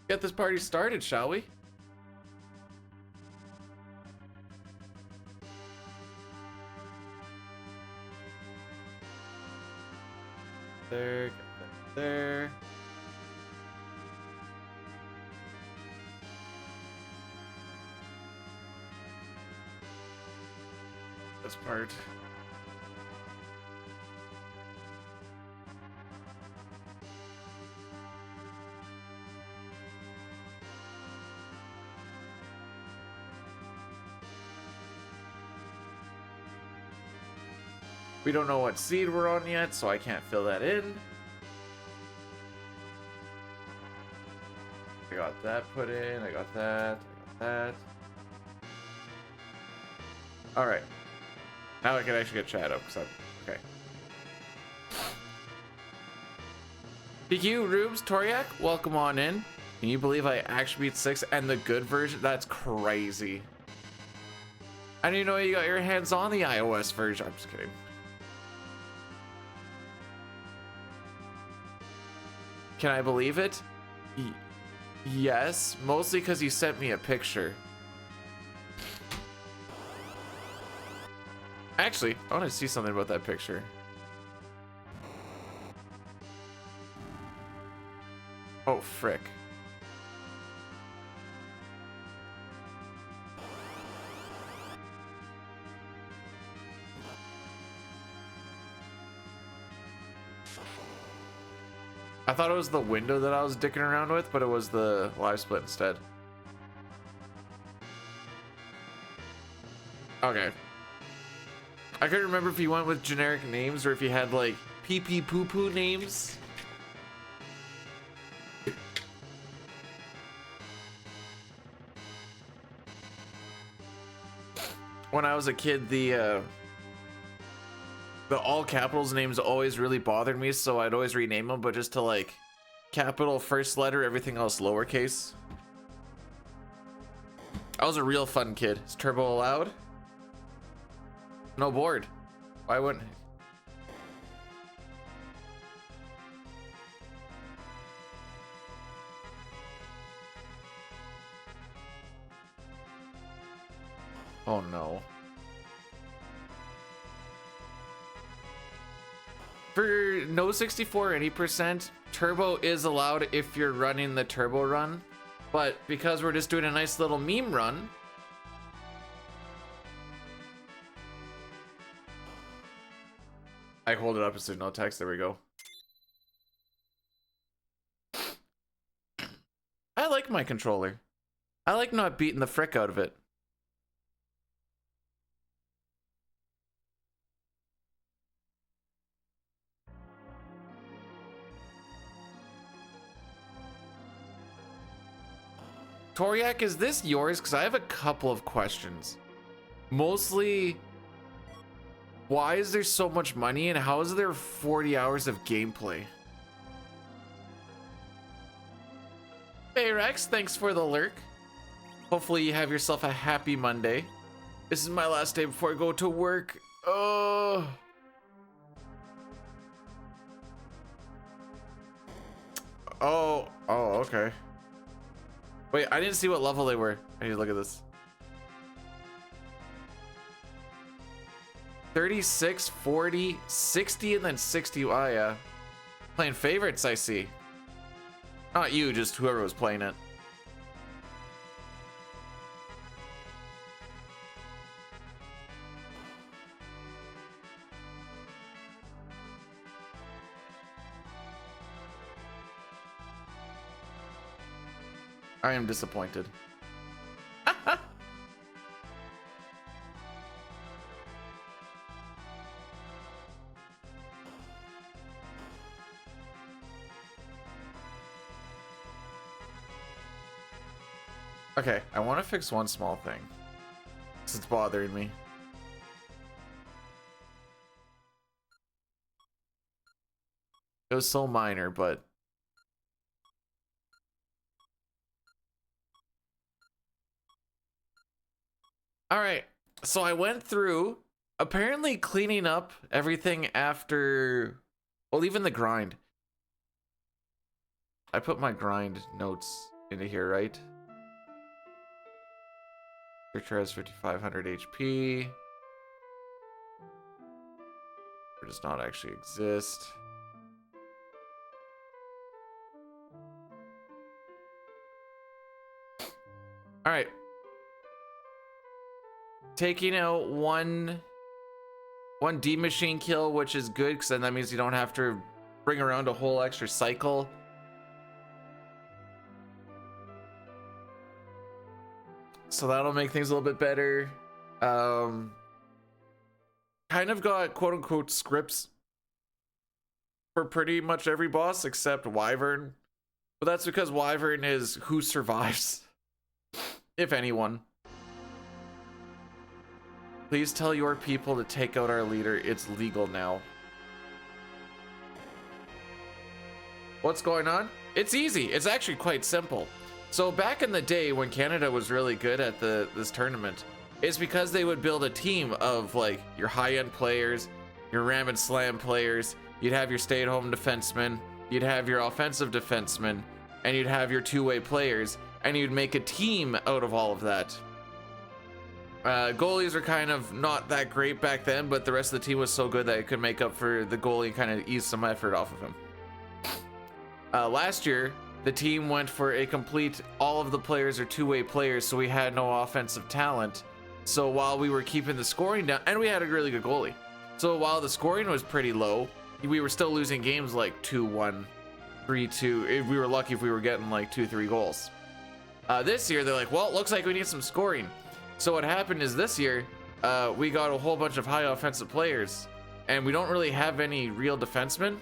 Get this party started, shall we? There, get that there. This part. We don't know what seed we're on yet, so I can't fill that in. I got that put in, I got that, I got that. Alright. Now I can actually get chat up, because I'm... Okay. PQ, Rubes, Toriak, welcome on in. Can you believe I actually beat 6 and the good version? That's crazy. I didn't even know you got your hands on the iOS version. I'm just kidding. Can I believe it? Yes, mostly because you sent me a picture. Actually, I want to see something about that picture. Oh, frick. I thought it was the window that I was dicking around with, but it was the live split instead. Okay. I couldn't remember if you went with generic names or if you had like pee-pee poo-poo names. When I was a kid, the all capitals names always really bothered me, so I'd always rename them, but just to like capital first letter, everything else lowercase. I was a real fun kid. Is turbo allowed? No board. Why wouldn't I? Oh no. For no 64 or any percent, turbo is allowed if you're running the turbo run, but because we're just doing a nice little meme run, I hold it up as there's no text. There we go. I like my controller. I like not beating the frick out of it. Toriak, is this yours? Because I have a couple of questions. Mostly, why is there so much money and how is there 40 hours of gameplay? Hey Rex, thanks for the lurk. Hopefully you have yourself a happy Monday. This is my last day before I go to work. Oh. Oh, okay. Wait, I didn't see what level they were. I need to look at this. 36, 40, 60, and then 60. Oh, yeah. Playing favorites, I see. Not you, just whoever was playing it. I am disappointed. Okay, I want to fix one small thing. It's bothering me. It was so minor, but... Alright, so I went through, apparently cleaning up everything after... Well, even the grind. I put my grind notes into here, right? Creature has 5,500 HP. It does not actually exist. All right. Taking out one D machine kill, which is good because then that means you don't have to bring around a whole extra cycle. So that'll make things a little bit better. Kind of got quote unquote scripts for pretty much every boss except Wyvern. But that's because Wyvern is who survives, if anyone. Please tell your people to take out our leader. It's legal now. What's going on? It's easy. It's actually quite simple. So back in the day when Canada was really good at this tournament, it's because they would build a team of like your high-end players, your ram and slam players, you'd have your stay-at-home defenseman, you'd have your offensive defenseman, and you'd have your two-way players, and you'd make a team out of all of that. Goalies are kind of not that great back then, but the rest of the team was so good that it could make up for the goalie and kind of ease some effort off of him. Last year, the team went for a complete, all of the players are two-way players, so we had no offensive talent. So while we were keeping the scoring down, and we had a really good goalie. So while the scoring was pretty low, we were still losing games like 2-1, 3-2. If we were lucky if we were getting like 2-3 goals. This year, they're like, well, it looks like we need some scoring. So what happened is this year, we got a whole bunch of high offensive players, and we don't really have any real defensemen.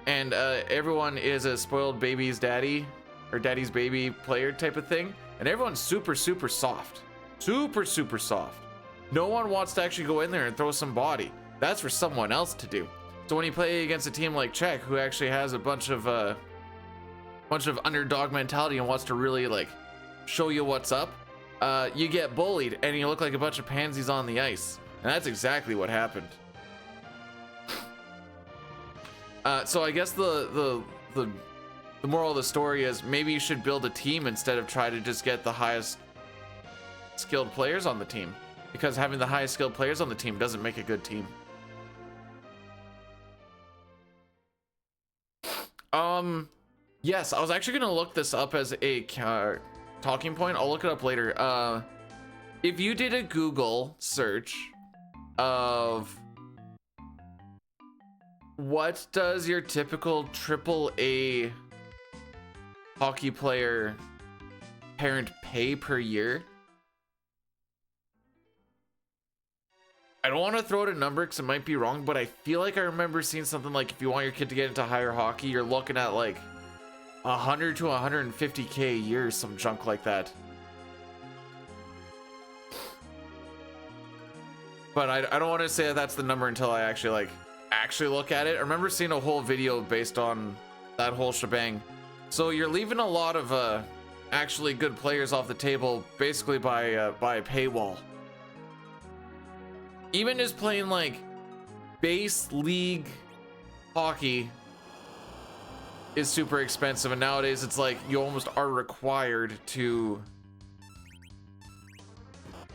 And everyone is a spoiled baby's daddy or daddy's baby player type of thing. And everyone's super, super soft. Super, super soft. No one wants to actually go in there and throw some body. That's for someone else to do. So when you play against a team like Czech, who actually has a bunch of underdog mentality and wants to really like show you what's up, you get bullied and you look like a bunch of pansies on the ice. And that's exactly what happened. So I guess the moral of the story is maybe you should build a team instead of try to just get the highest skilled players on the team, because having the highest skilled players on the team doesn't make a good team. Yes, I was actually gonna look this up as a talking point. I'll look it up later. If you did a Google search of what does your typical AAA hockey player parent pay per year? I don't want to throw out a number because it might be wrong, but I feel like I remember seeing something like if you want your kid to get into higher hockey, you're looking at like 100 to 150K a year, some junk like that. But I don't want to say that that's the number until I actually look at it. I remember seeing a whole video based on that whole shebang. So you're leaving a lot of actually good players off the table basically by a paywall. Even just playing like base league hockey is super expensive, and nowadays it's like you almost are required to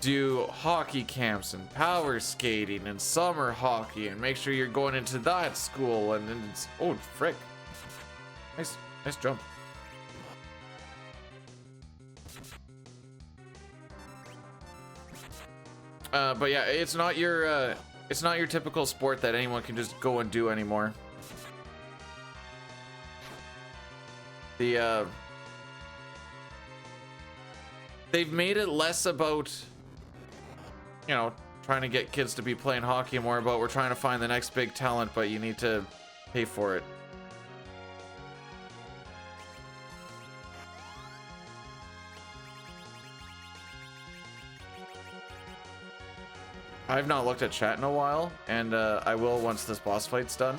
do hockey camps and power skating and summer hockey and make sure you're going into that school, and then it's, oh frick, nice jump. But yeah, it's not your typical sport that anyone can just go and do anymore. They've made it less about, you know, trying to get kids to be playing hockey, more about we're trying to find the next big talent, but you need to pay for it. I've not looked at chat in a while, and I will once this boss fight's done.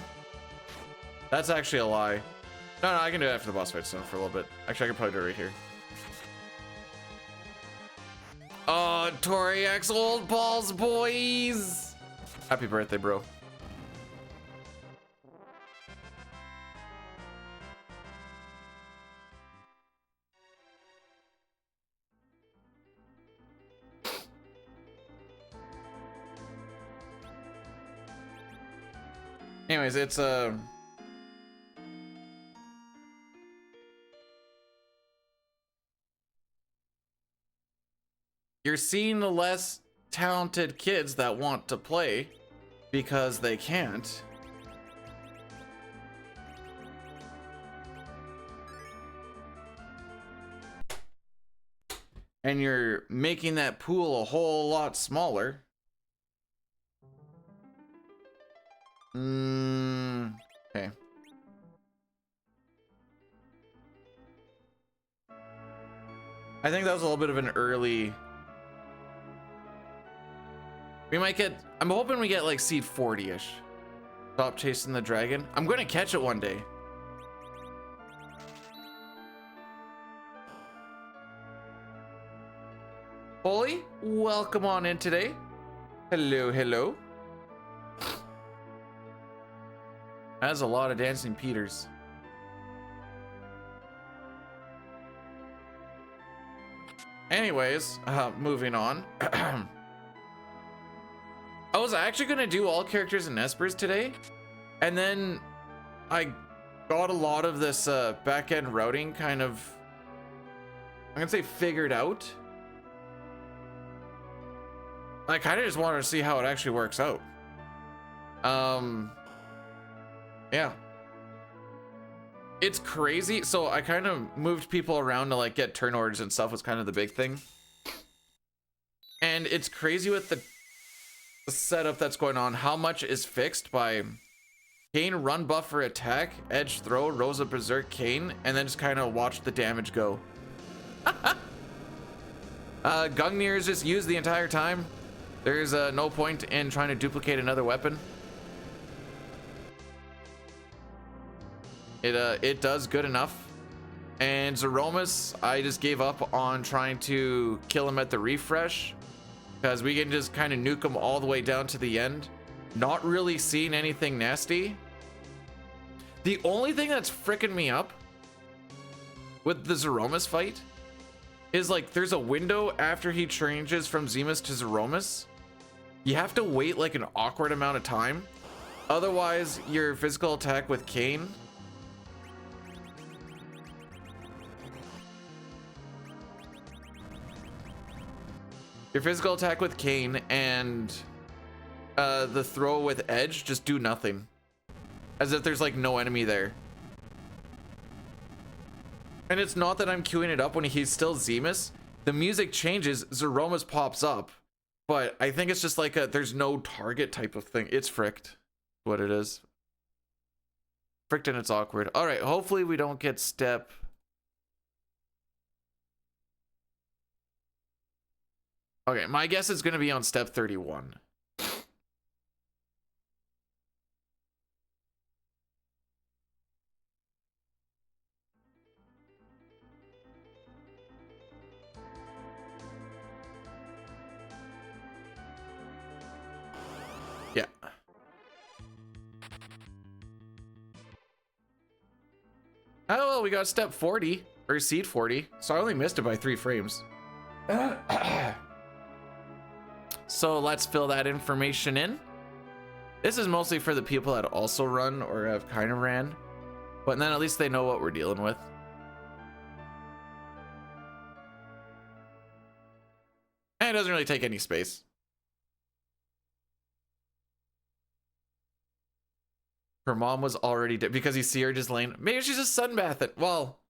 That's actually a lie. No, I can do it after the boss fight's done for a little bit. Actually, I can probably do it right here. Oh, Toriak's old balls, boys! Happy birthday, bro. Anyways, it's you're seeing the less talented kids that want to play because they can't. And you're making that pool a whole lot smaller. Okay. I think that was a little bit of an early. We might get, I'm hoping we get like seed 40-ish. Stop chasing the dragon. I'm gonna catch it one day. Holy, welcome on in today. Hello, hello. That's a lot of dancing Peters. Anyways, moving on. I was actually gonna do all characters in Espers today, and then I got a lot of this back-end routing kind of, I'm gonna say, figured out. I kind of just wanted to see how it actually works out. Yeah. It's crazy. So I kind of moved people around to like get turn orders and stuff was kind of the big thing. And it's crazy with the setup that's going on. How much is fixed by Kane, run buffer, attack, edge, throw, Rosa, berserk, Kane, and then just kind of watch the damage go. Gungnir is just used the entire time. There's no point in trying to duplicate another weapon. It does good enough. And Zeromus, I just gave up on trying to kill him at the refresh, because we can just kind of nuke him all the way down to the end. Not really seeing anything nasty. The only thing that's fricking me up with the Zeromus fight is like there's a window after he changes from Zemus to Zeromus. You have to wait like an awkward amount of time. Otherwise, your physical attack with Kane and the throw with edge just do nothing. As if there's like no enemy there. And it's not that I'm queuing it up when he's still Zemus. The music changes, Zeromus pops up. But I think it's just like a there's no target type of thing. It's fricked. What it is. Fricked and it's awkward. Alright, hopefully we don't get step. Okay, my guess is gonna be on step 31. Yeah. Oh, well, we got step 40, or seed 40, so I only missed it by 3 frames. So let's fill that information in. This is mostly for the people that also run or have kind of ran, but then at least they know what we're dealing with. And it doesn't really take any space. Her mom was already dead because you see her just laying. Maybe she's just sunbathing. Well,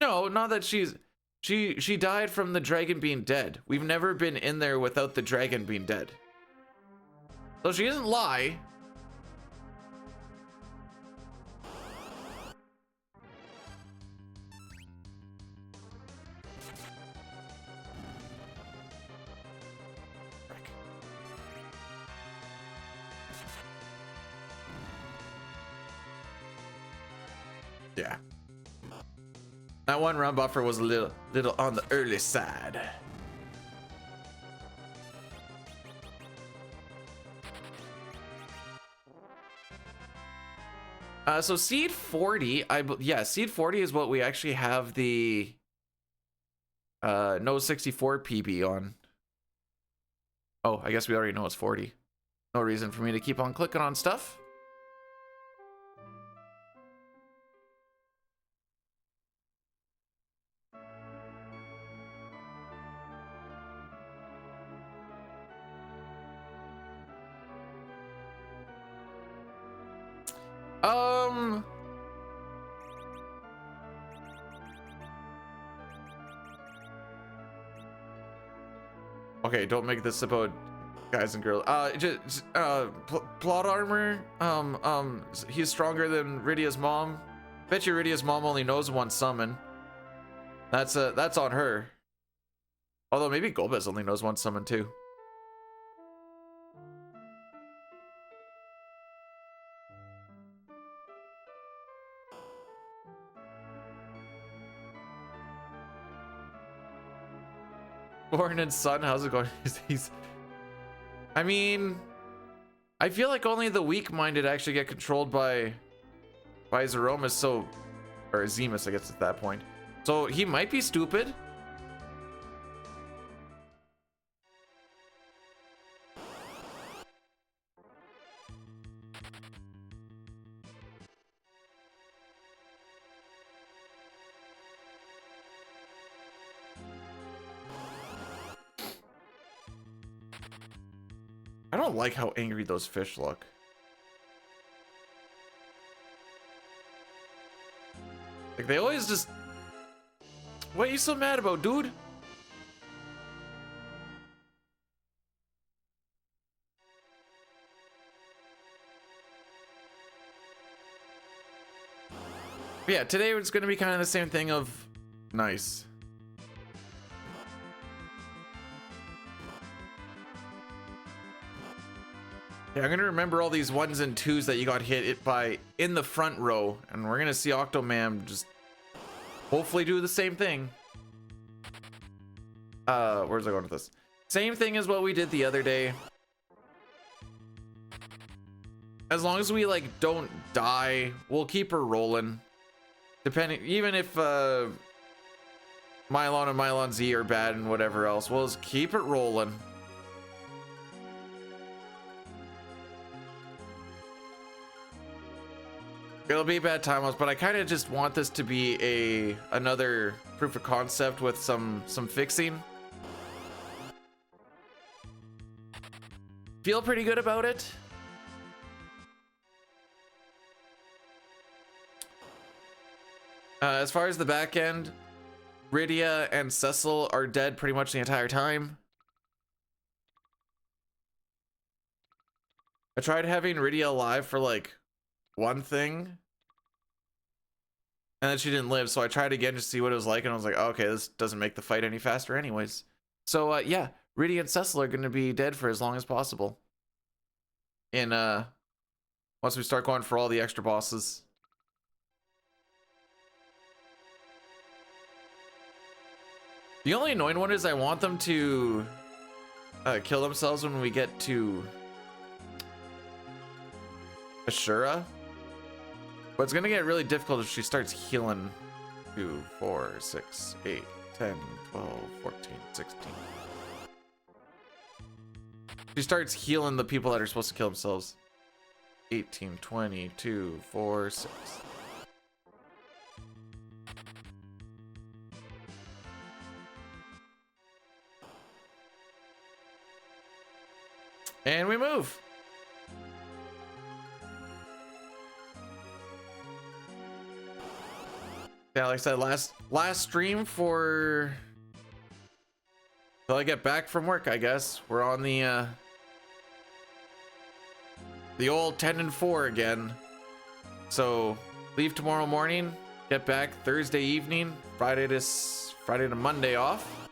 no, not that she died from the dragon being dead. We've never been in there without the dragon being dead. So she doesn't lie. Yeah. That one run buffer was a little on the early side. So seed 40, yeah, seed 40 is what we actually have the no 64 PB on. Oh, I guess we already know it's 40. No reason for me to keep on clicking on stuff. Okay, don't make this about guys and girls. Plot armor. He's stronger than Rydia's mom. Bet you Rydia's mom only knows one summon. That's on her. Although maybe Golbez only knows one summon too. Born and Son, how's it going? I mean, I feel like only the weak-minded actually get controlled by Zeromus, so, or Zemus, I guess at that point. So he might be stupid. I don't like how angry those fish look. Like, they always just... What are you so mad about, dude? But yeah, today it's going to be kind of the same thing of... Nice. Yeah, I'm gonna remember all these 1s and 2s that you got hit by in the front row, and we're gonna see Octomam just hopefully do the same thing. Where's I going with this? Same thing as what we did the other day. As long as we like don't die, we'll keep her rolling. Depending, even if Mylon and Mylon Z are bad and whatever else, we'll just keep it rolling. It'll be bad time loss, but I kind of just want this to be another proof of concept with some fixing. Feel pretty good about it. As far as the back end, Rydia and Cecil are dead pretty much the entire time. I tried having Rydia alive for like one thing, and then she didn't live, so I tried again to see what it was like, and I was like, oh, okay, this doesn't make the fight any faster anyways. So yeah, Rydia and Cecil are going to be dead for as long as possible in once we start going for all the extra bosses. The only annoying one is I want them to kill themselves when we get to Ashura. But it's gonna get really difficult if she starts healing 2, 4, 6, 8, 10, 12, 14, 16. She starts healing the people that are supposed to kill themselves. 18, 20, 2, 4, 6. And we move. Yeah, like I said, last stream for till I get back from work, I guess. We're on the old 10 and 4 again. So leave tomorrow morning, get back Thursday evening, Friday to Monday off.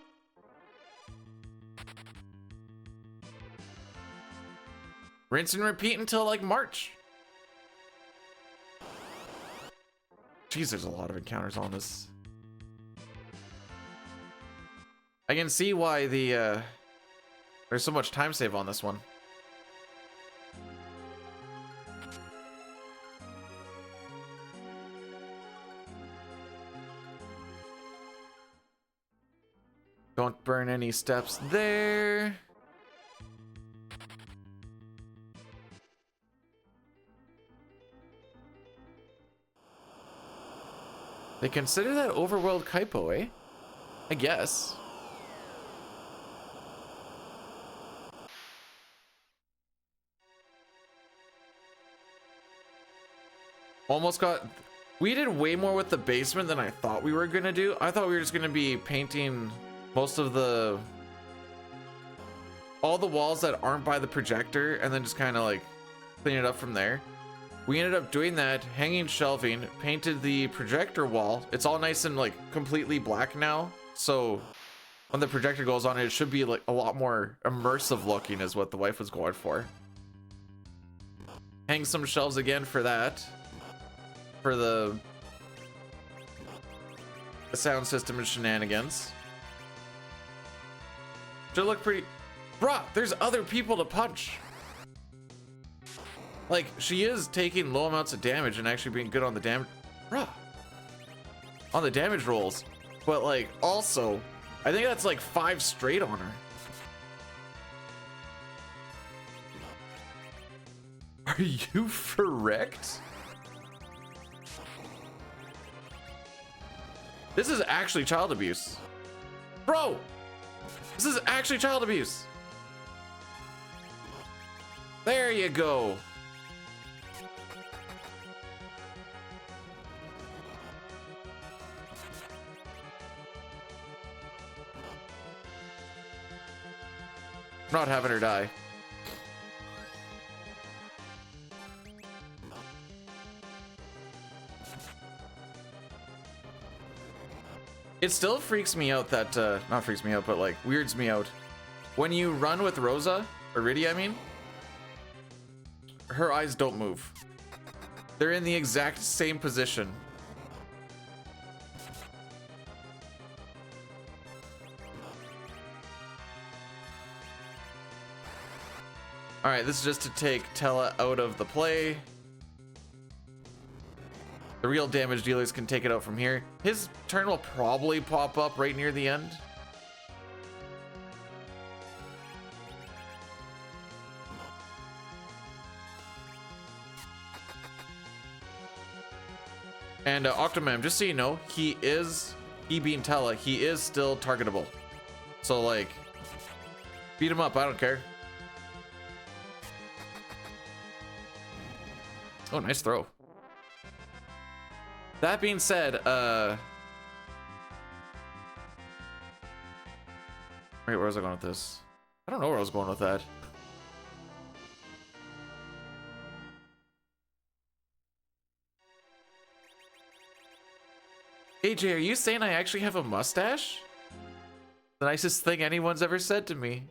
Rinse and repeat until like March. Jeez, there's a lot of encounters on this. I can see why there's so much time save on this one. Don't burn any steps there. They consider that overworld Kaipo, eh? I guess. Almost got... We did way more with the basement than I thought we were gonna do. I thought we were just gonna be painting most of the... all the walls that aren't by the projector and then just kind of like clean it up from there. We ended up doing that, hanging shelving, painted the projector wall. It's all nice and like completely black now. So when the projector goes on, it should be like a lot more immersive looking is what the wife was going for. Hang some shelves again for that. For the sound system and shenanigans. Should look pretty... Bruh, there's other people to punch. Like, she is taking low amounts of damage and actually being good on the damage. Bruh. On the damage rolls. But, like, also, I think that's like 5 straight on her. Are you correct? This is actually child abuse. Bro! This is actually child abuse. There you go. I'm not having her die. It still freaks me out that, not freaks me out, but like weirds me out. When you run with Rosa, or Riddy, I mean, her eyes don't move. They're in the exact same position. All right, this is just to take Tella out of the play. The real damage dealers can take it out from here. His turn will probably pop up right near the end. And Octomam, just so you know, he being Tella, he is still targetable. So like, beat him up, I don't care. Oh, nice throw. That being said, wait, where was I going with this? I don't know where I was going with that. AJ, are you saying I actually have a mustache? The nicest thing anyone's ever said to me.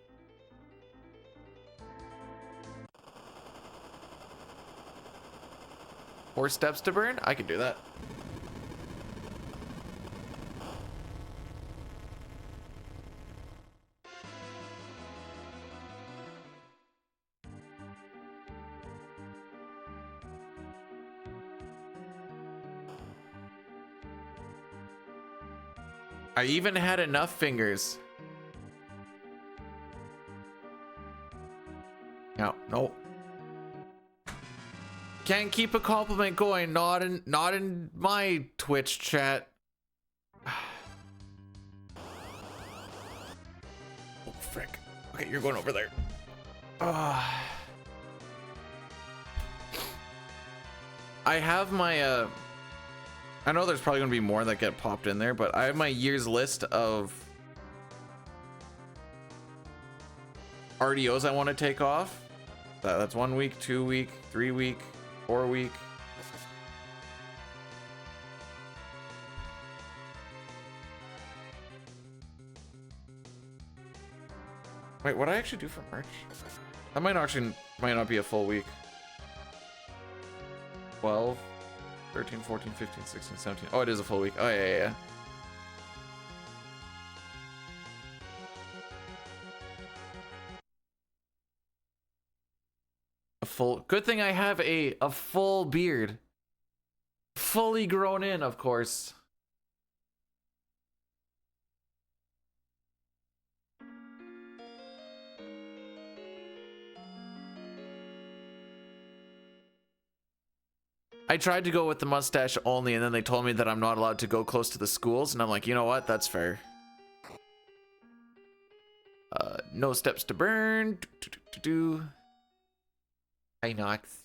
Four steps to burn? I can do that. I even had enough fingers. No. Can't keep a compliment going. Not in my Twitch chat. Oh frick. Okay, you're going over there. I have my I know there's probably gonna be more that get popped in there, but I have my year's list of RDOs I want to take off. That's 1 week, 2 week, 3 week, 4 week. Wait, what I actually do for March? That might not be a full week. 12, 13, 14, 15, 16, 17. Oh, it is a full week. Oh, yeah. Good thing I have a full beard. Fully grown in, of course. I tried to go with the mustache only, and then they told me that I'm not allowed to go close to the schools, and I'm like, you know what? That's fair. No steps to burn. Hi, Nox.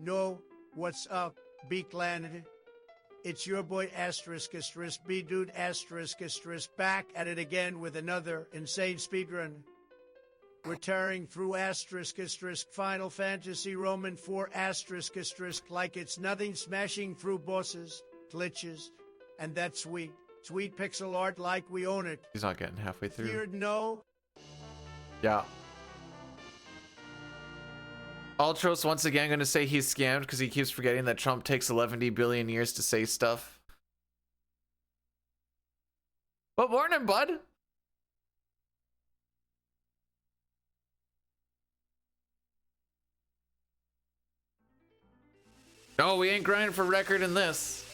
No, what's up, Beakland? It's your boy Asterisk B Dude Asterisk back at it again with another insane speedrun. We're tearing through Asterisk Final Fantasy Roman 4 Asterisk like it's nothing, smashing through bosses, glitches, and that's sweet. Sweet pixel art like we own it. He's not getting halfway through. Feared no. Yeah. Ultros once again going to say he's scammed because he keeps forgetting that Trump takes 11 billion years to say stuff. But morning, bud. No, we ain't grinding for record in this.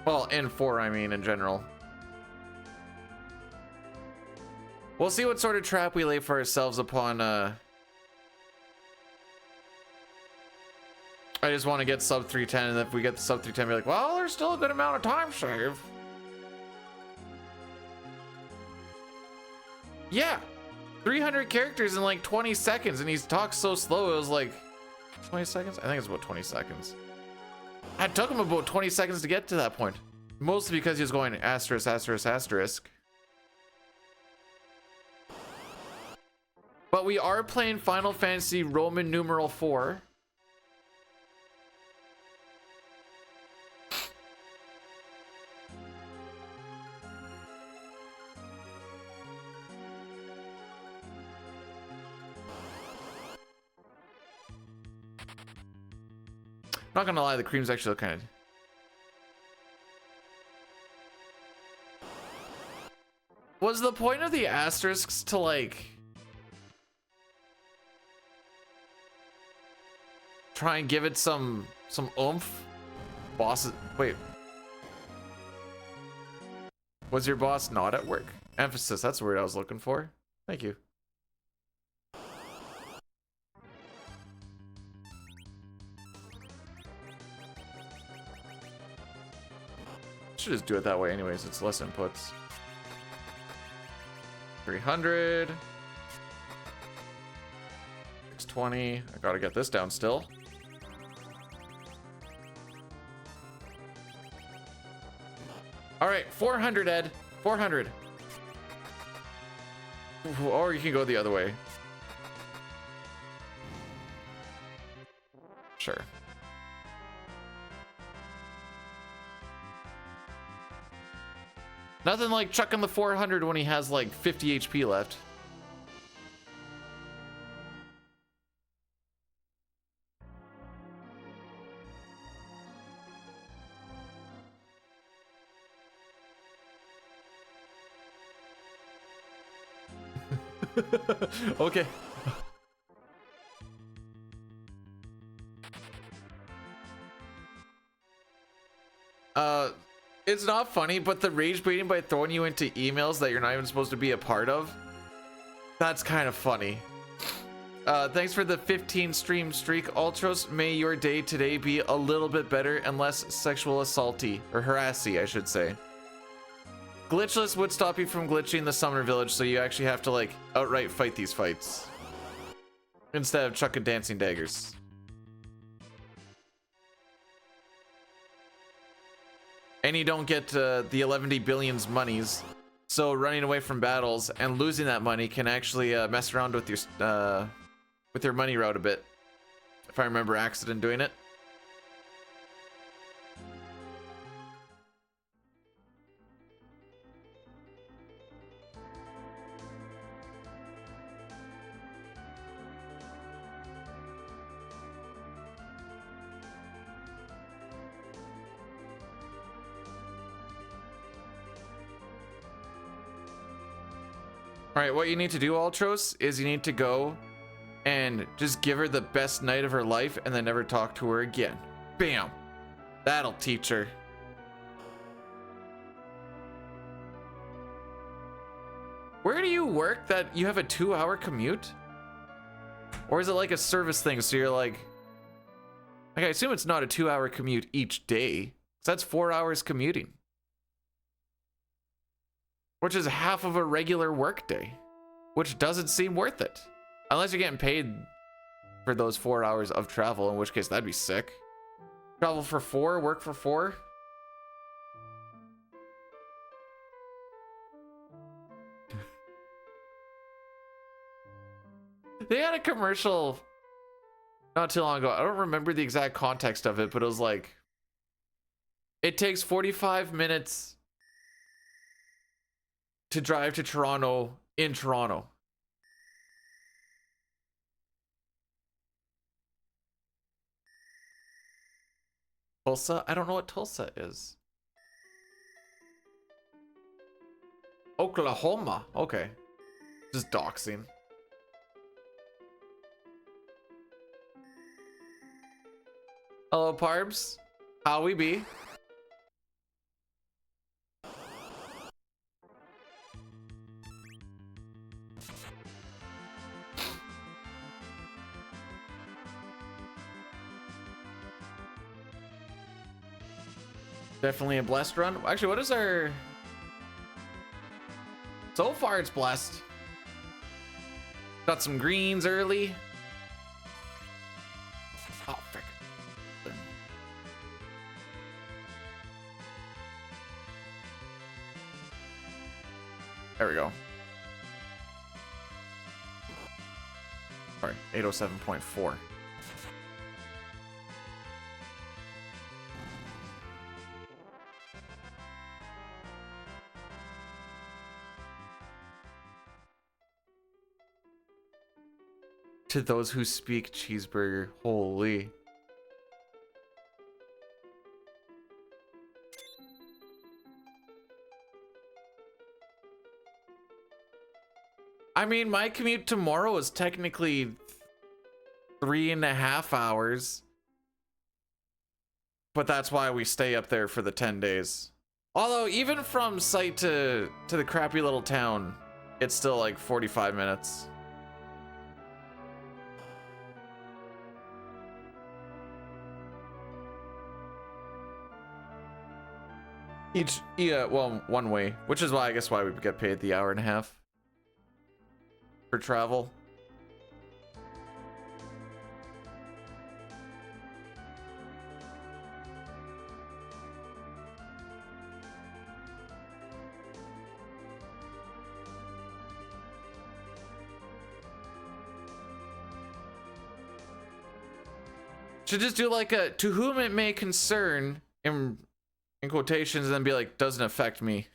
Well, in 4, I mean, in general. We'll see what sort of trap we lay for ourselves upon, I just want to get sub 310, and if we get the sub 310, be like, well, there's still a good amount of time save. Yeah. 300 characters in like 20 seconds, and he talks so slow, it was like 20 seconds? I think it's about 20 seconds. It took him about 20 seconds to get to that point. Mostly because he was going asterisk, asterisk, asterisk. But we are playing Final Fantasy Roman numeral 4. Not gonna lie, the creams actually look kind of... Was the point of the asterisks to like... try and give it some oomph? Bosses... Wait. Was your boss not at work? Emphasis, that's the word I was looking for. Thank you. Should just do it that way anyways, it's less inputs. 300. 620. I gotta get this down still. All right, 400, Ed. 400. Or you can go the other way. Sure. Nothing like chucking the 400 when he has like 50 HP left. Okay. It's not funny, but the rage baiting by throwing you into emails that you're not even supposed to be a part of, that's kind of funny. Thanks for the 15 stream streak, Ultros. May your day today be a little bit better and less sexual assaulty, or harassy, I should say. Glitchless would stop you from glitching the summoner village, so you actually have to like outright fight these fights instead of chucking dancing daggers. And you don't get the 11 billions monies, so running away from battles and losing that money can actually mess around with your money route a bit. If I remember accident doing it. All right, what you need to do, Ultros, is you need to go and just give her the best night of her life and then never talk to her again. Bam! That'll teach her. Where do you work that you have a 2-hour commute? Or is it like a service thing? So you're like I assume it's not a 2-hour commute each day. So that's 4 hours commuting. Which is half of a regular work day. Which doesn't seem worth it. Unless you're getting paid for those 4 hours of travel, in which case that'd be sick. Travel for 4, work for 4. They had a commercial not too long ago. I don't remember the exact context of it, but it was like, it takes 45 minutes to drive to Toronto in Toronto. Tulsa? I don't know what Tulsa is. Oklahoma. Okay. Just doxing. Hello, Parbs. How we be? Definitely a blessed run. Actually, what is our... So far, it's blessed. Got some greens early. Oh, frick. There we go. Sorry, 807.4. To those who speak cheeseburger, holy. I mean, my commute tomorrow is technically 3.5 hours. But that's why we stay up there for the 10 days. Although, even from site to the crappy little town, it's still like 45 minutes. Well, one way, which is why I guess why we get paid the 1.5 hours for travel. Should just do like a "to whom it may concern" in quotations, and then be like, "doesn't affect me."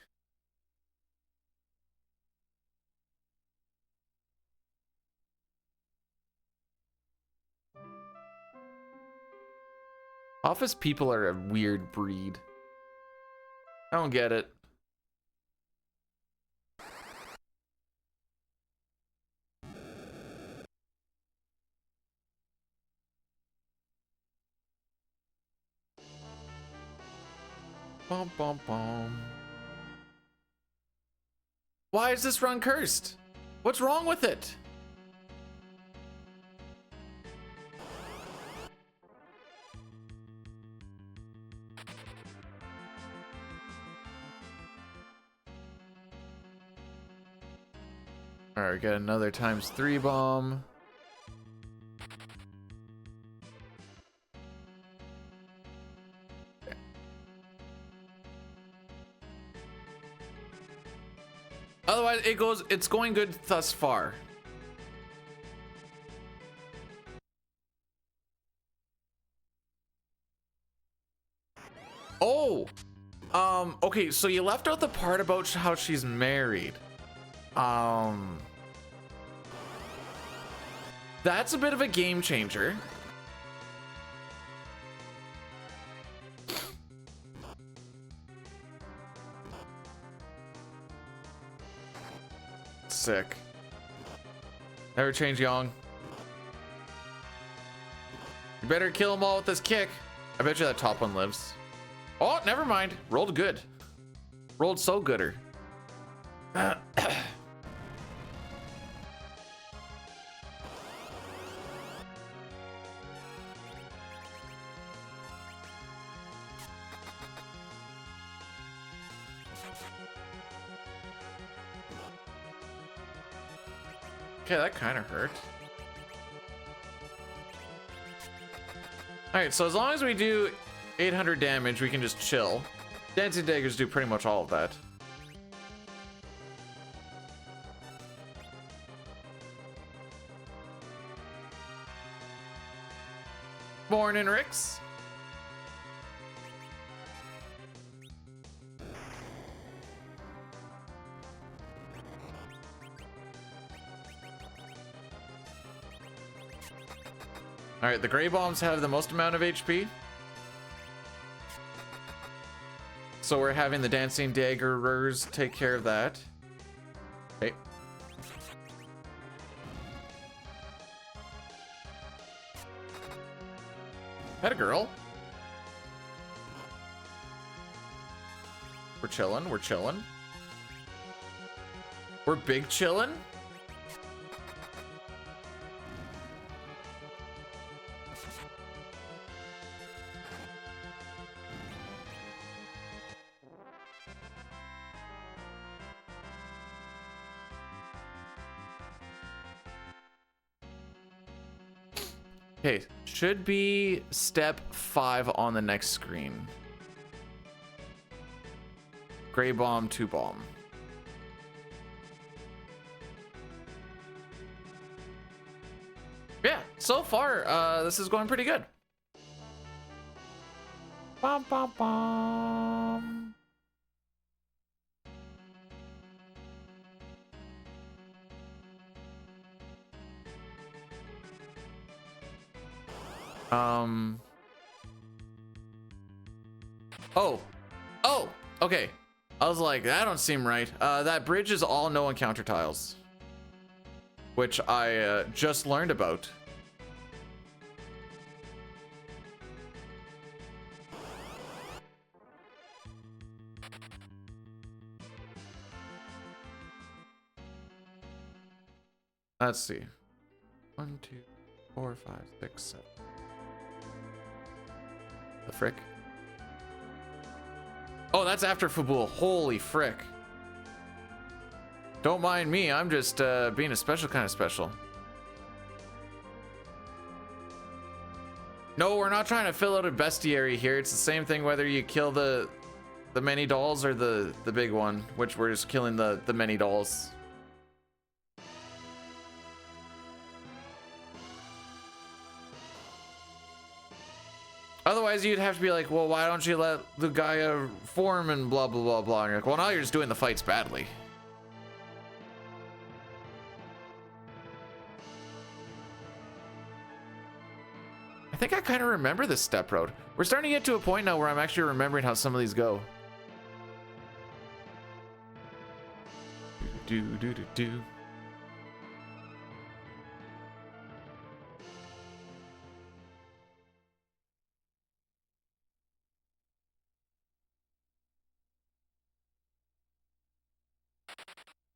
Office people are a weird breed. I don't get it. Bum, bum, bum. Why is this run cursed? What's wrong with it? All right, we got another ×3 bomb. Otherwise, it's going good thus far. Oh, okay, so you left out the part about how she's married. That's a bit of a game changer. Sick. Never change young. You better kill them all with this kick. I bet you that top one lives. Oh, never mind. Rolled good. Rolled so gooder. Okay, that kind of hurt. Alright, so as long as we do 800 damage, we can just chill. Dancing daggers do pretty much all of that. Morning, Ricks. All right, the gray bombs have the most amount of HP. So we're having the dancing daggerers take care of that. Hey. Had a girl. We're chilling, we're chilling. We're big chilling. Okay, should be step 5 on the next screen. Gray bomb, 2 bomb. Yeah, so far, this is going pretty good. Bum, bum, bum. Oh, okay. I was like, that don't seem right. That bridge is all no encounter tiles, which I just learned about. Let's see. 1, 2, 4, 5, 6, 7. The frick? Oh, that's after Fabul. Holy frick. Don't mind me. I'm just being a special kind of special. No, we're not trying to fill out a bestiary here. It's the same thing whether you kill the many dolls or the big one, which we're just killing the many dolls. Otherwise, you'd have to be like, well, why don't you let the Gaia form and blah, blah, blah, blah. And you're like, well, now you're just doing the fights badly. I think I kind of remember this step road. We're starting to get to a point now where I'm actually remembering how some of these go. Do, do, do, do.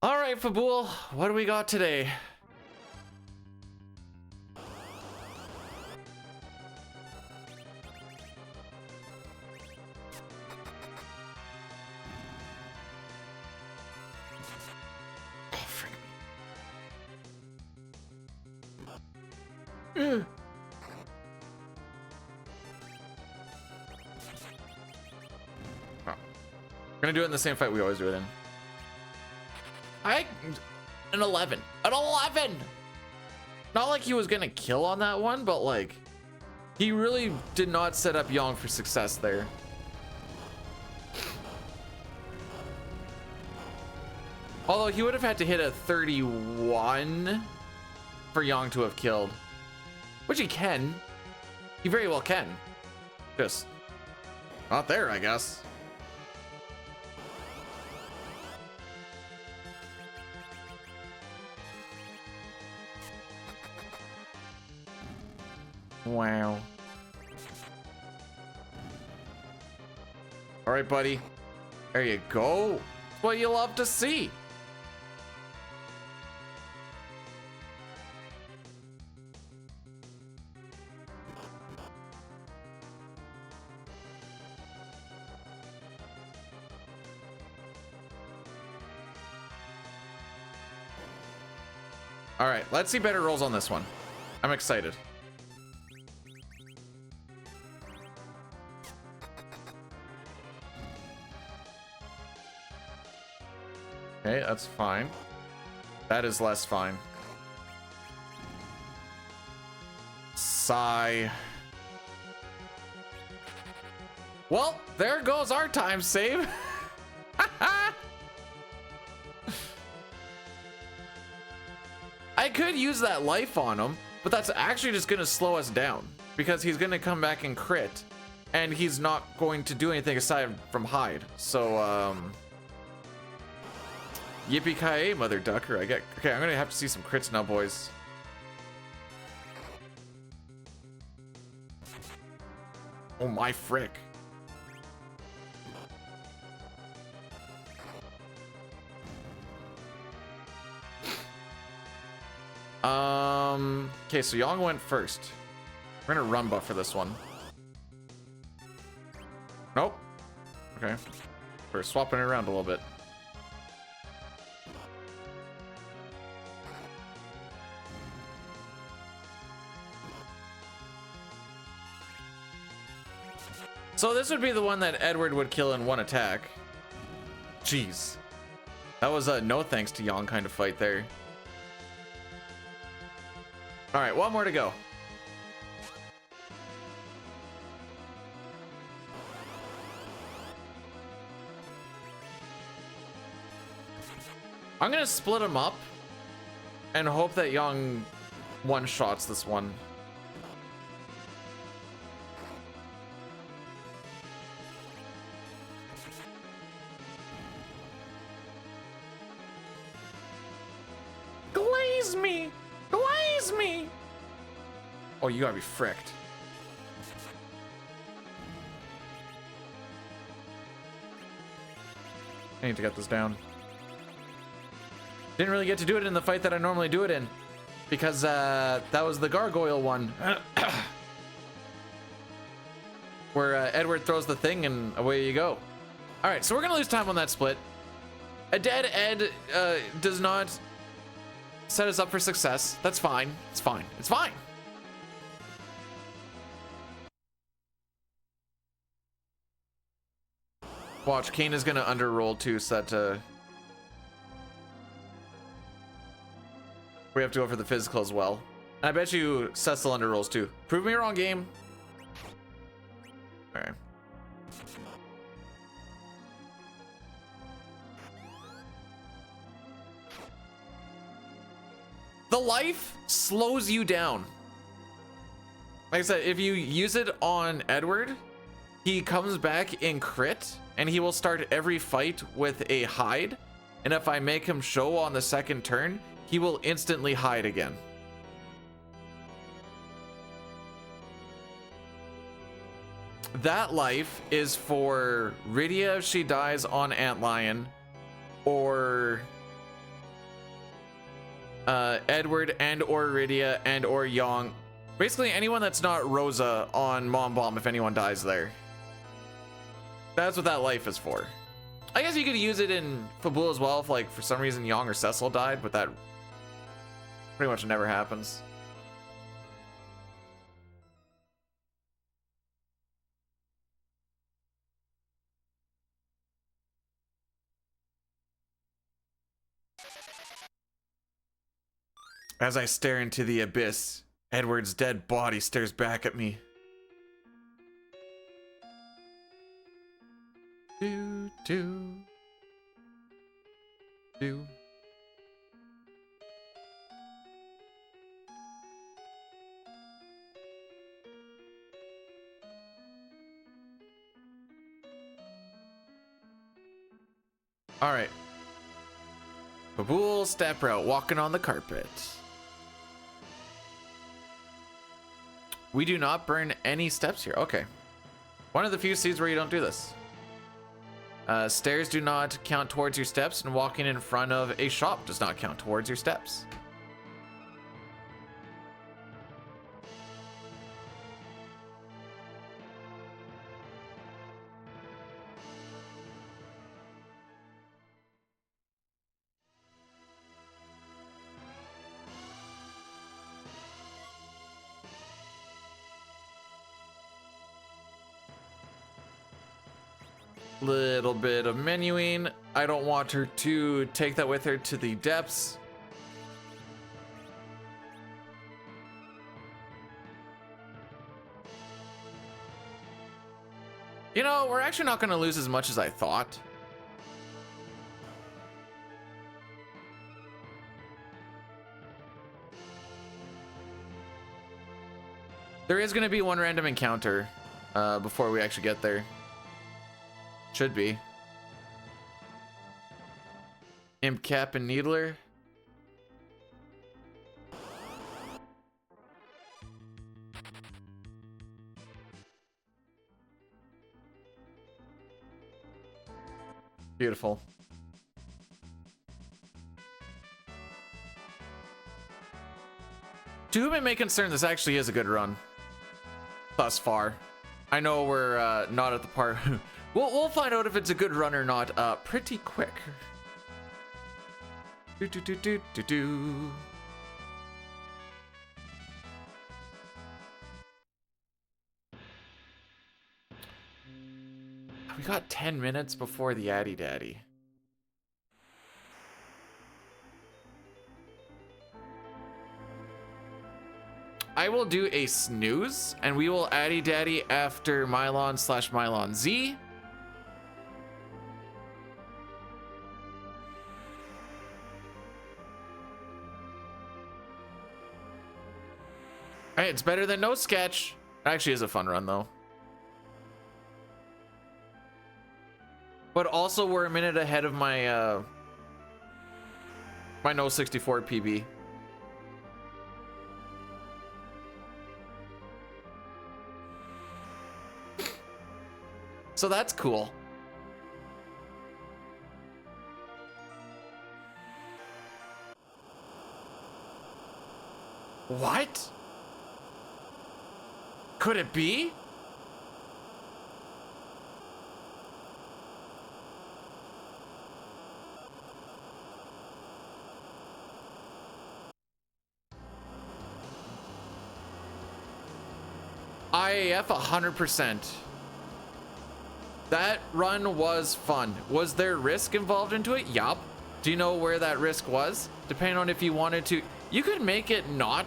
All right, Fabul, what do we got today? Oh, frick me. We're gonna do it in the same fight we always do it in. An 11. An 11! Not like he was gonna kill on that one, but like, he really did not set up Yang for success there. Although he would have had to hit a 31 for Yang to have killed. Which he can. He very well can. Just not there, I guess. Wow. All right, buddy. There you go. That's what you love to see. All right, let's see better rolls on this one. I'm excited. Okay, that's fine. That is less fine. Sigh. Well, there goes our time save. I could use that life on him, but that's actually just gonna slow us down because he's gonna come back and crit and he's not going to do anything aside from hide. So, yippee-ki-yay, mother ducker. Okay, I'm gonna have to see some crits now, boys. Oh my frick. Okay, so Yang went first. We're gonna run buff for this one. Nope. Okay. We're swapping it around a little bit. So this would be the one that Edward would kill in one attack. Jeez. That was a no thanks to Yang kind of fight there. All right, one more to go. I'm gonna split them up and hope that Yang one-shots this one. Glaze me! Glaze me! Oh, you gotta be fricked. I need to get this down. Didn't really get to do it in the fight that I normally do it in because that was the gargoyle one where Edward throws the thing and away you go. All right, so we're gonna lose time on that split. A dead Ed does not set us up for success. That's fine. It's fine. It's fine. Watch, Kane is gonna underroll too, so that we have to go for the physical as well. And I bet you Cecil underrolls too. Prove me wrong, game. All right. The life slows you down. Like I said, if you use it on Edward, he comes back in crit and he will start every fight with a hide. And if I make him show on the second turn, he will instantly hide again. That life is for Rydia if she dies on Antlion, or Edward and or Rydia and or Yang. Basically anyone that's not Rosa on Mom Bomb if anyone dies there. That's what that life is for. I guess you could use it in Fabul as well if like for some reason Yang or Cecil died, but that pretty much never happens. As I stare into the abyss, Edward's dead body stares back at me. Do, do, do. All right. Fabul step route, walking on the carpet. We do not burn any steps here. Okay. One of the few seeds where you don't do this. Stairs do not count towards your steps, and walking in front of a shop does not count towards your steps. Little bit of menuing. I don't want her to take that with her to the depths. You know, we're actually not going to lose as much as I thought. There is going to be one random encounter before we actually get there. Should be. Imp Cap and Needler. Beautiful. To whom it may concern, this actually is a good run. Thus far. I know we're not at the part. We'll find out if it's a good run or not pretty quick. Do, do, do, do, do, do. We got 10 minutes before the Addy Daddy. I will do a snooze, and we will Addy Daddy after Mylon/Mylon Z. Hey, it's better than no sketch. It actually is a fun run, though. But also, we're a minute ahead of my my no 64 PB. So that's cool. What? Could it be? IAF 100%. That run was fun. Was there risk involved into it? Yup. Do you know where that risk was? Depending on if you wanted to, you could make it not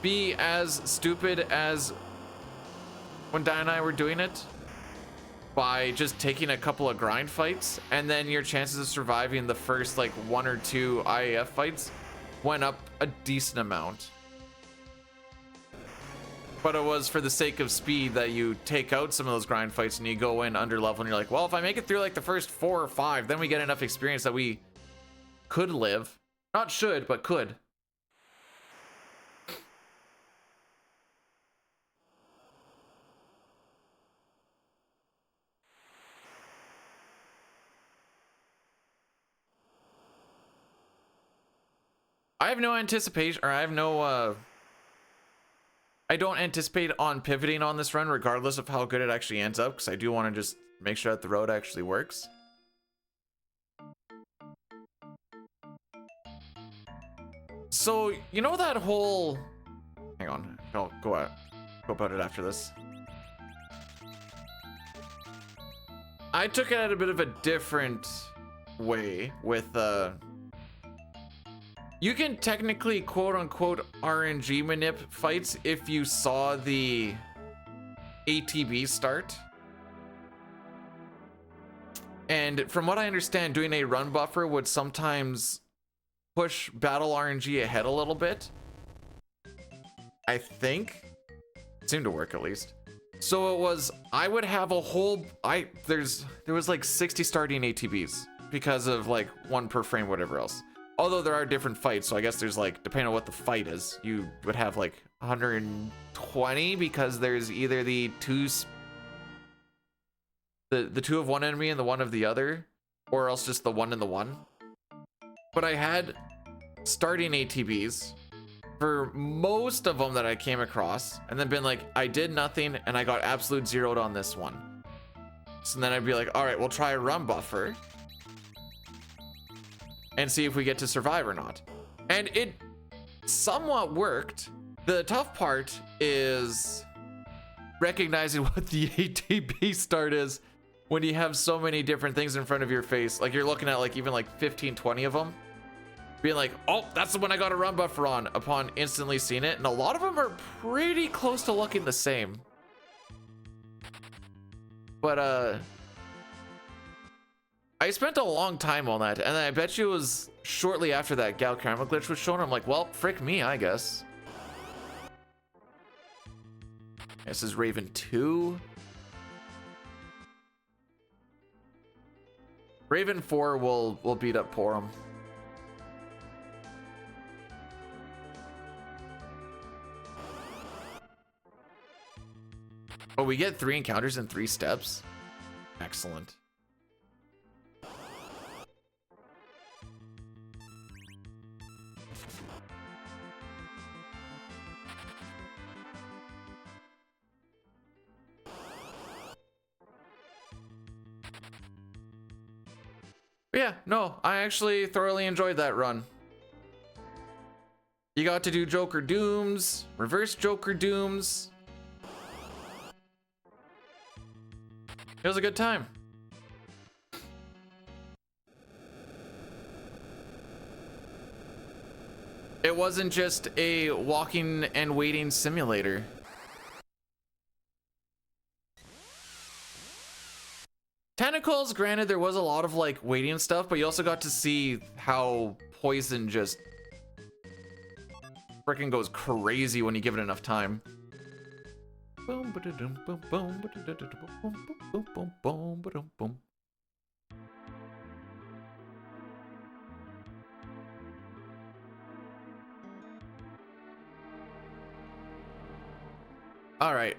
be as stupid as when Diane and I were doing it by just taking a couple of grind fights, and then your chances of surviving the first like 1 or 2 IAF fights went up a decent amount. But it was for the sake of speed that you take out some of those grind fights and you go in under level and you're like, well, if I make it through like the first 4 or 5, then we get enough experience that we could live. Not should, but could. I have no anticipation, or I have no, I don't anticipate on pivoting on this run regardless of how good it actually ends up, because I do want to just make sure that the road actually works. So, you know that whole... Hang on, I'll go about it after this. I took it at a bit of a different way with, you can technically quote-unquote RNG manip fights if you saw the ATB start. And from what I understand, doing a run buffer would sometimes push battle RNG ahead a little bit. I think. It seemed to work at least. So it was, I would have a whole, there was like 60 starting ATBs because of like 1 per frame, whatever else. Although there are different fights, so I guess there's like, depending on what the fight is, you would have like 120 because there's either the 2 of one enemy and the 1 of the other, or else just the 1 and the 1. But I had starting ATBs for most of them that I came across, and then been like, I did nothing and I got absolute zeroed on this one. So then I'd be like, all right, we'll try a run buffer and see if we get to survive or not. And it somewhat worked. The tough part is recognizing what the ATB start is when you have so many different things in front of your face. Like you're looking at like even like 15, 20 of them. Being like, oh, that's the one I got a run buffer on upon instantly seeing it. And a lot of them are pretty close to looking the same. But I spent a long time on that, and I bet you it was shortly after that Gal Camera glitch was shown. I'm like, well, frick me, I guess. This is Raven 2. Raven 4 will beat up Porum. Oh, we get 3 encounters in 3 steps. Excellent. Yeah, no, I actually thoroughly enjoyed that run. You got to do Joker Dooms, reverse Joker Dooms. It was a good time. It wasn't just a walking and waiting simulator. Tentacles, granted, there was a lot of like waiting stuff, but you also got to see how poison just freaking goes crazy when you give it enough time. Boom, ba-da-dum, boom, boom, ba-da-da-da-da, boom, boom, boom, boom, ba-dum, boom. All right.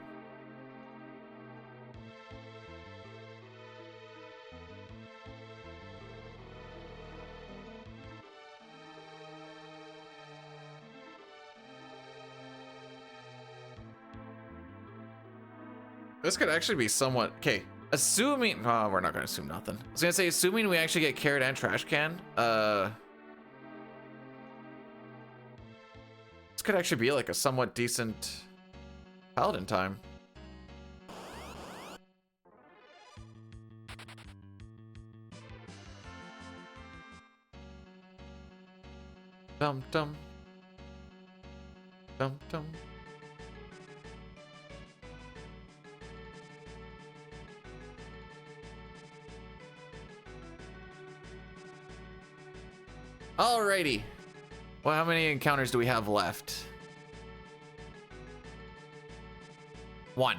This could actually be somewhat okay. Assuming, oh, we're not gonna assume nothing. I was gonna say, assuming we actually get carrot and trash can. This could actually be like a somewhat decent paladin time. Dum dum. Dum dum. Alrighty. Well, how many encounters do we have left? 1.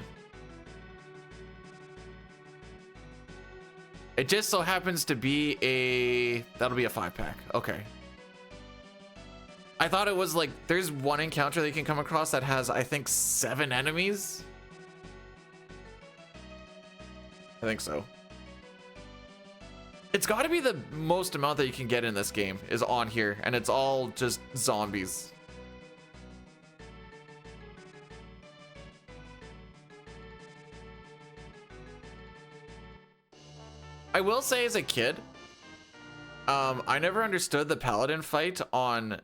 It just so happens to be that'll be a 5-pack. Okay. I thought it was like, there's one encounter that you can come across that has, I think, 7 enemies. I think so. It's got to be the most amount that you can get in this game is on here, and it's all just zombies. I will say, as a kid, I never understood the paladin fight on,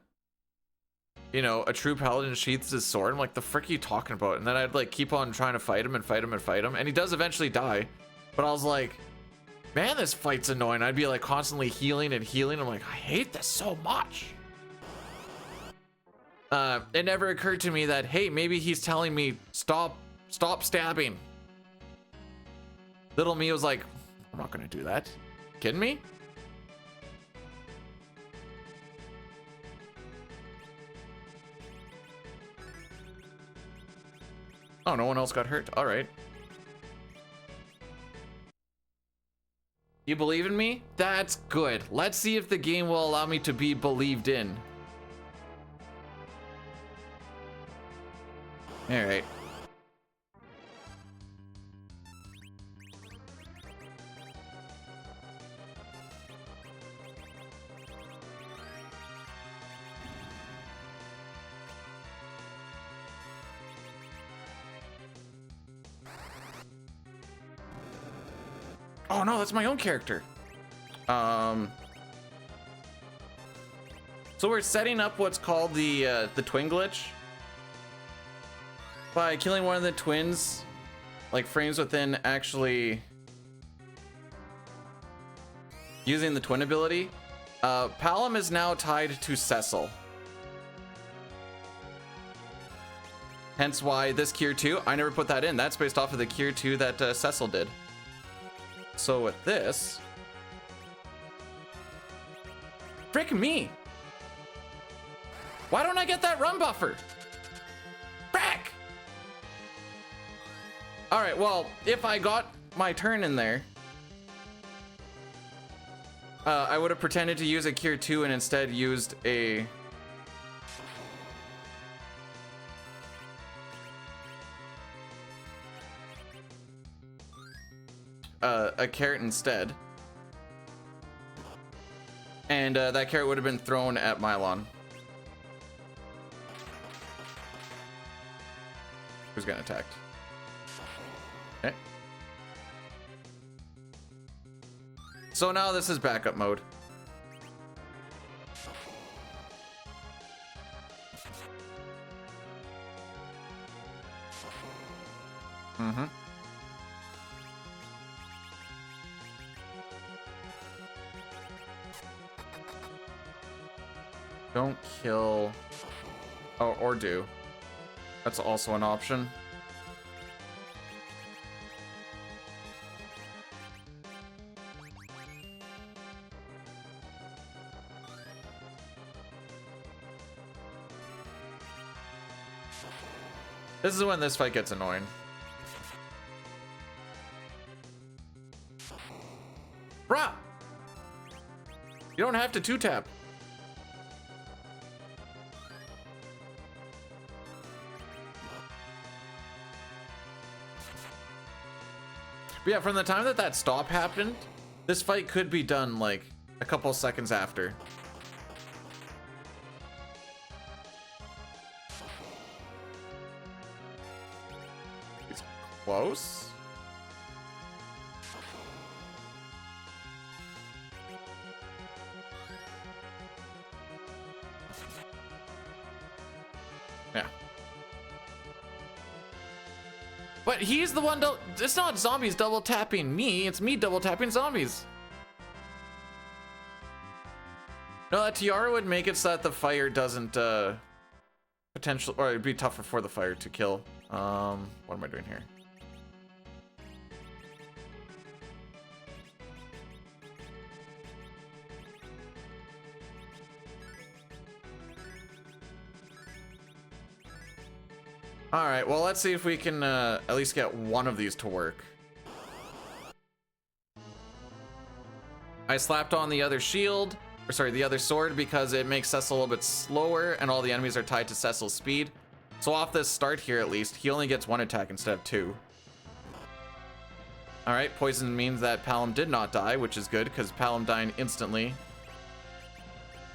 you know, a true paladin sheaths his sword. I'm like, the frick are you talking about? And then I'd like keep on trying to fight him and fight him and fight him, and he does eventually die. But I was like, man, this fight's annoying. I'd be like constantly healing and healing. I'm like, I hate this so much. It never occurred to me that, hey, maybe he's telling me stop stabbing. Little me was like, I'm not gonna do that. Kidding me? Oh, no one else got hurt. All right. You believe in me? That's good. Let's see if the game will allow me to be believed in. All right. Oh no, that's my own character. So we're setting up what's called the twin glitch by killing one of the twins, like frames within actually using the twin ability, Palom is now tied to Cecil. Hence why this Cure 2, I never put that in. That's based off of the Cure 2 that Cecil did. So with this... Frick me! Why don't I get that run buffer? Frick! Alright, well, if I got my turn in there, I would have pretended to use a Cure 2 and instead used a... a carrot instead. And that carrot would have been thrown at Mylon. Who's getting attacked? Okay. So now this is backup mode. Mm-hmm. Don't kill... Oh, or do. That's also an option. This is when this fight gets annoying. Bruh! You don't have to two-tap. But yeah, from the time that that stop happened, this fight could be done like a couple seconds after. It's close. Yeah. But he's the one, it's not zombies double tapping me, it's me double tapping zombies. No, that tiara would make it so that the fire doesn't, potential, or it'd be tougher for the fire to kill. What am I doing here? All right, well, let's see if we can at least get one of these to work. I slapped on the other shield, or sorry, the other sword, because it makes Cecil a little bit slower and all the enemies are tied to Cecil's speed. So off this start here, at least, he only gets one attack instead of two. All right, poison means that Palom did not die, which is good, because Palom dying instantly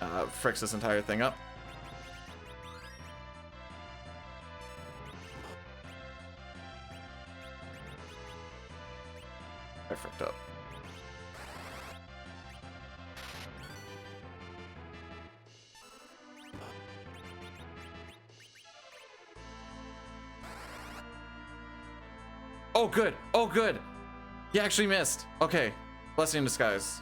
fricks this entire thing up. I fricked up. Oh, good. Oh, good. He actually missed. Okay. Blessing in disguise.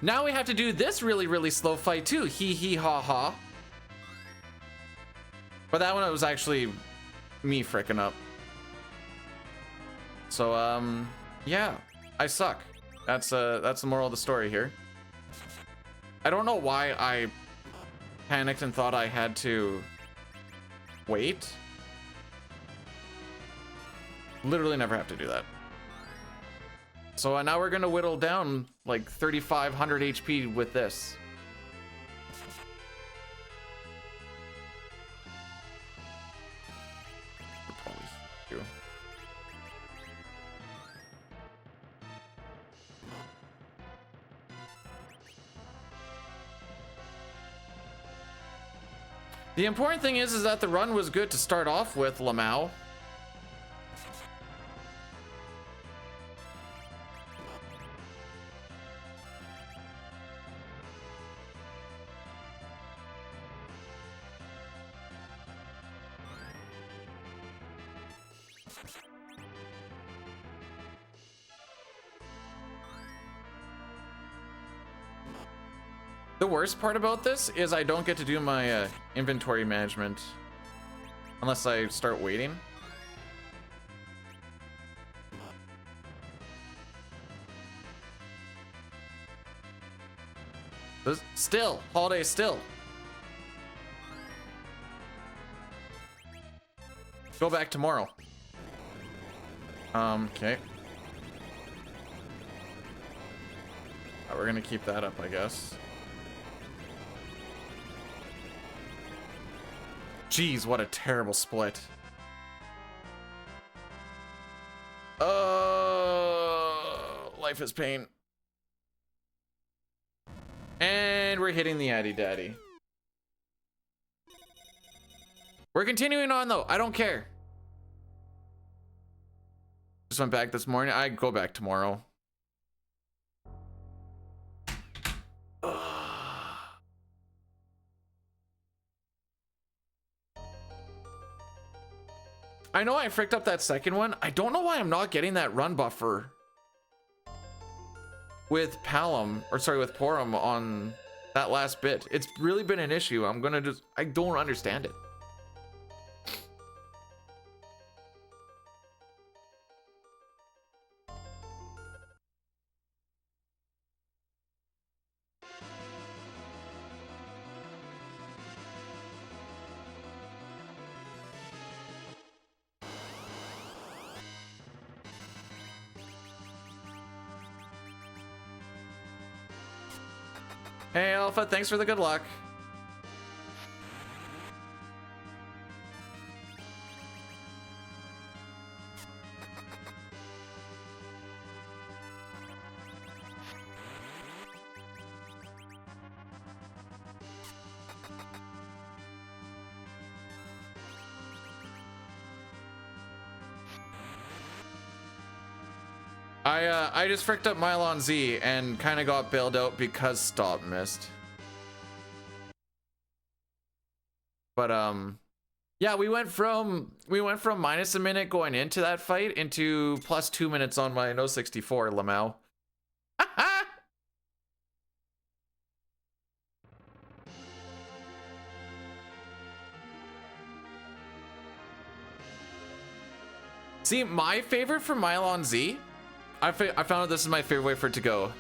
Now we have to do this really, really slow fight too. Hee hee ha ha. But that one, it was actually me fricking up. So, yeah, I suck. That's the moral of the story here. I don't know why I panicked and thought I had to wait. Literally never have to do that. So now we're gonna whittle down like 3,500 HP with this. Probably do. The important thing is that the run was good to start off with, Lamau. The worst part about this is I don't get to do my inventory management unless I start waiting. Still, holiday still. Go back tomorrow. Okay. We're gonna keep that up, I guess. Jeez, what a terrible split. Life is pain. And we're hitting the Addy Daddy. We're continuing on though. I don't care. Just went back this morning. I go back tomorrow. I know I fricked up that second one. I don't know why I'm not getting that run buffer with Palom, or sorry, with Porum on that last bit. It's really been an issue. I don't understand it. Hey Alpha, thanks for the good luck. I just fricked up Mylon Z and kind of got bailed out because Stop missed. But yeah, we went from minus a minute going into that fight into plus 2 minutes on my No 64 Lamau. See, my favorite for Mylon Z, I found out this is my favorite way for it to go.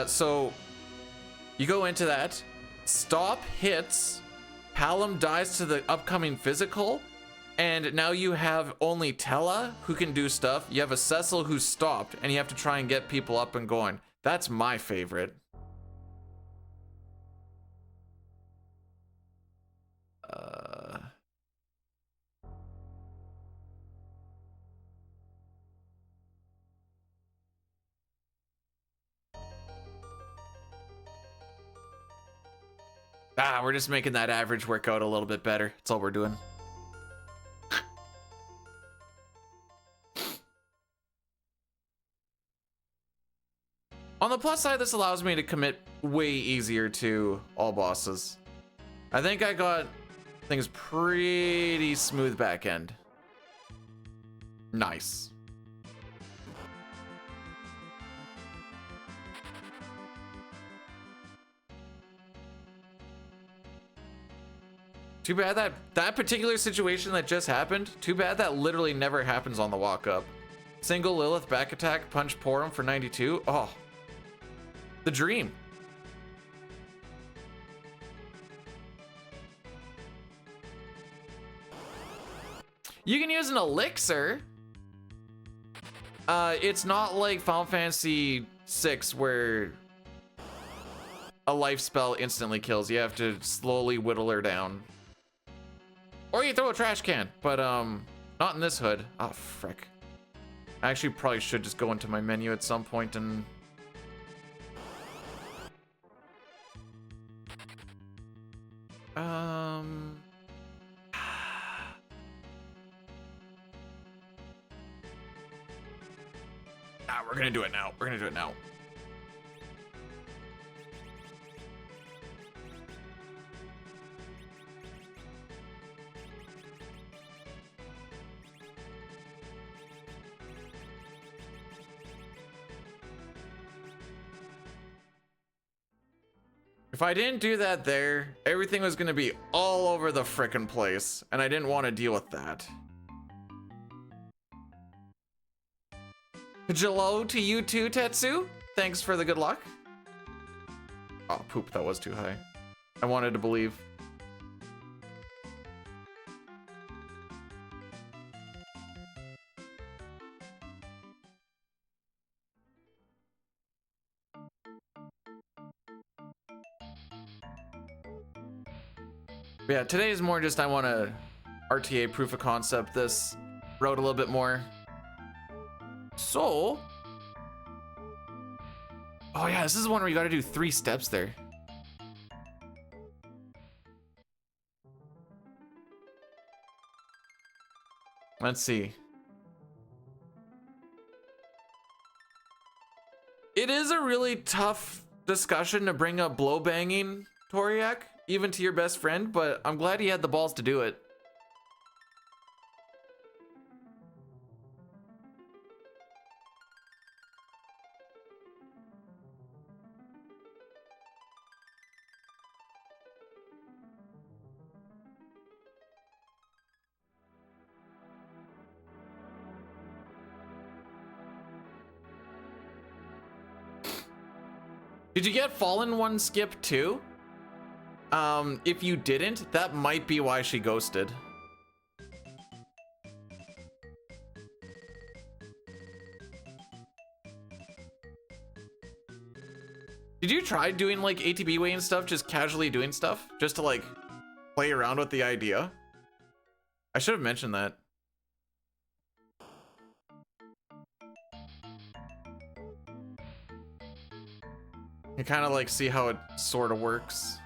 So you go into that, Stop hits, Palom dies to the upcoming physical, and now you have only Tella who can do stuff. You have a Cecil who's stopped, and you have to try and get people up and going. That's my favorite. We're just making that average work out a little bit better. That's all we're doing. On the plus side, this allows me to commit way easier to all bosses. I think I got things pretty smooth back end. Nice. Too bad that particular situation that just happened, too bad that literally never happens on the walk up. Single Lilith back attack, punch Porum for 92. Oh, the dream. You can use an elixir. It's not like Final Fantasy VI where a life spell instantly kills. You have to slowly whittle her down. Or you throw a trash can, but not in this hood. Oh, frick. I actually probably should just go into my menu at some point and... we're gonna do it now. We're gonna do it now. If I didn't do that there, everything was gonna be all over the frickin' place, and I didn't want to deal with that. Hello to you too, Tetsu. Thanks for the good luck. Oh, poop, that was too high. I wanted to believe. But yeah, today is more just I want to RTA proof of concept this road a little bit more. So, oh yeah, this is one where you got to do 3 steps there. Let's see. It is a really tough discussion to bring up blow banging, Toriak, even to your best friend, but I'm glad he had the balls to do it. Did you get Fallen One skip too? If you didn't, that might be why she ghosted. Did you try doing like ATB way and stuff, just casually doing stuff, just to like play around with the idea? I should have mentioned that. You kind of like see how it sort of works.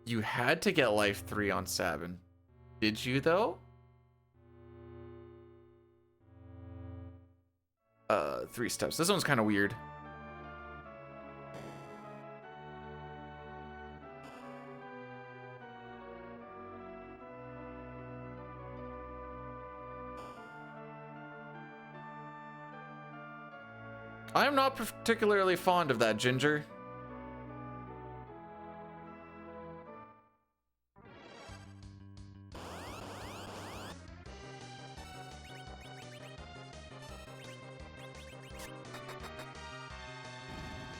You had to get life 3 on Sabin. Did you though? 3 steps. This one's kind of weird. I am not particularly fond of that, Ginger.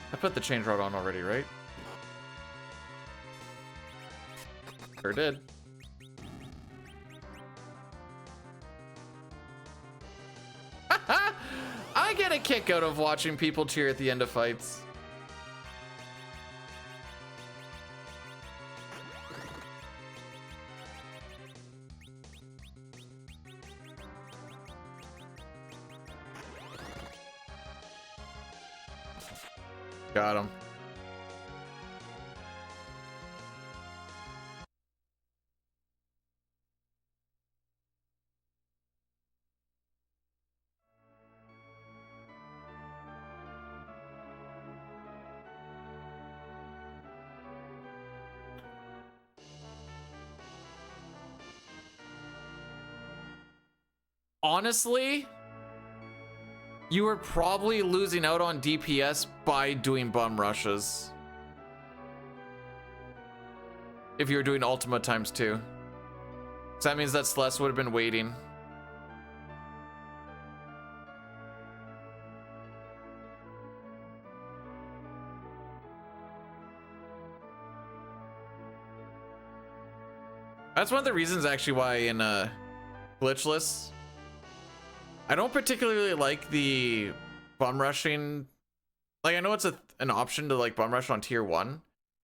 I put the change rod on already, right? Sure did. I get a kick out of watching people cheer at the end of fights. Got him. Honestly, you were probably losing out on DPS by doing bum rushes. If you were doing Ultima times 2. So that means that Celeste would have been waiting. That's one of the reasons actually why in Glitchless, I don't particularly like the bum rushing. Like, I know it's an option to like bum rush on tier 1.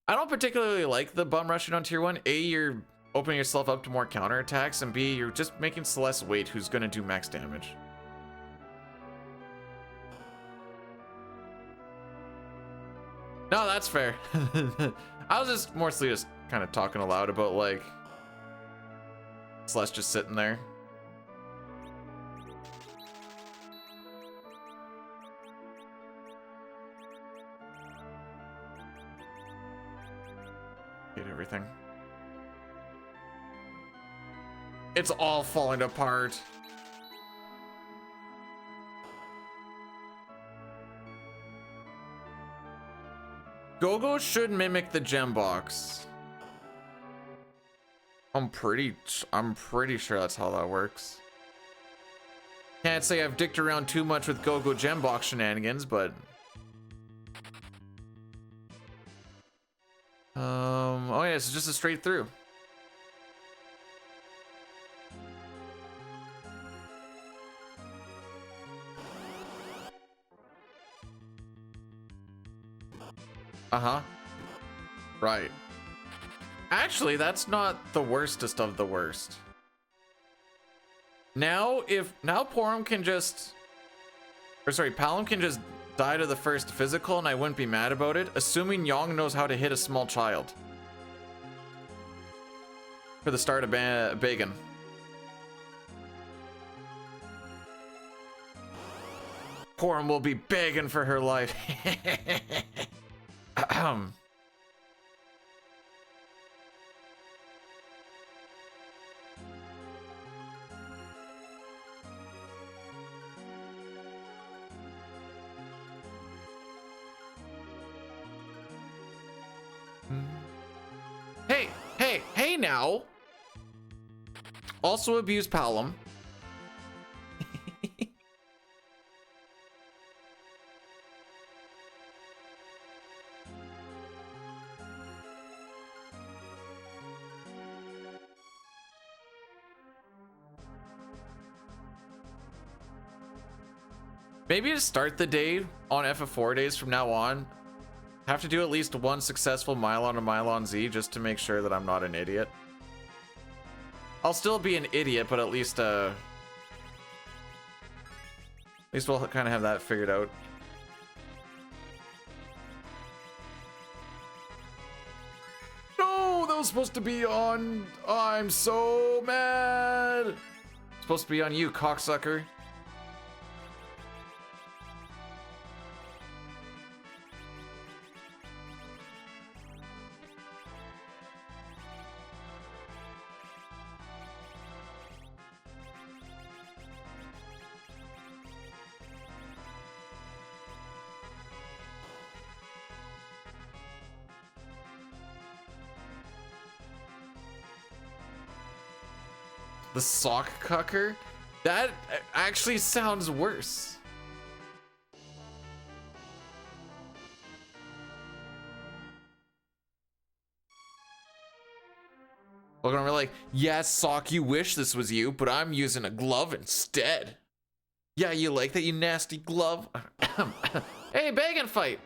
I don't particularly like the bum rushing on tier 1. A, you're opening yourself up to more counterattacks, and B, you're just making Celeste wait, who's gonna do max damage. No, that's fair. I was just mostly just kind of talking aloud about like Celeste just sitting there. Hate everything. It's all falling apart. Go-Go should mimic the gem box. I'm pretty sure that's how that works. Can't say I've dicked around too much with Go-Go gem box shenanigans, but oh yeah, it's just a straight through. Uh-huh. Right. Actually, that's not the worstest of the worst. Now, Porum can just, or sorry, Palom can just die to the first physical and I wouldn't be mad about it, assuming Yong knows how to hit a small child. For the start of Bagan. Porum will be begging for her life. Hey now. Also abuse Palom. Maybe to start the day on FF4 days from now on, have to do at least one successful Mylon or Mylon Z just to make sure that I'm not an idiot. I'll still be an idiot, but at least we'll kind of have that figured out. No, that was supposed to be on. I'm so mad. It's supposed to be on you, cocksucker. The sock cucker? That actually sounds worse. Look, we're like, yes, Sock, you wish this was you, but I'm using a glove instead. Yeah, you like that, you nasty glove? Hey, bag and fight.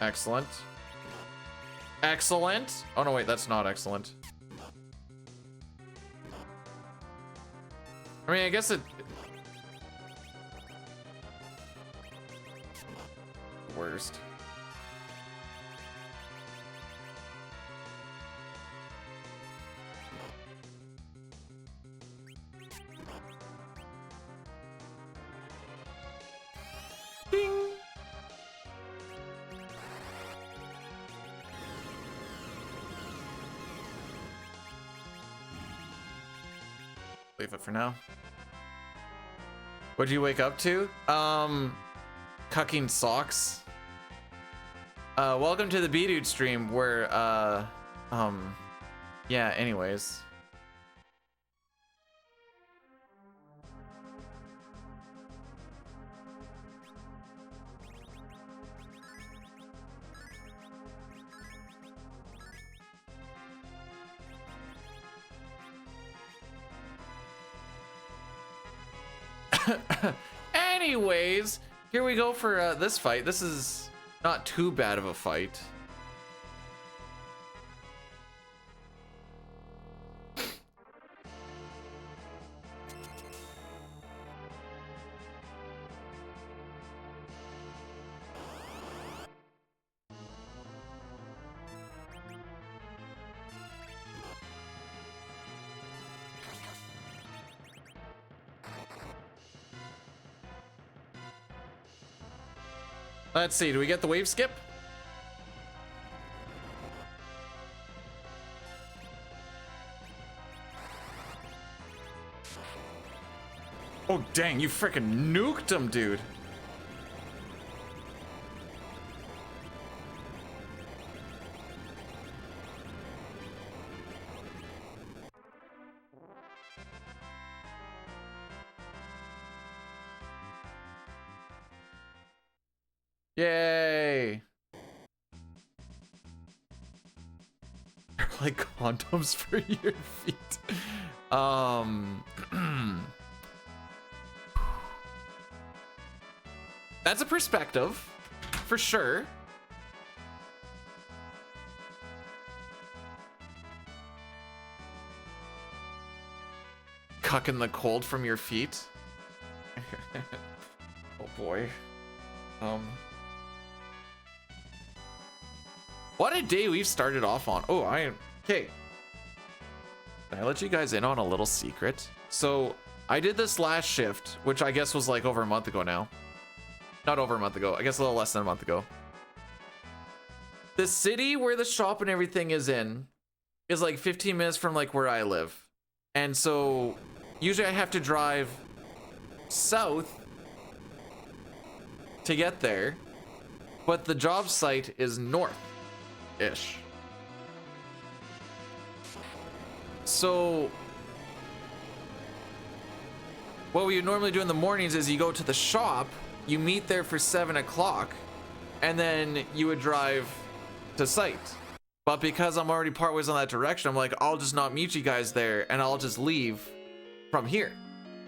Excellent. Excellent. Oh, no, wait, that's not excellent. I mean, I guess it... Worst. Ding. Leave it for now. What'd you wake up to? Cucking socks. Welcome to the B-Dude stream where, yeah, anyways. Anyways, here we go for this fight. This is not too bad of a fight. Let's see, do we get the wave skip? Oh, dang, you freaking nuked him, dude. Yay. They're like condoms for your feet. That's a perspective, for sure. Cucking the cold from your feet. Oh boy. What a day we've started off on. Oh, okay. Can I let you guys in on a little secret? So I did this last shift, which I guess was like over a month ago now. Not over a month ago, I guess a little less than a month ago. The city where the shop and everything is in is like 15 minutes from like where I live. And so usually I have to drive south to get there, but the job site is north-ish. So what we would normally do in the mornings is you go to the shop, you meet there for 7 o'clock, and then you would drive to site. But because I'm already partways on that direction, I'm like, I'll just not meet you guys there and I'll just leave from here.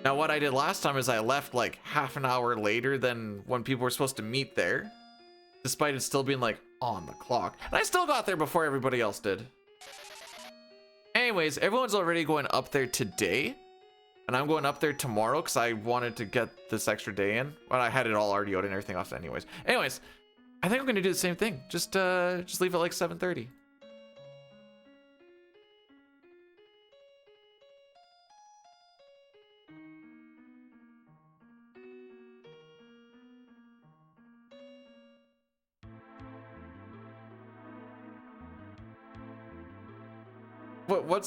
Now, what I did last time is I left like half an hour later than when people were supposed to meet there, despite it still being like on the clock. And I still got there before everybody else did. Anyways, everyone's already going up there today, and I'm going up there tomorrow because I wanted to get this extra day in. Well, I had it all already out and everything else anyways. Anyways, I think I'm going to do the same thing. Just leave it like 7:30.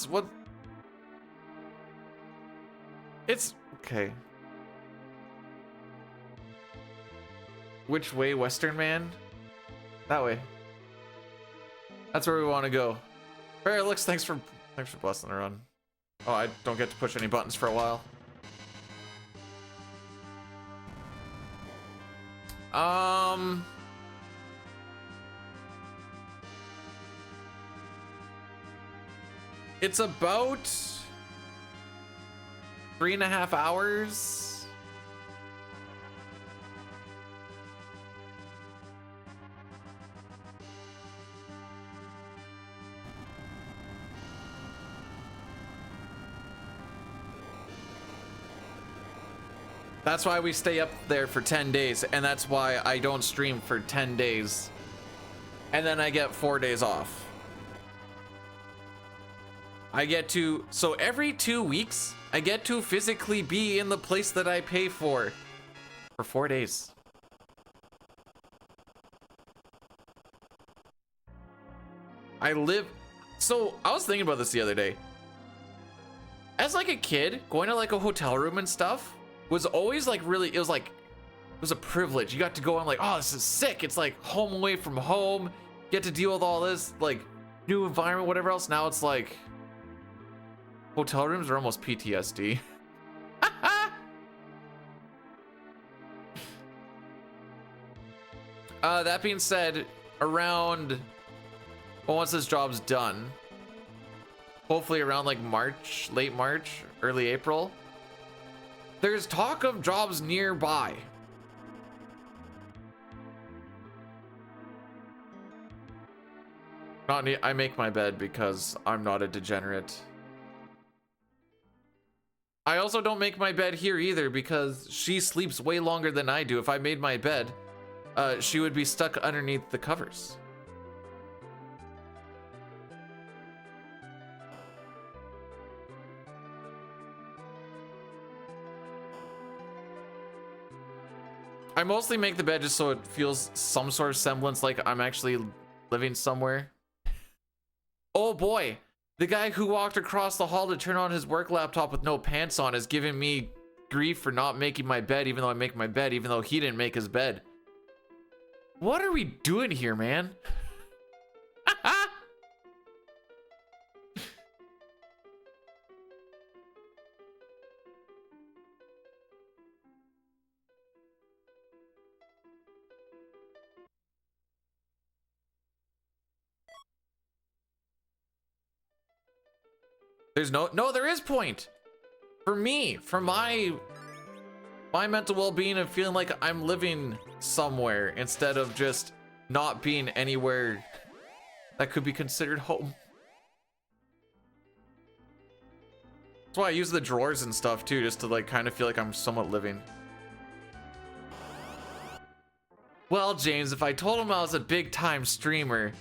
What? It's okay. Which way, Western Man? That way. That's where we want to go. Alright, Alex, thanks for busting the run. Oh, I don't get to push any buttons for a while. It's about 3.5 hours. That's why we stay up there for 10 days, and that's why I don't stream for 10 days. And then I get 4 days off. So every 2 weeks, I get to physically be in the place that I pay for 4 days. So I was thinking about this the other day. As like a kid, going to like a hotel room and stuff was always like it was a privilege. You got to go on like, oh, this is sick. It's like home away from home. Get to deal with all this like new environment, whatever else. Now it's like hotel rooms are almost PTSD. That being said, once this job's done, hopefully around like March, late March, early April, there's talk of jobs nearby. I make my bed because I'm not a degenerate. I also don't make my bed here either because she sleeps way longer than I do. If I made my bed, she would be stuck underneath the covers. I mostly make the bed just so it feels some sort of semblance like I'm actually living somewhere. Oh boy, the guy who walked across the hall to turn on his work laptop with no pants on is giving me grief for not making my bed, even though I make my bed, even though he didn't make his bed. What are we doing here, man? There's no, there is point. For me, for my mental well-being and feeling like I'm living somewhere instead of just not being anywhere that could be considered home. That's why I use the drawers and stuff too, just to like kind of feel like I'm somewhat living. Well, James, if I told them I was a big time streamer,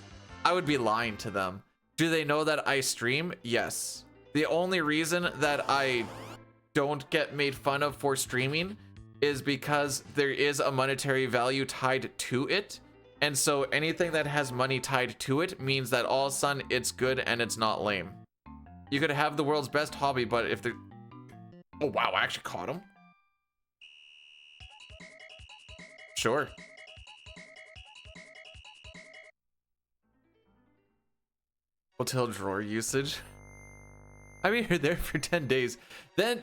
I would be lying to them. Do they know that I stream? Yes. The only reason that I don't get made fun of for streaming is because there is a monetary value tied to it. And so anything that has money tied to it means that all of a sudden it's good and it's not lame. You could have the world's best hobby, but if they're... Oh, wow, I actually caught him. Sure. Hotel drawer usage. I mean, you're there for 10 days. Then,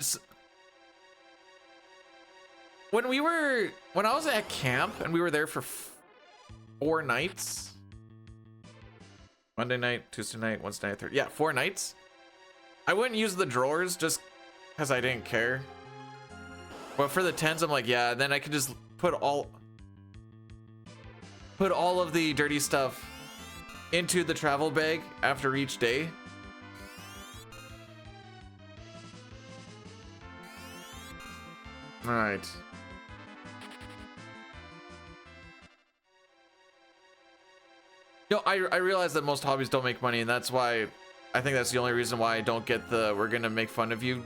when I was at camp and we were there for 4 nights. Monday night, Tuesday night, Wednesday night, Thursday. Yeah, 4 nights. I wouldn't use the drawers just because I didn't care. But for the tents, I'm like, yeah, then I could just put all of the dirty stuff into the travel bag after each day. All right. No, I realize that most hobbies don't make money, and that's why I think that's the only reason why I don't get the "we're gonna make fun of you"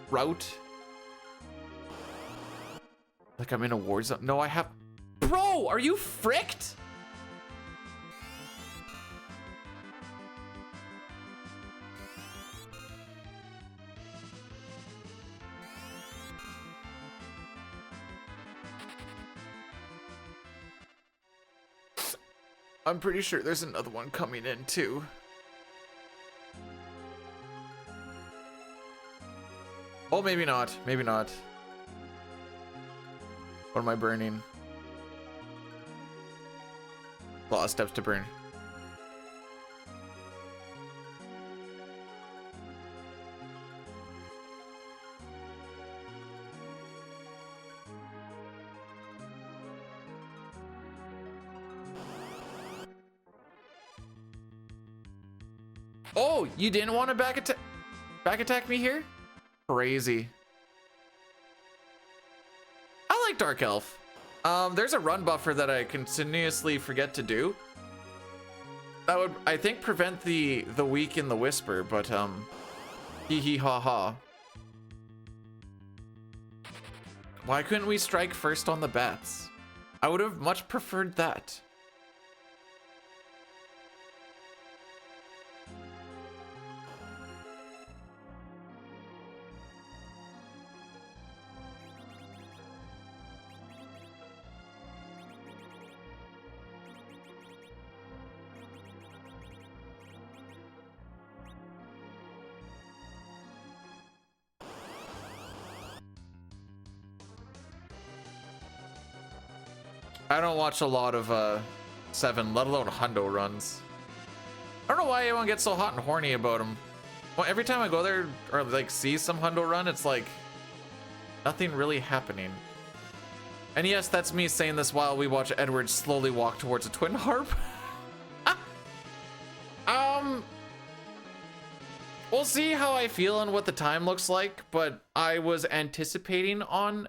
route. Like I'm in a war zone. No, I have... Bro, are you fricked? I'm pretty sure there's another one coming in too. Oh, maybe not. Maybe not. What am I burning? A lot of steps to burn. Oh, you didn't want to back attack me here? Crazy. I like Dark Elf. There's a run buffer that I continuously forget to do. That would, I think, prevent the weak in the whisper, but hee hee ha ha. Why couldn't we strike first on the bats? I would have much preferred that. I don't watch a lot of 7, let alone hundo runs. I don't know why everyone gets so hot and horny about them. Well, every time I go there or like see some hundo run, it's like nothing really happening. And yes, that's me saying this while we watch Edward slowly walk towards a twin harp. We'll see how I feel and what the time looks like, but I was anticipating on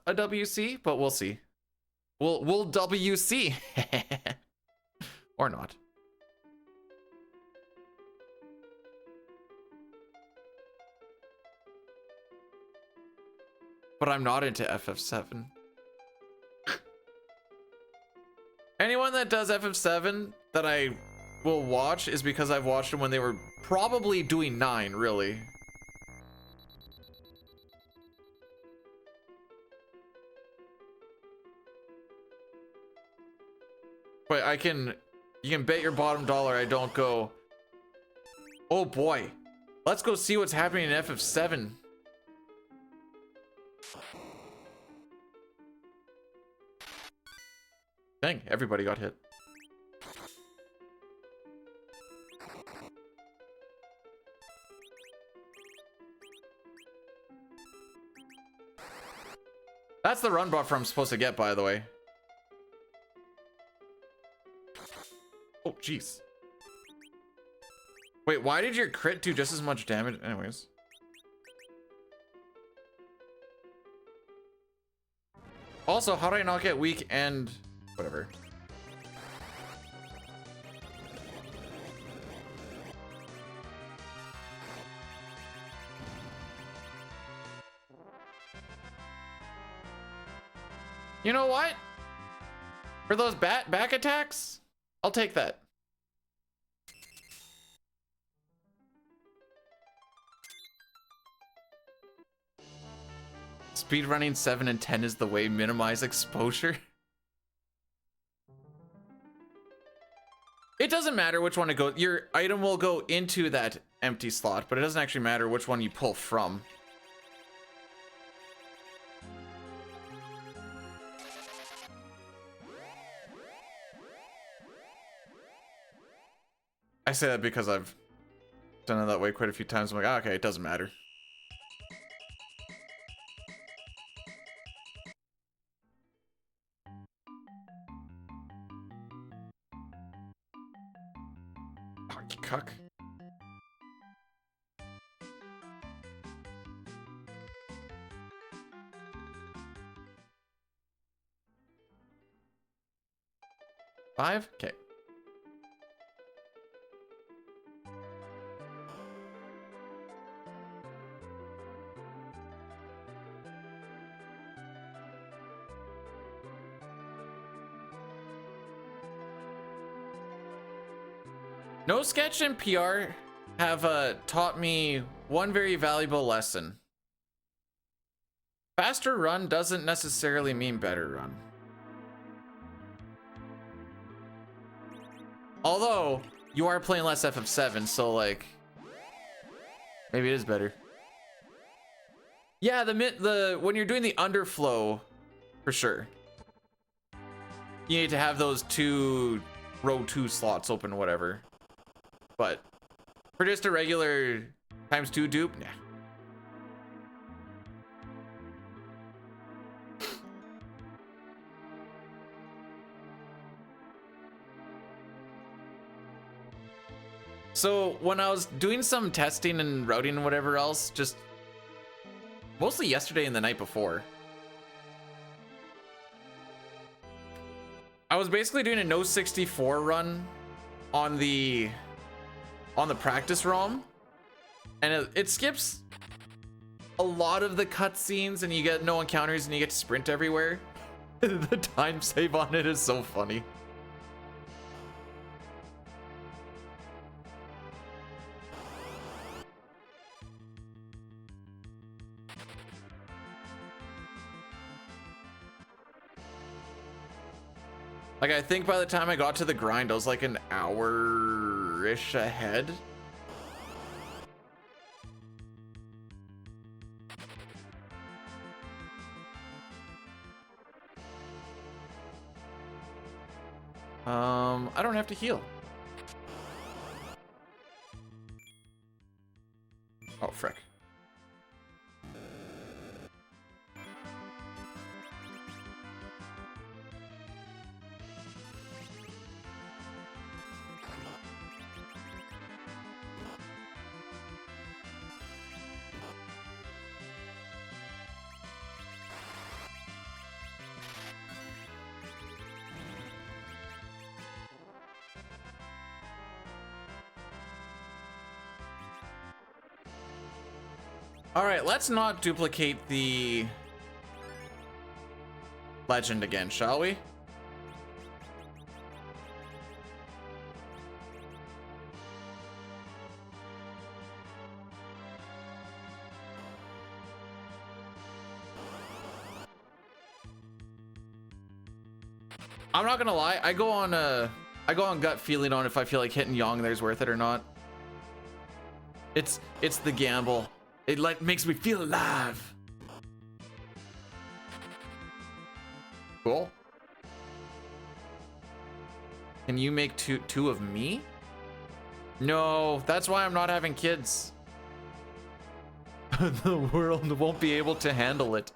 a WC, but we'll see. We'll WC. Or not. But I'm not into FF7. Anyone that does FF7 that I will watch is because I've watched them when they were probably doing 9, really. But you can bet your bottom dollar I don't go, oh boy, let's go see what's happening in FF7. Dang, everybody got hit. That's the run buffer I'm supposed to get, by the way. Oh, jeez. Wait, why did your crit do just as much damage? Anyways. Also, how did I not get weak and whatever? You know what? For those back attacks, I'll take that. Speedrunning 7 and 10 is the way. Minimize exposure. It doesn't matter which one to go. Your item will go into that empty slot, but it doesn't actually matter which one you pull from. I say that because I've done it that way quite a few times. I'm like, oh, okay, it doesn't matter. Oh, you cuck. Five? Okay. No Sketch and PR have taught me one very valuable lesson. Faster run doesn't necessarily mean better run. Although, you are playing less FF7, so like, maybe it is better. Yeah, when you're doing the underflow, for sure. You need to have those row 2 slots open, whatever. But for just a regular ×2 dupe, nah. So when I was doing some testing and routing and whatever else, just mostly yesterday and the night before, I was basically doing a no 64 run on the practice ROM, and it skips a lot of the cutscenes, and you get no encounters, and you get to sprint everywhere. The time save on it is so funny. Like, I think by the time I got to the grind, I was like an hour-ish ahead. I don't have to heal. Oh, frick. All right, let's not duplicate the Legend again, shall we? I'm not gonna lie, I go on gut feeling on if I feel like hitting Yong there's worth it or not. It's the gamble. It like makes me feel alive. Cool. Can you make two of me? No, that's why I'm not having kids. The world won't be able to handle it.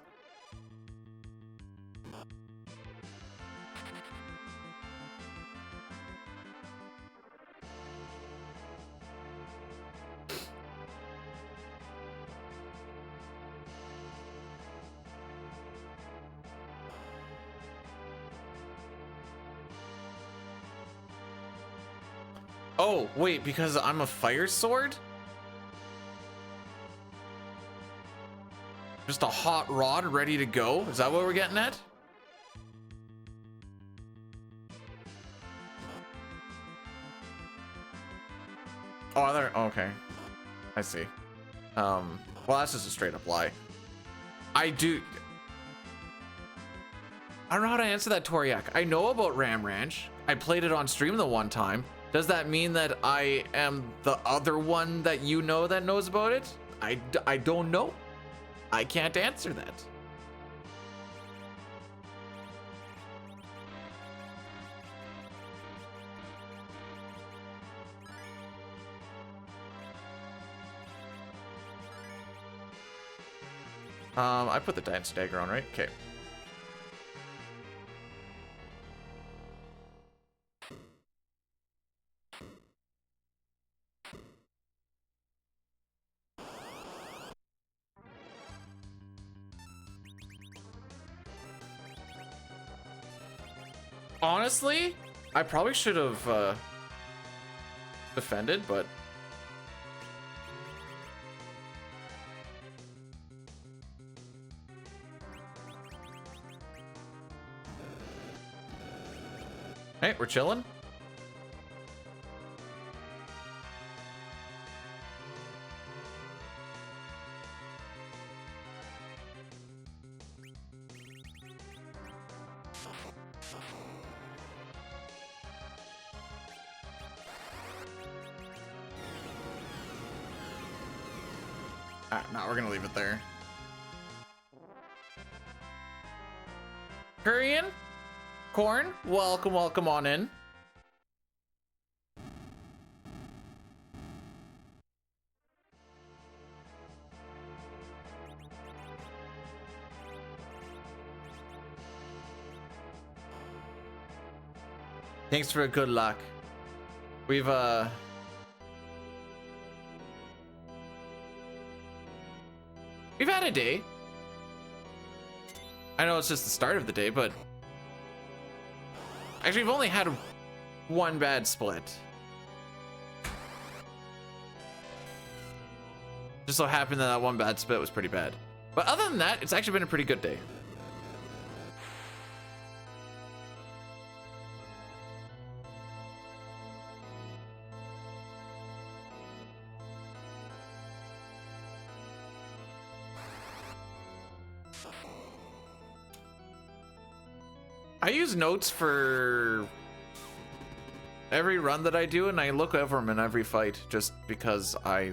Oh, wait, because I'm a fire sword? Just a hot rod ready to go? Is that what we're getting at? Oh, there. Okay. I see. Well, that's just a straight up lie. I don't know how to answer that, Toriak. I know about Ram Ranch. I played it on stream the one time. Does that mean that I am the other one that you know that knows about it? I don't know. I can't answer that. I put the dance dagger on, right? Okay. Honestly, I probably should have defended, but hey, we're chilling. No, we're gonna leave it there. Korean? Corn? Welcome on in. Thanks for a good luck. We've had a day. I know it's just the start of the day, but actually we've only had one bad split. Just so happened that one bad split was pretty bad. But other than that, it's actually been a pretty good day. I use notes for every run that I do, and I look over them in every fight just because I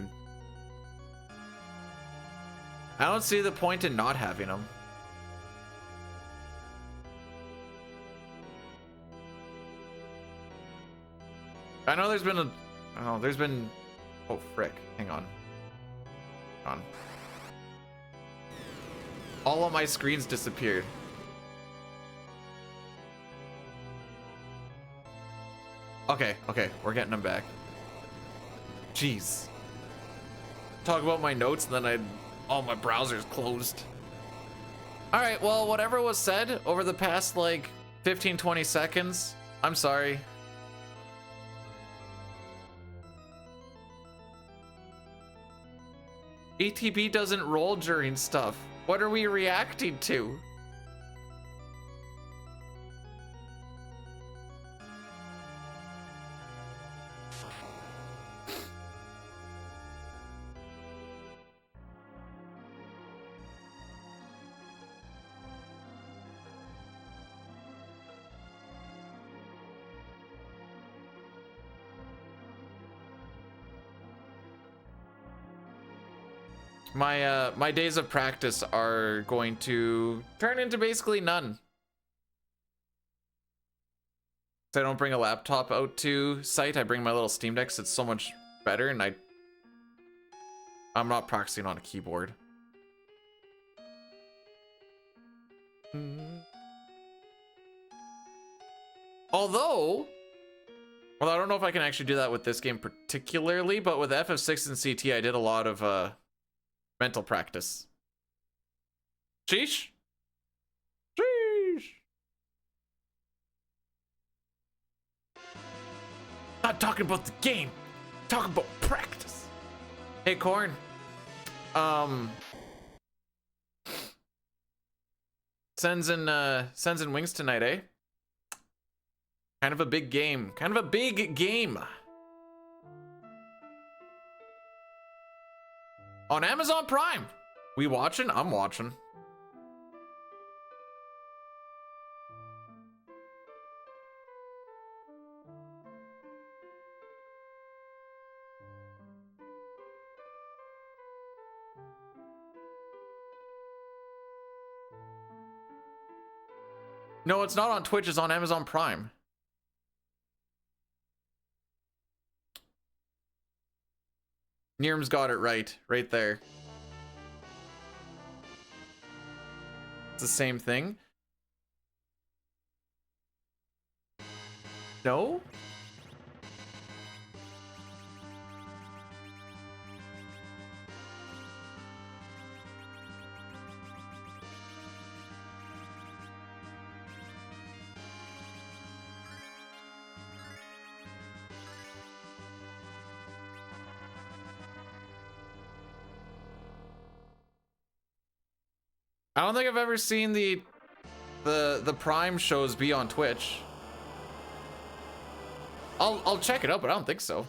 don't see the point in not having them. I know there's been oh frick, hang on. All of my screens disappeared. Okay, we're getting them back. Jeez. Talk about my notes and then all my browser's closed. All right, well, whatever was said over the past like 15-20 seconds, I'm sorry. ATB doesn't roll during stuff. What are we reacting to? My days of practice are going to turn into basically none. So I don't bring a laptop out to site. I bring my little Steam Deck. 'Cause it's so much better, and I'm not practicing on a keyboard. Although, well, I don't know if I can actually do that with this game particularly, but with FF6 and CT, I did a lot of mental practice. Sheesh. Sheesh. Not talking about the game. Talking about practice. Hey, Corn. Sends in wings tonight, eh? Kind of a big game. Kind of a big game. On Amazon Prime. We watching? I'm watching. No, it's not on Twitch. It's on Amazon Prime. Nirm's got it right there. It's the same thing. No? I don't think I've ever seen the Prime shows be on Twitch. I'll check it out, but I don't think so.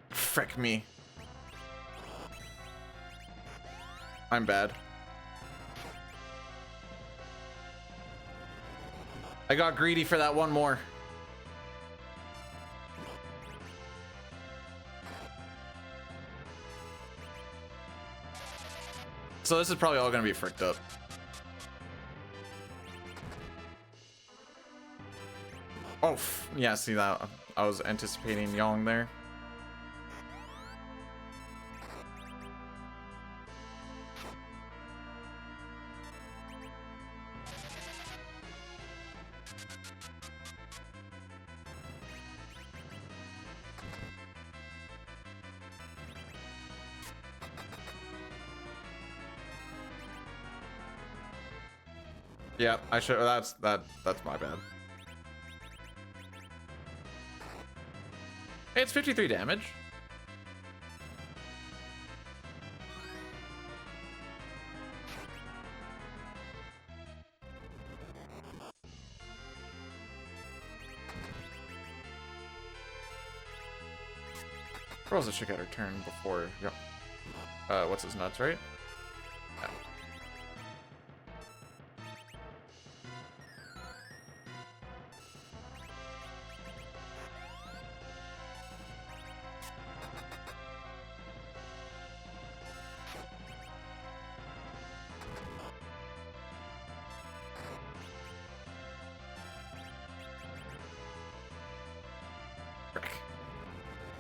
Frick me. I'm bad. I got greedy for that one more. So this is probably all gonna be fricked up. Oh, yeah, see that? I was anticipating Yong there. Yeah, I should. That's my bad. Hey, it's 53 damage. Rosa should get her turn before. Yep. What's his nuts, right? Yeah.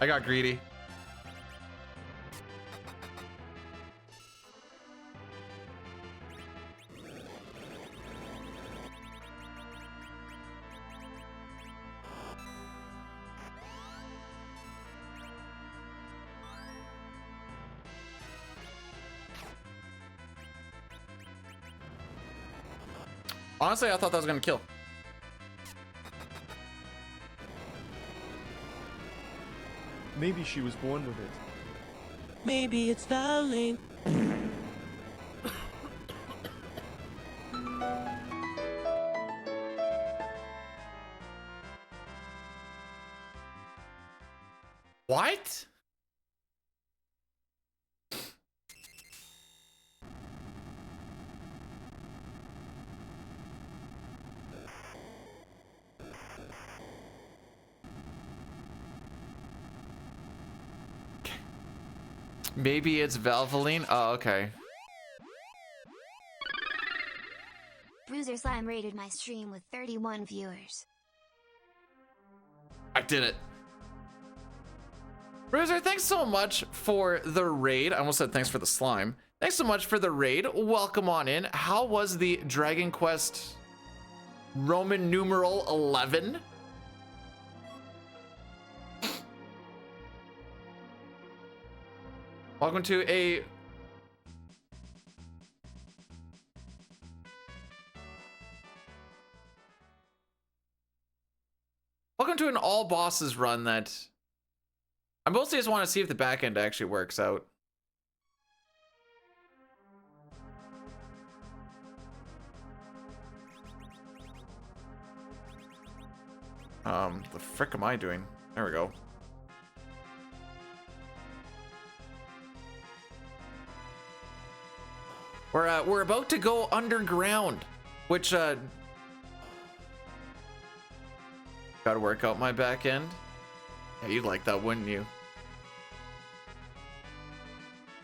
I got greedy. Honestly, I thought that was gonna kill. Maybe she was born with it. Maybe it's darling. What? Maybe it's Valvoline. Oh, okay. Bruiser Slime rated my stream with 31 viewers. I did it. Bruiser, thanks so much for the raid. I almost said thanks for the slime. Thanks so much for the raid. Welcome on in. How was the Dragon Quest Roman numeral 11? Welcome to a... Welcome to an all bosses run that... I mostly just want to see if the back end actually works out. The frick am I doing? There we go. We're about to go underground, which gotta work out my back end. Yeah, you'd like that, wouldn't you?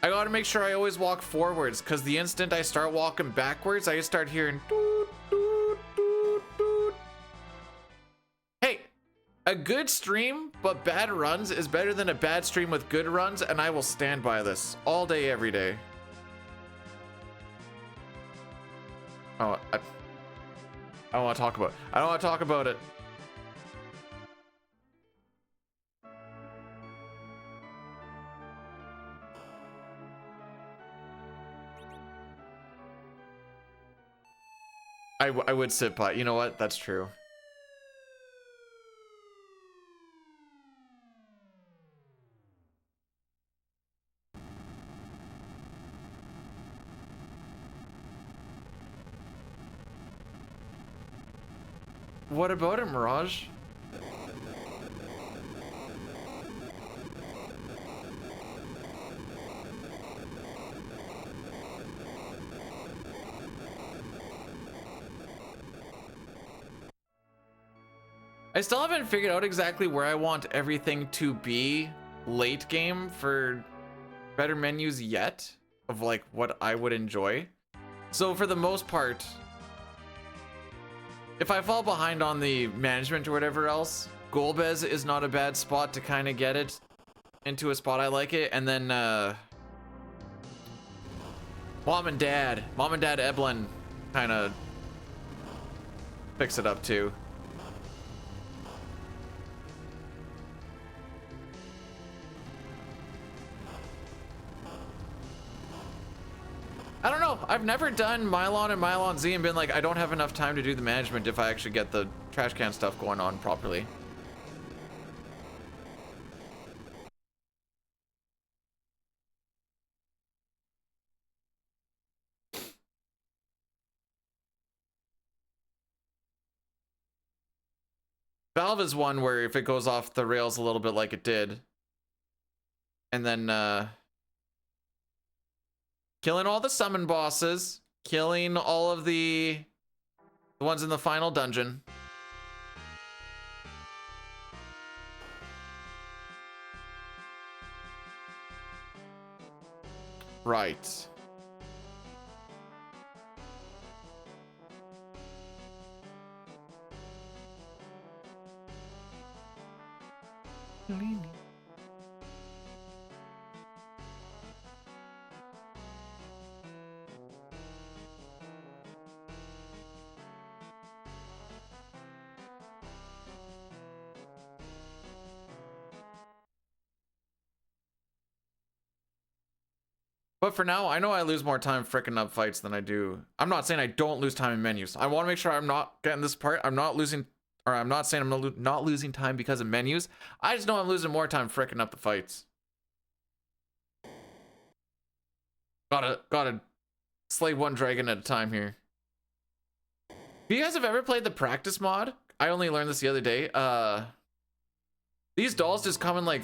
I gotta make sure I always walk forwards, because the instant I start walking backwards, I just start hearing doot, doot, doot, doot. Hey, a good stream but bad runs is better than a bad stream with good runs, and I will stand by this all day, every day. Oh, I don't want to talk about it. I don't want to talk about it. I would sit by. You know what? That's true. What about it, Mirage? I still haven't figured out exactly where I want everything to be late game for better menus yet, of like what I would enjoy. So for the most part, if I fall behind on the management or whatever else, Golbez is not a bad spot to kind of get it into a spot I like it. And then Mom and Dad Eblin kind of fix it up too. I don't know. I've never done Mylon and Mylon Z and been like, I don't have enough time to do the management if I actually get the trash can stuff going on properly. Valve is one where if it goes off the rails a little bit like it did, and then killing all the summon bosses, killing all of the ones in the final dungeon. Right. But for now, I know I lose more time fricking up fights than I do. I'm not saying I don't lose time in menus. I want to make sure I'm not getting this part. I'm not losing, or I'm not saying I'm not losing time because of menus. I just know I'm losing more time fricking up the fights. Gotta slay one dragon at a time here. If you guys have ever played the practice mod, I only learned this the other day. These dolls just come and like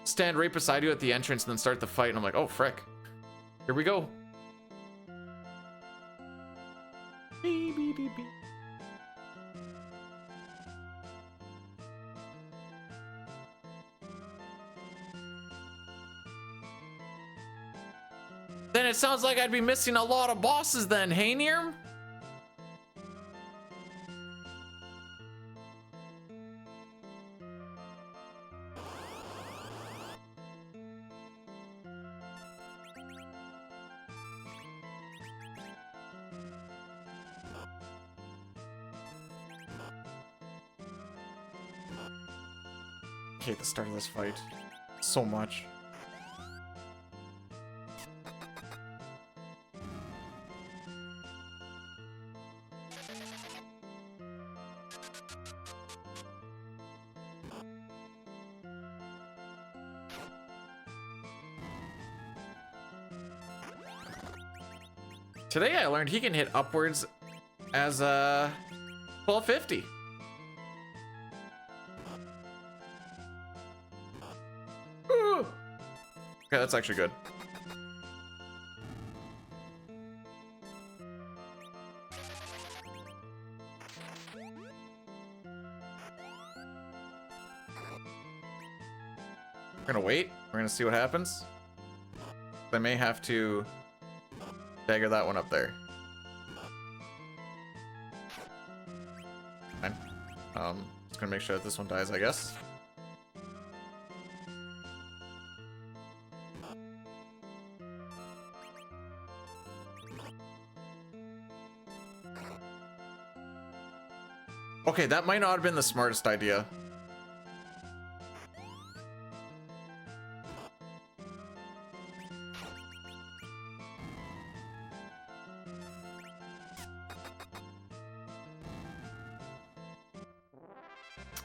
stand right beside you at the entrance and then start the fight, and I'm like, oh frick. Here we go. Beep, beep, beep, beep. then it sounds like I'd be missing a lot of bosses then, hey Nirm? I hate the start of this fight so much. Today I learned he can hit upwards as 1250. Ooh. Okay, that's actually good. We're gonna wait. We're gonna see what happens. I may have to dagger that one up there. Fine. Just gonna make sure that this one dies, I guess. Okay, that might not have been the smartest idea.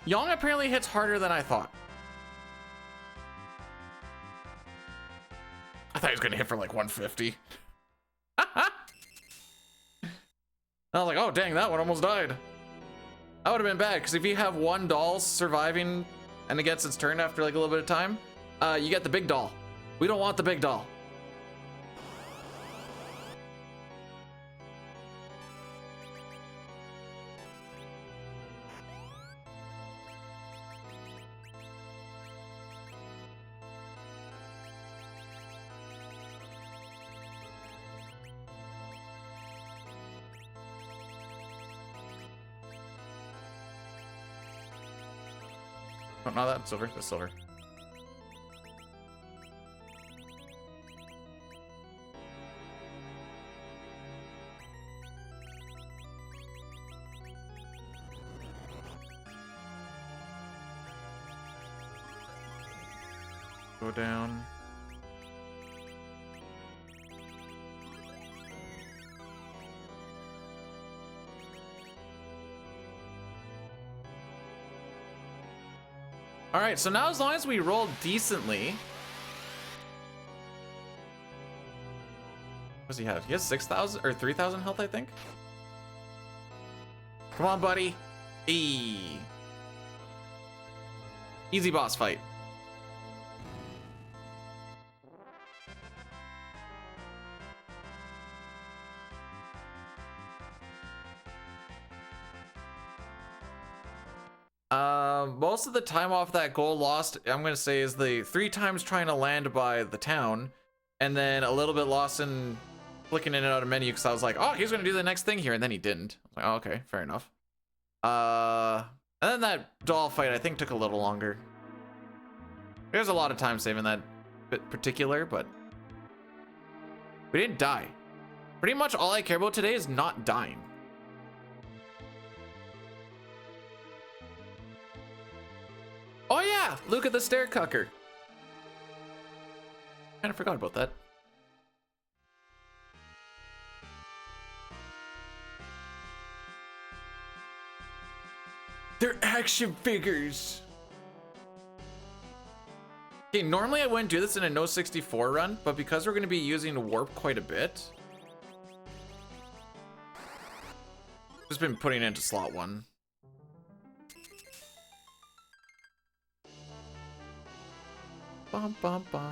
Yang apparently hits harder than I thought. I thought he was gonna hit for like 150. I was like, oh dang, that one almost died. That would have been bad, because if you have one doll surviving and it gets its turn after like a little bit of time, you get the big doll. We don't want the big doll. Oh, no, that's silver. That's silver. Go down. All right, so now as long as we roll decently. What does he have? He has 6,000 or 3,000 health, I think. Come on, buddy. Easy boss fight. Most of the time off that goal lost, I'm gonna say, is the 3 times trying to land by the town, and then a little bit lost in flicking in and out of menu because I was like, oh, he's gonna do the next thing here, and then he didn't. I was like, oh, okay, fair enough. And then that doll fight I think took a little longer. There's a lot of time saving that bit particular, but we didn't die. Pretty much all I care about today is not dying. Oh yeah, Luke at the Stair Cucker. Kind of forgot about that. They're action figures. Okay, normally I wouldn't do this in a no 64 run, but because we're going to be using warp quite a bit, just been putting it into slot 1. Bum, bum, bum.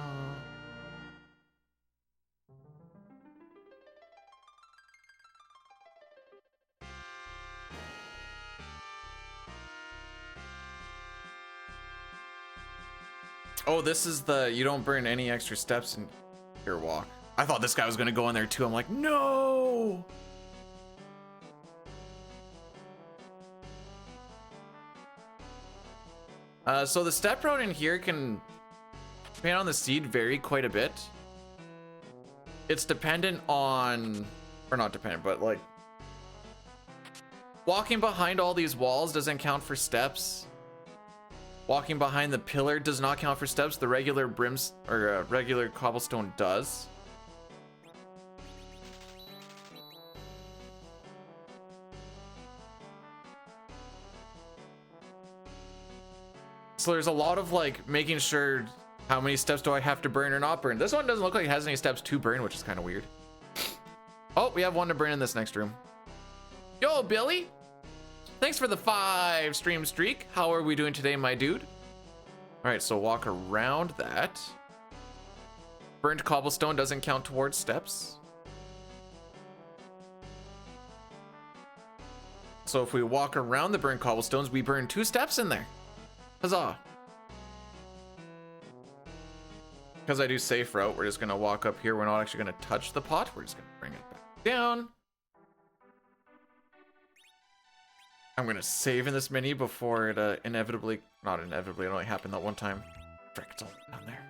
Oh, this is the you don't burn any extra steps in your walk. I thought this guy was gonna go in there too. I'm like, no. So the step route in here can depend on the seed vary quite a bit. It's dependent on, or not dependent, but like walking behind all these walls doesn't count for steps. Walking behind the pillar does not count for steps. The regular brims or regular cobblestone does. So there's a lot of like making sure how many steps do I have to burn or not burn. This one doesn't look like it has any steps to burn, which is kind of weird. Oh, we have one to burn in this next room. Yo, Billy. Thanks for the 5 stream streak. How are we doing today, my dude? All right, so walk around that. Burnt cobblestone doesn't count towards steps. So if we walk around the burnt cobblestones, we burn 2 steps in there. Huzzah. Because I do safe route, we're just gonna walk up here. We're not actually gonna touch the pot. We're just gonna bring it back down. I'm gonna save in this menu before it not inevitably, it only happened that one time. Frick, it's all down there.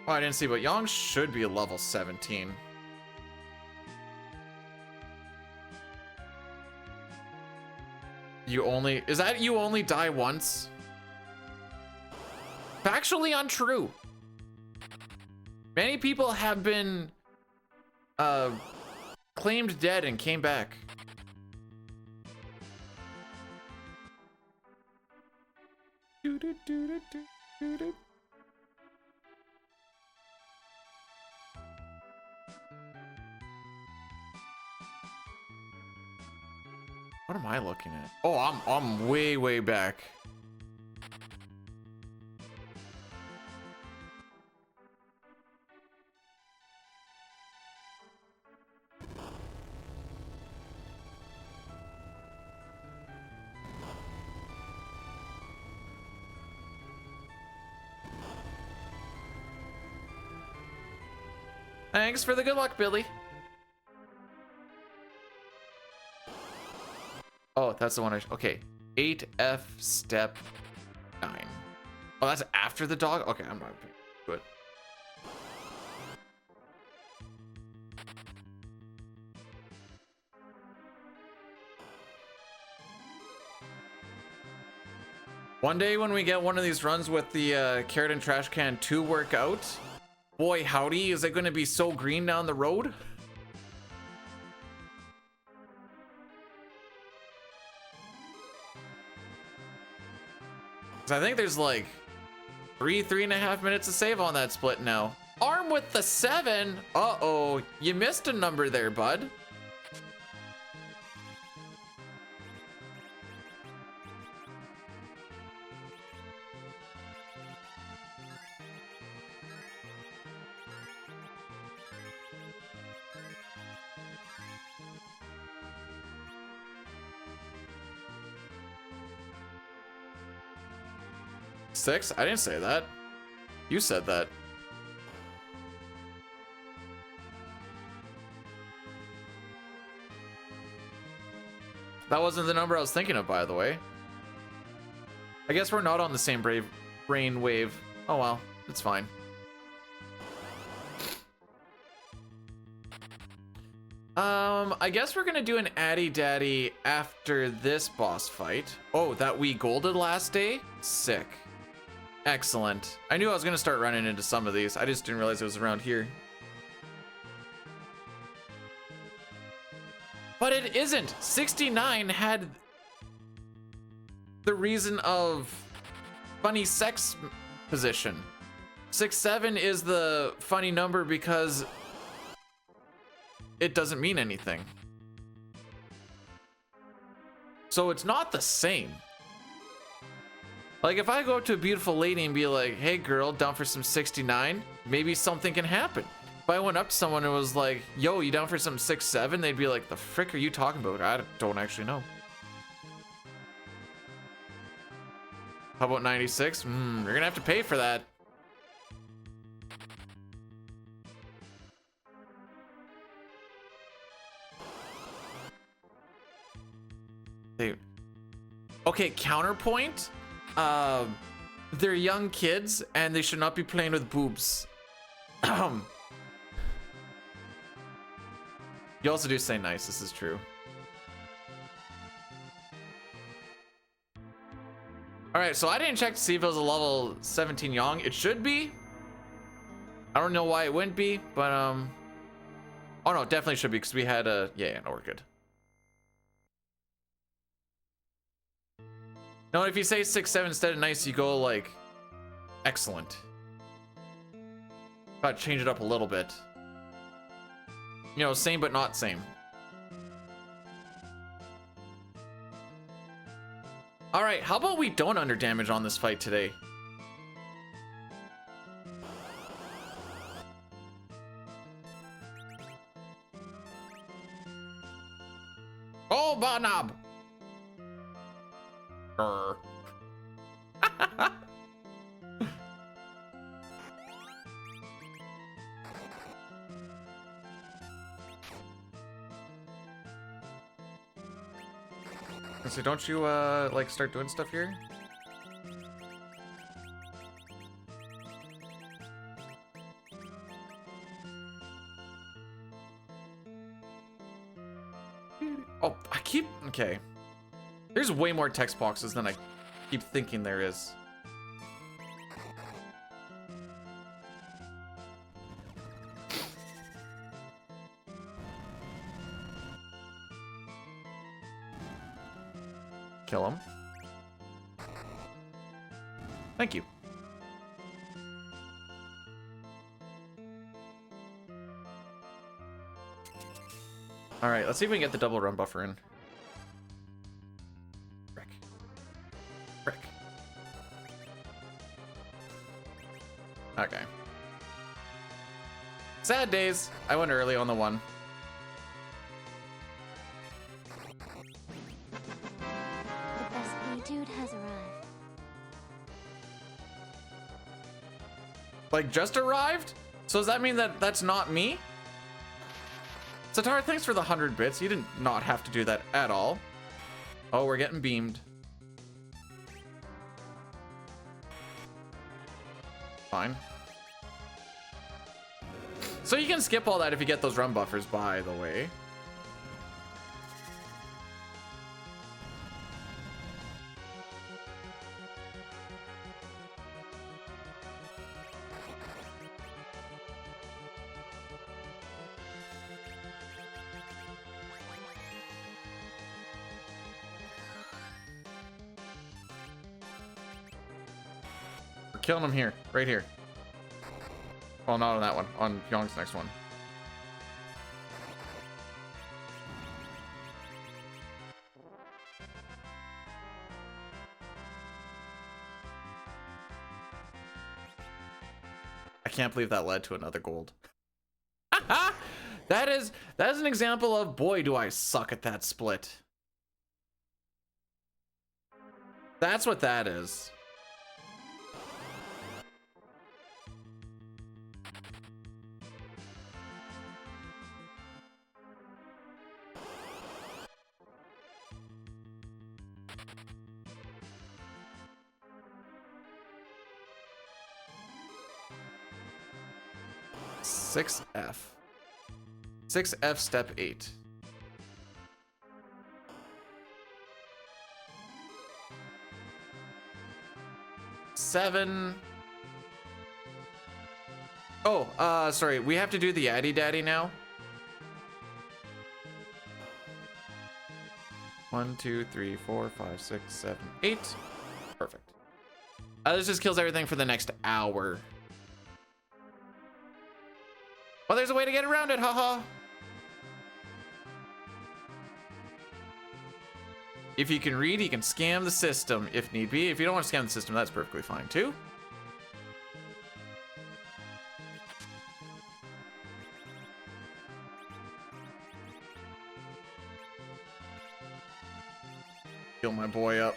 Oh, I didn't see, but Yang should be a level 17. You only die once? Factually untrue. Many people have been claimed dead and came back. What am I looking at? Oh, I'm way back. Thanks for the good luck, Billy. Oh, that's the one okay. 8F step 9. Oh, that's after the dog? Okay, I'm not good. One day when we get one of these runs with the carrot and trash can 2 work out, boy howdy, is it gonna be so green down the road? I think there's like 3.5 minutes to save on that split now. Arm with the 7. Uh-oh, you missed a number there, bud. Six? I didn't say that. You said that. That wasn't the number I was thinking of, by the way. I guess we're not on the same brain wave. Oh well, it's fine. I guess we're gonna do an Addy Daddy after this boss fight. Oh, that we golded last day? Sick. Excellent. I knew I was gonna start running into some of these. I just didn't realize it was around here. But it isn't. 69 had the reason of funny sex position. 67 is the funny number because it doesn't mean anything. So it's not the same. Like if I go up to a beautiful lady and be like, hey girl, down for some 69, maybe something can happen. If I went up to someone and was like, yo, you down for some 6-7, they'd be like, the frick are you talking about? I don't actually know. How about 96? You're gonna have to pay for that. Okay, counterpoint. They're young kids and they should not be playing with boobs. You also do say nice, this is true. Alright, so I didn't check to see if it was a level 17 Yang. It should be. I don't know why it wouldn't be, but oh no, it definitely should be because we had a yeah, no, we're good. No, if you say 6-7 instead of nice, you go like excellent. Gotta change it up a little bit. You know, same but not same. All right, how about we don't under damage on this fight today? Oh, Bonob! So don't you like start doing stuff here? Oh, I keep okay. There's way more text boxes than I keep thinking there is. Kill him. Thank you. All right, let's see if we can get the double run buffer in. Frick. Frick. Okay. Sad days. I went early on the one. The best dude has arrived. Like just arrived? So does that mean that that's not me? Satar, thanks for the 100 bits. You did not have to do that at all. Oh, we're getting beamed. Fine. So you can skip all that if you get those run buffers, by the way. We're killing him here, right here. Well, not on that one, on Yong's next one. I can't believe that led to another gold. that is an example of, boy, do I suck at that split. That's what that is. Six F step 8. Seven. Oh, sorry. We have to do the Addy Daddy now. 1, 2, 3, 4, 5, 6, 7, 8. Perfect. This just kills everything for the next hour. Well, there's a way to get around it, haha. If you can read, you can scam the system if need be. If you don't want to scam the system, that's perfectly fine too. Heal my boy up.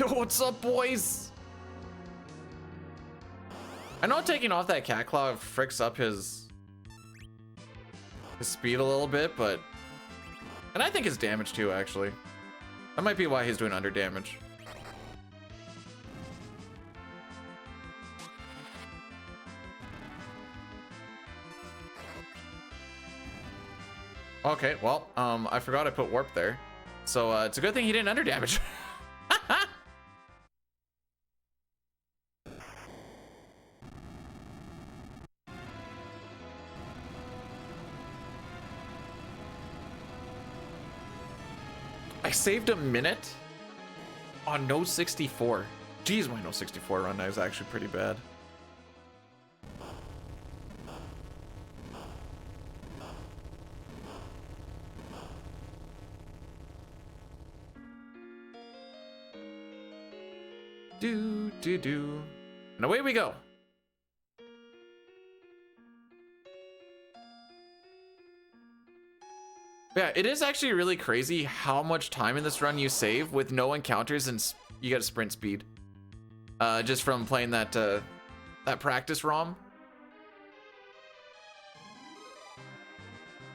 What's up, boys? I know taking off that cat claw fricks up his speed a little bit, but... And I think his damage too, actually. That might be why he's doing under damage. Okay, well, I forgot I put warp there. So, it's a good thing he didn't under damage. I saved a minute on no 64. Jeez, my no 64 run is actually pretty bad. Do. And away we go. Yeah, it is actually really crazy how much time in this run you save with no encounters and you get a sprint speed. Just from playing that that practice ROM.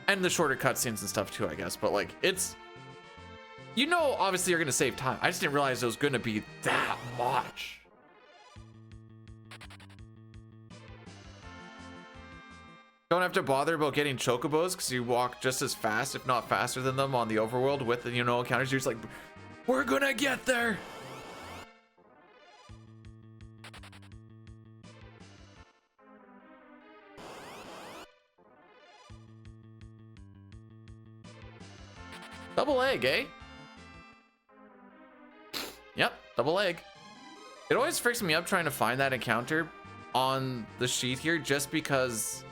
And the shorter cutscenes and stuff too, I guess. But like, it's... You know, obviously you're gonna save time. I just didn't realize it was gonna be that much. Don't have to bother about getting chocobos because you walk just as fast, if not faster than them on the overworld with the, you know, encounters. You're just like, we're gonna get there. Double egg, eh? Yep, double egg. It always freaks me up trying to find that encounter on the sheet here just because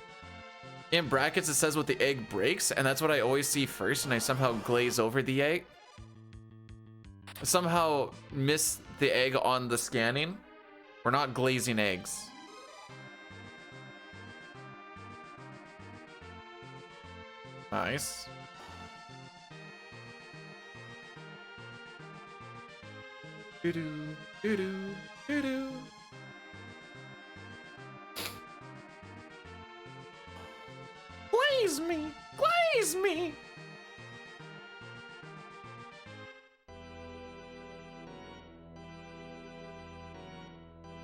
in brackets it says what the egg breaks, and that's what I always see first, and I somehow glaze over the egg. Somehow miss the egg on the scanning. We're not glazing eggs. Nice. Doo-doo, doo-doo, doo-doo. Glaze me! Glaze me!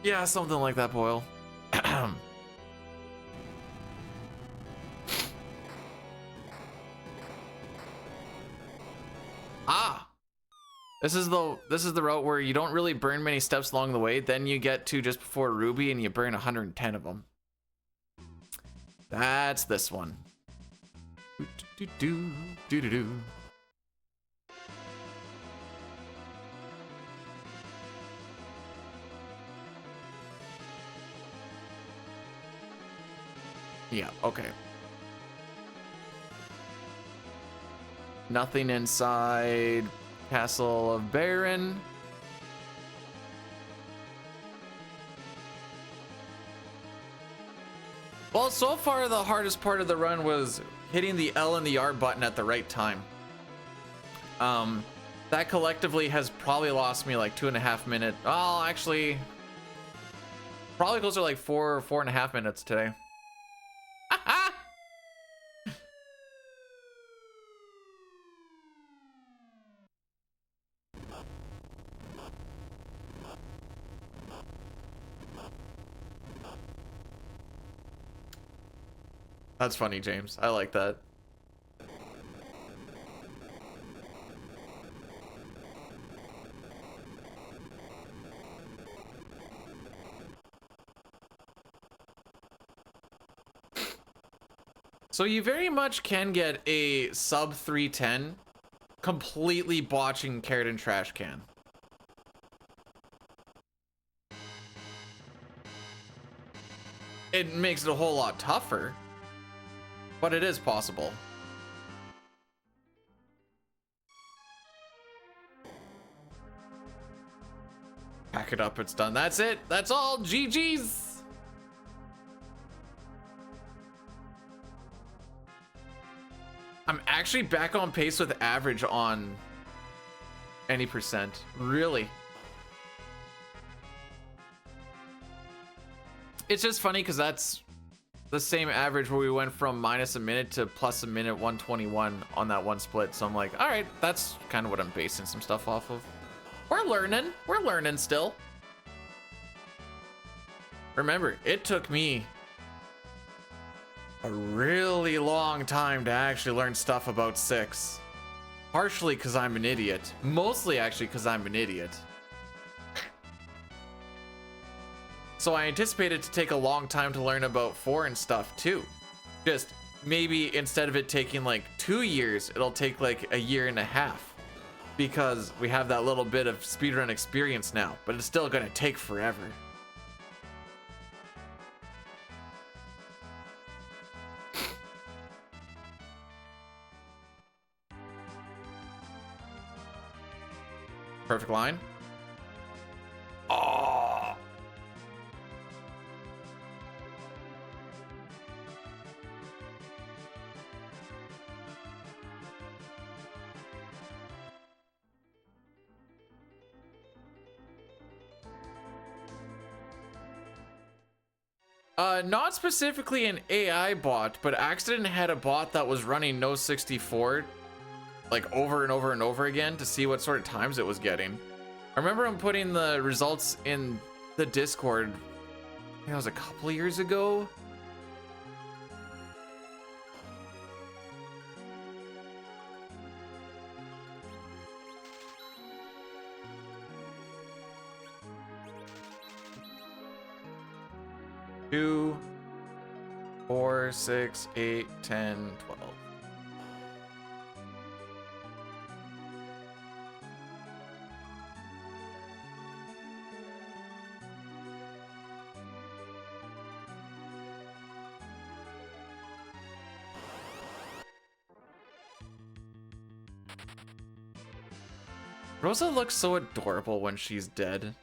Yeah, something like that, Boyle. Ah! This is the route where you don't really burn many steps along the way. Then you get to just before Ruby and you burn 110 of them. That's this one. Do-do-do. Yeah, okay. Nothing inside Castle of Baron. Well, so far the hardest part of the run was hitting the L and the R button at the right time. That collectively has probably lost me like 2.5 minutes. Oh, actually, probably closer to like 4.5 minutes today. That's funny, James. I like that. So you very much can get a sub 310 completely botching Carrot and Trash Can. it makes it a whole lot tougher, but it is possible. Pack it up, it's done. That's it. That's all. GG's. I'm actually back on pace with average on any percent. Really. It's just funny because that's the same average where we went from minus a minute to plus a minute 121 on that one split. So I'm like, all right, that's kind of what I'm basing some stuff off of. We're learning still. Remember, it took me a really long time to actually learn stuff about 6. Partially because I'm an idiot. Mostly actually because I'm an idiot. So I anticipated to take a long time to learn about 4 and stuff too. Just maybe instead of it taking like 2 years, it'll take like a year and a half. Because we have that little bit of speedrun experience now, but it's still gonna take forever. Perfect line. Oh. Not specifically an AI bot, but Accident had a bot that was running No 64 like over and over and over again to see what sort of times it was getting. I remember him putting the results in the Discord. I think that was a couple of years ago. Two, 4, 6, 8, 10, 12. Rosa looks so adorable when she's dead.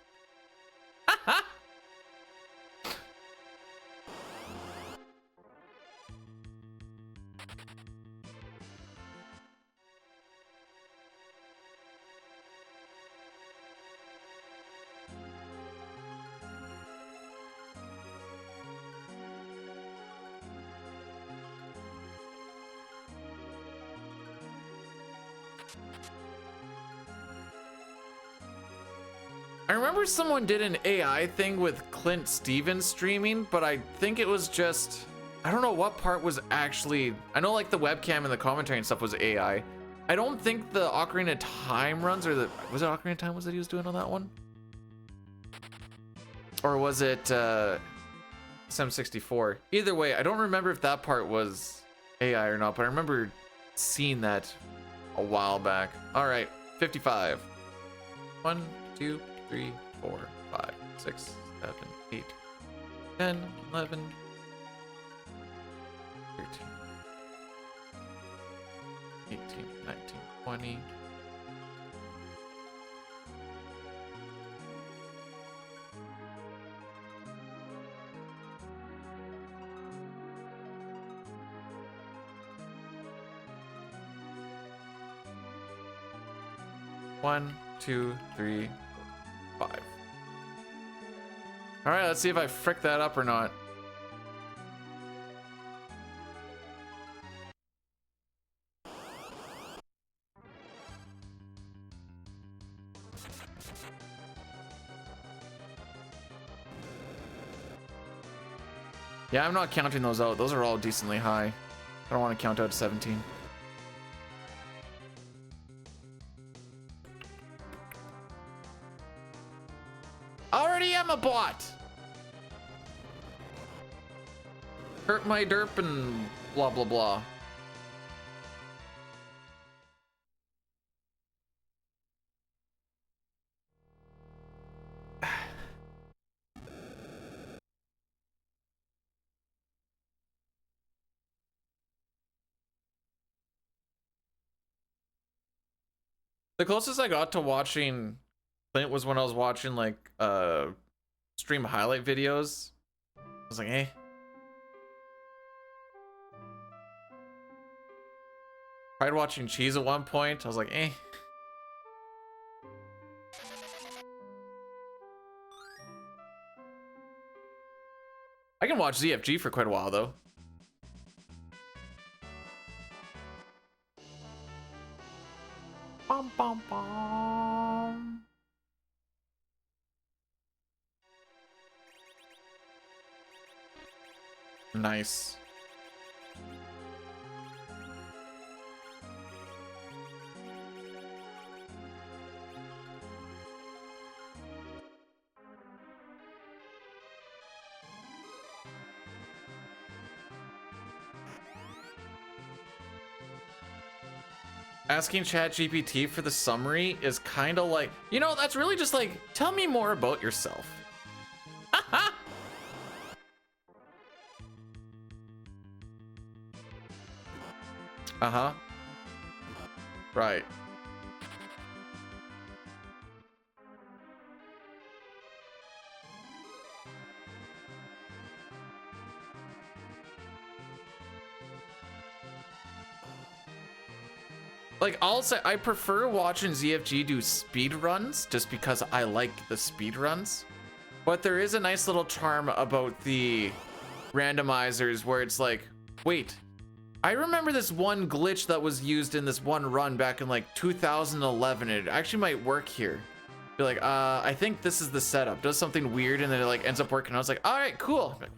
I remember someone did an AI thing with Clint Stevens streaming, but I think it was just, I don't know what part was actually, I know like the webcam and the commentary and stuff was AI. I don't think the Ocarina of Time runs, or was it Ocarina of Time was that he was doing on that one? Or was it SM64? Either way, I don't remember if that part was AI or not, but I remember seeing that a while back. All right, 55. 1, 2, 3, 4, 5, 6, 7, 8, 10, 11, 13, 18, 19, 20. One, 2, 3, 4, 5. All right, let's see if I frick that up or not. Yeah, I'm not counting those out. Those are all decently high. I don't want to count out 17. Already am a bot. Hurt my derp and blah blah blah. The closest I got to watching Clint was when I was watching like stream highlight videos. I was like, eh. Tried watching Cheese at one point. I was like, eh. I can watch ZFG for quite a while though. Bum, bum, bum. Nice. Asking ChatGPT for the summary is kind of like, you know, that's really just like, tell me more about yourself. Uh-huh. Right. Like, I'll say I prefer watching ZFG do speed runs just because I like the speed runs. But there is a nice little charm about the randomizers where it's like, wait, I remember this one glitch that was used in this one run back in like 2011. It actually might work here. Be like, I think this is the setup. Does something weird and then it like ends up working. I was like, all right, cool. Like,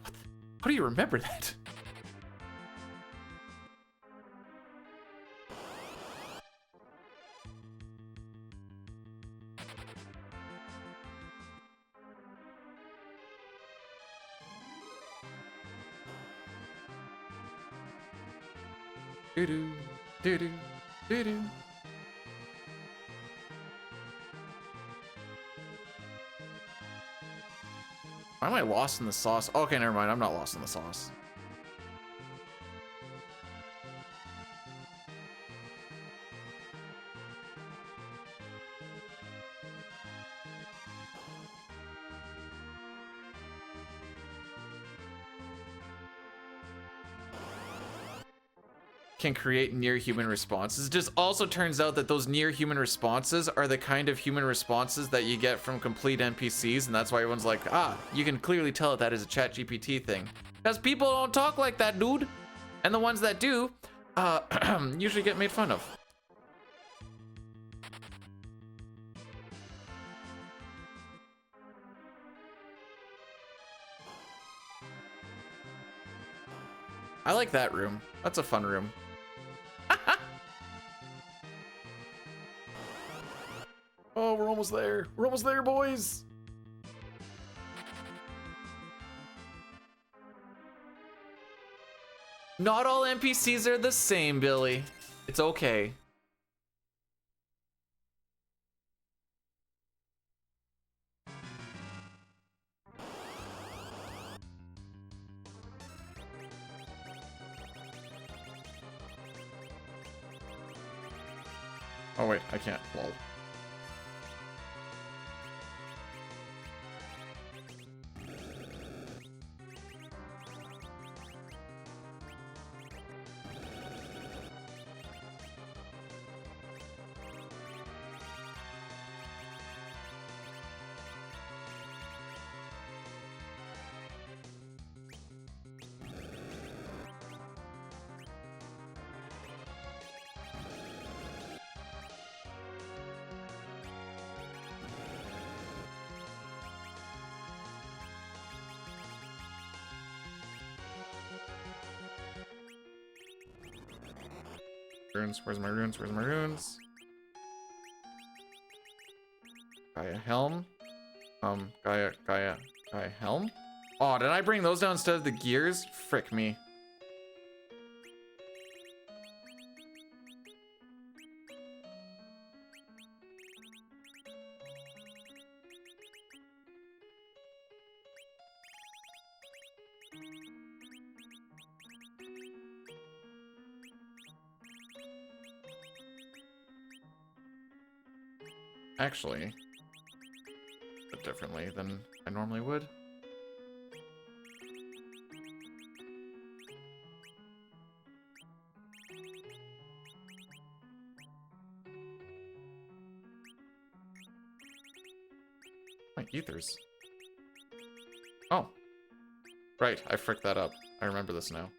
how do you remember that? Doo-doo, doo-doo, doo-doo. Why am I lost in the sauce? Okay, never mind. I'm not lost in the sauce. Can create near human responses. It just also turns out that those near human responses are the kind of human responses that you get from complete NPCs, and that's why everyone's like, ah, you can clearly tell that is a ChatGPT thing. Because people don't talk like that, dude. And the ones that do, usually get made fun of. I like that room. That's a fun room. Oh, we're almost there. We're almost there, boys. Not all NPCs are the same, Billy. It's okay. Oh wait, I can't. Lol. Runes, where's my runes? Where's my runes? Gaia helm. Gaia helm? Oh, did I bring those down instead of the gears? Frick me. actually bit differently than I normally would. My ethers. Oh. Right, I fricked that up. I remember this now.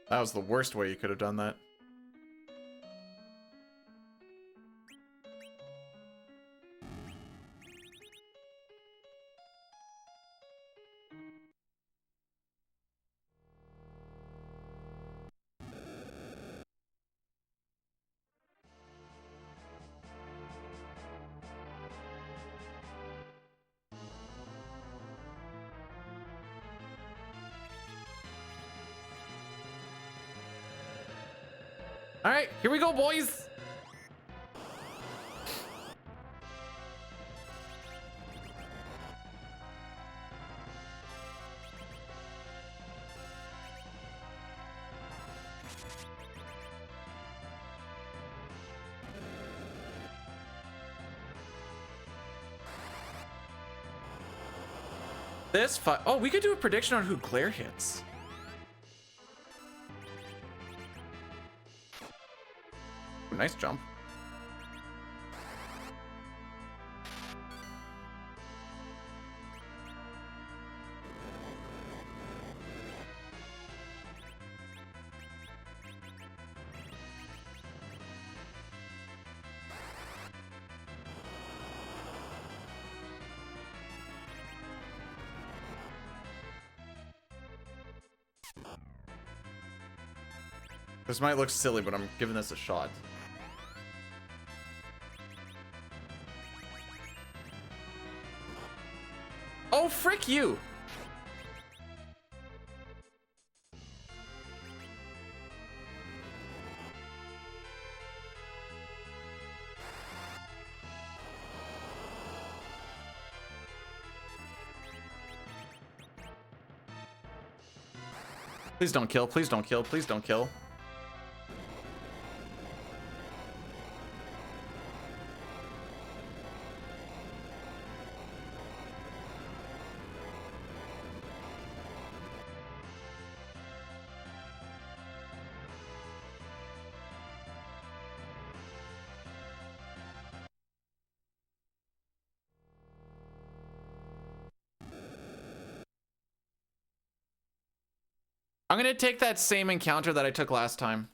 That was the worst way you could have done that. All right, here we go, boys. This fight. Oh, we could do a prediction on who Glare hits. Nice jump. This might look silly, but I'm giving this a shot. Oh, frick you! Please don't kill, please don't kill, please don't kill. I'm gonna take that same encounter that I took last time.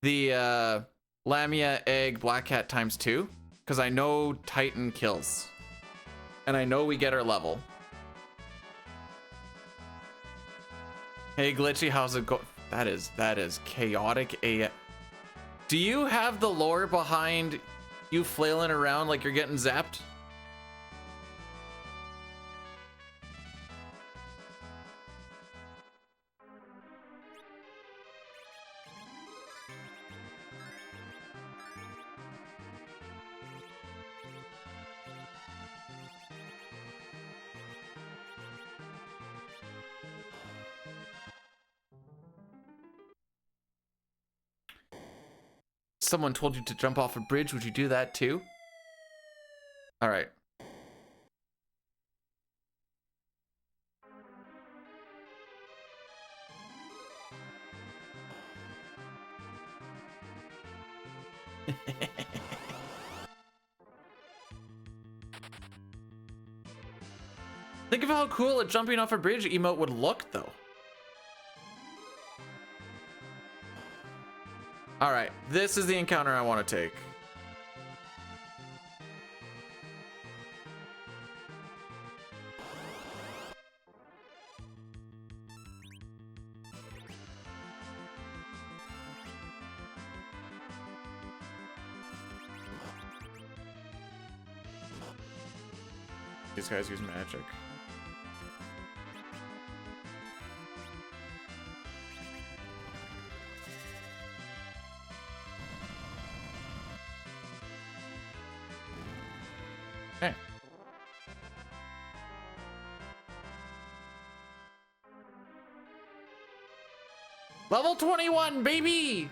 The Lamia Egg Black Cat ×2, because I know Titan kills. And I know we get our level. Hey Glitchy, how's it go? That is chaotic AF. Do you have the lore behind you flailing around like you're getting zapped? Someone told you to jump off a bridge, would you do that too? All right. Think of how cool a jumping off a bridge emote would look, though. All right, this is the encounter I want to take. These guys use magic. Okay. Level 21, baby!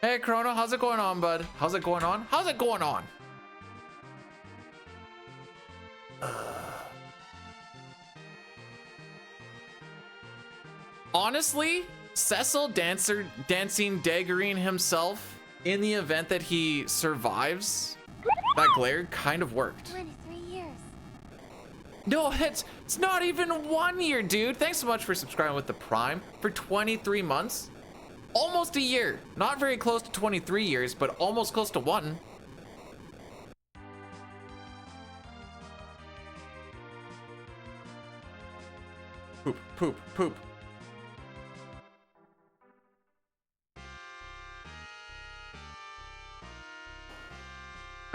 Hey, Chrono, how's it going on, bud? How's it going on? How's it going on? Honestly, Cecil dancing Daggerine himself in the event that he survives that glare kind of worked. 23 years. No, it's not even 1 year, dude. Thanks so much for subscribing with the Prime for 23 months. Almost a year. Not very close to 23 years, but almost close to 1. Poop, poop, poop.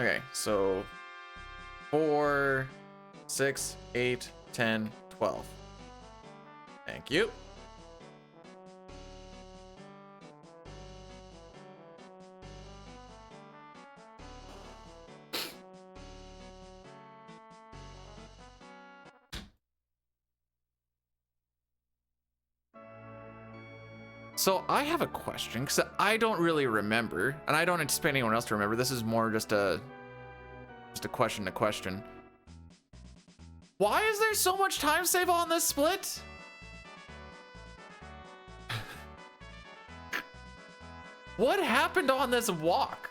Okay, so 4, 6, 8, 10, 12. Thank you. So I have a question, because I don't really remember, and I don't anticipate anyone else to remember. This is more just a question to question. Why is there so much time save on this split? What happened on this walk?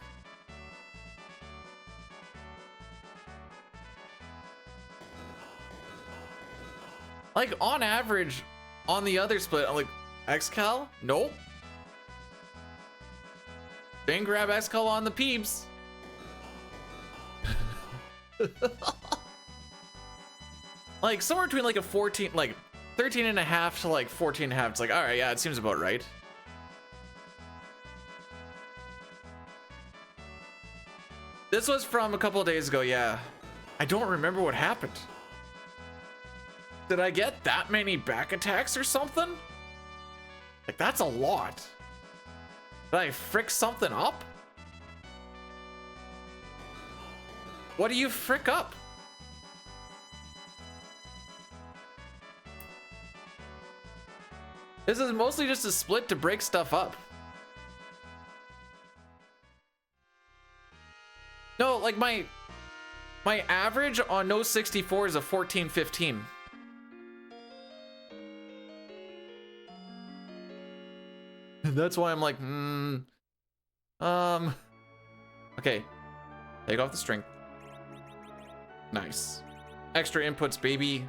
Like, on average, on the other split, I'm like, Xcal? Nope. Didn't grab Xcal on the peeps. Like, somewhere between like a 14, like 13 and a half to like 14 and a half. It's like, all right, yeah, it seems about right. This was from a couple of days ago, yeah. I don't remember what happened. Did I get that many back attacks or something? Like, that's a lot. Did I frick something up? What do you frick up? This is mostly just a split to break stuff up. No, like my average on no 64 is a 14-15. That's why I'm like, okay. Take off the string. Nice. Extra inputs, baby.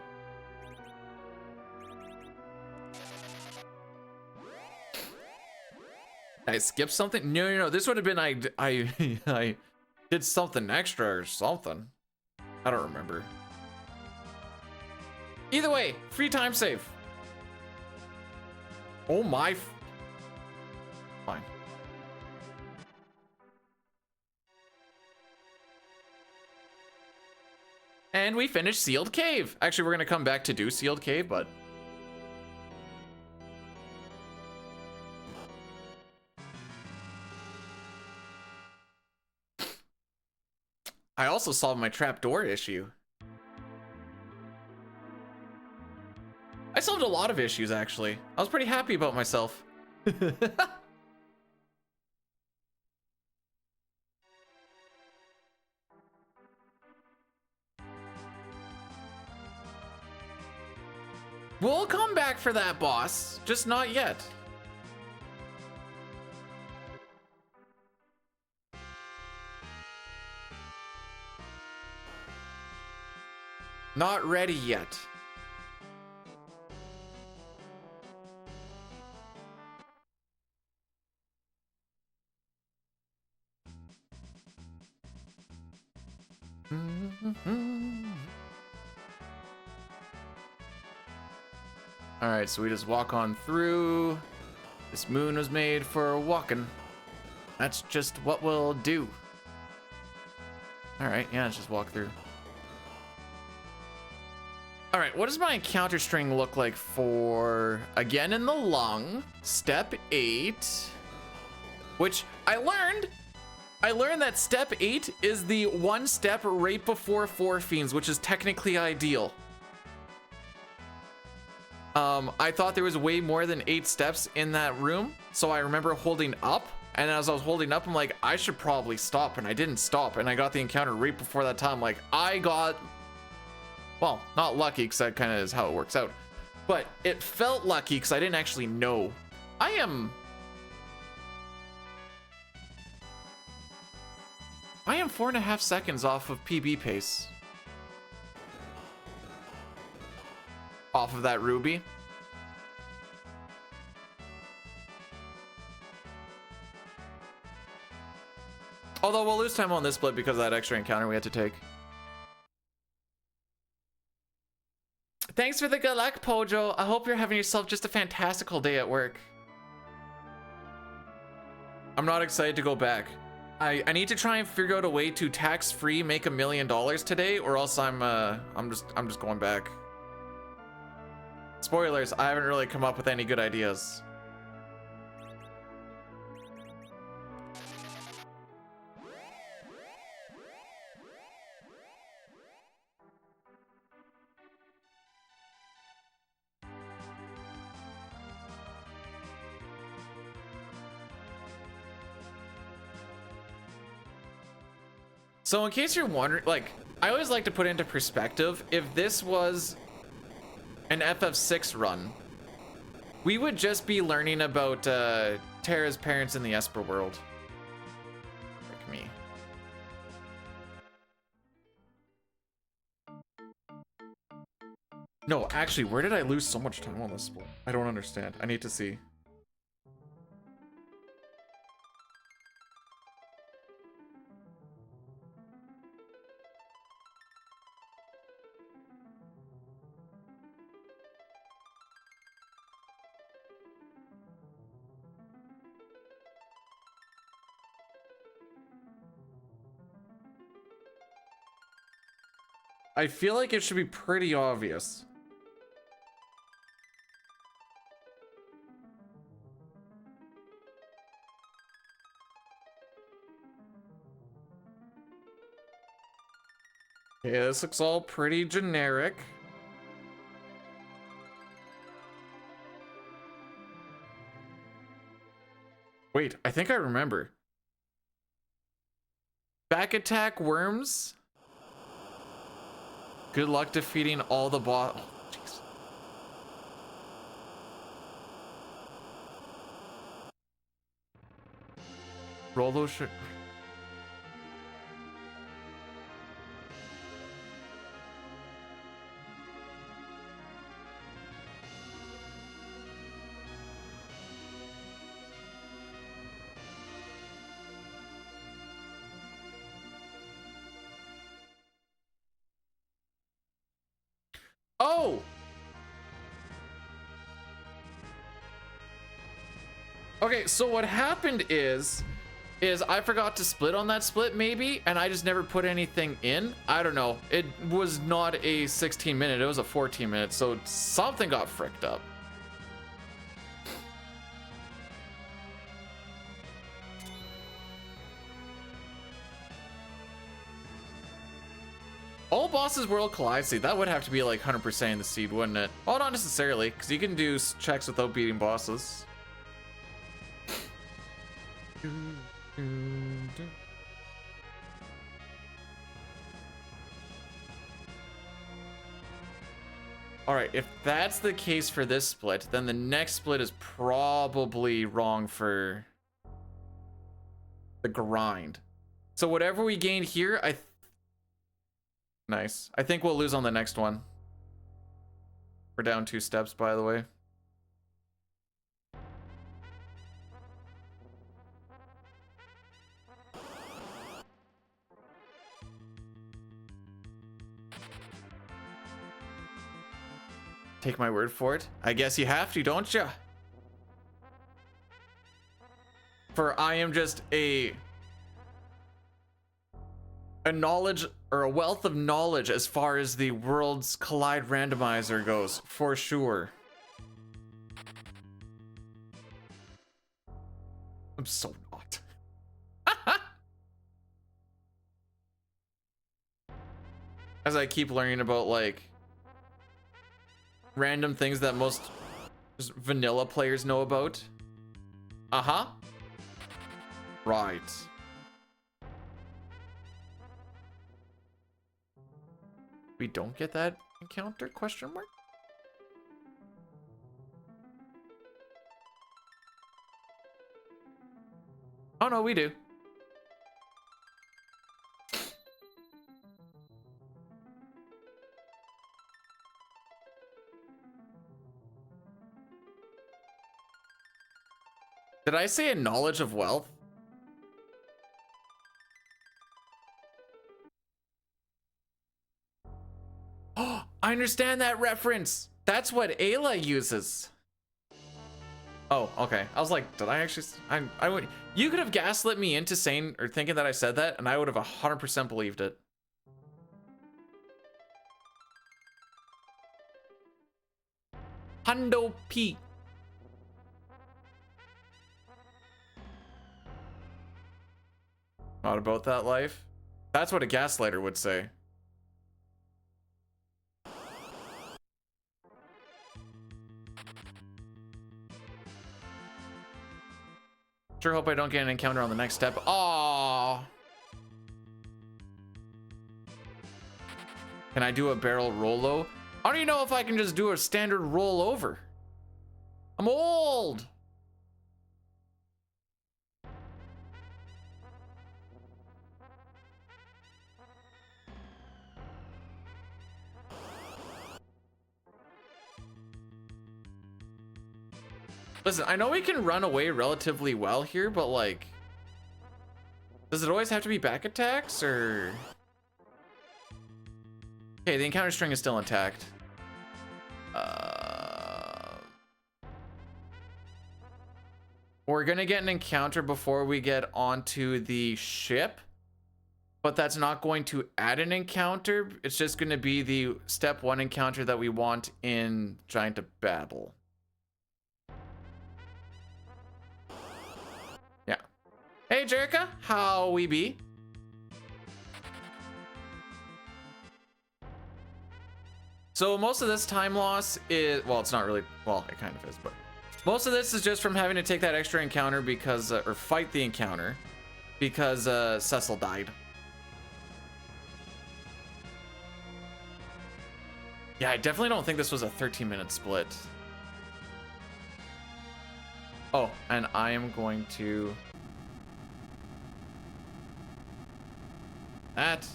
I skipped something? No. This would have been I did something extra or something. I don't remember. Either way, free time save. Oh my. Fine. And we finished Sealed Cave. Actually, we're gonna come back to do Sealed Cave, but I also solved my trapdoor issue. I solved a lot of issues, actually. I was pretty happy about myself. We'll come back for that, boss. Just not yet. Not ready yet. All right, so we just walk on through. This moon was made for walking. That's just what we'll do. All right, yeah, let's just walk through. All right, what does my encounter string look like for Again in the Lung, step 8, which I learned I learned that step 8 is the one step right before Four Fiends, which is technically ideal. I thought there was way more than 8 steps in that room, so I remember holding up, and as I was holding up, I'm like, I should probably stop, and I didn't stop, and I got the encounter right before that time. Like, I got, well, not lucky, because that kind of is how it works out, but it felt lucky because I didn't actually know. I am 4.5 seconds off of PB pace. Off of that ruby. Although we'll lose time on this split because of that extra encounter we had to take. Thanks for the good luck, Pojo. I hope you're having yourself just a fantastical day at work. I'm not excited to go back. I need to try and figure out a way to tax-free make $1 million today, or else I'm just going back. Spoilers, I haven't really come up with any good ideas. So in case you're wondering, like, I always like to put into perspective, if this was an FF6 run, we would just be learning about Terra's parents in the Esper world. Like me. No, actually, where did I lose so much time on this split? I don't understand. I need to see. I feel like it should be pretty obvious. Yeah, this looks all pretty generic. Wait, I think I remember. Back attack worms. Good luck defeating all the boss. Oh, jeez. Roll those shit. Oh! Okay, so what happened is I forgot to split on that split maybe, and I just never put anything in. I don't know. It was not a 16-minute, it was a 14-minute, so something got fricked up. All bosses world collide seed. That would have to be like 100% in the seed, wouldn't it? Well, not necessarily, because you can do checks without beating bosses. All right, if that's the case for this split, then the next split is probably wrong for the grind. So whatever we gained here, nice. I think we'll lose on the next one. We're down 2 steps, by the way. Take my word for it. I guess you have to, don't ya? For I am just a knowledge or a wealth of knowledge as far as the Worlds Collide randomizer goes, for sure. I'm so not. as I keep learning about like random things that most just vanilla players know about. Uh-huh. Right. We don't get that encounter? Question mark? Oh no, we do. Did I say a knowledge of wealth? Oh, I understand that reference. That's what Ayla uses. Oh, okay. I was like, did I actually? I would. You could have gaslit me into saying or thinking that I said that, and I would have 100% believed it. Hundo P. Not about that life. That's what a gaslighter would say. Sure hope I don't get an encounter on the next step. Aww. Can I do a barrel rollo? I don't even know if I can just do a standard roll over. I'm old. Listen, I know we can run away relatively well here, but like, does it always have to be back attacks or? Okay, the encounter string is still intact. We're gonna get an encounter before we get onto the ship, but that's not going to add an encounter. It's just gonna be the step 1 encounter that we want in Giant of Battle. Yeah. Hey, Jerica, how we be? So most of this time loss is, well, it's not really, well, it kind of is, but most of this is just from having to take that extra encounter because, or fight the encounter because Cecil died. Yeah, I definitely don't think this was a 13-minute split. Oh, and I am going to... that.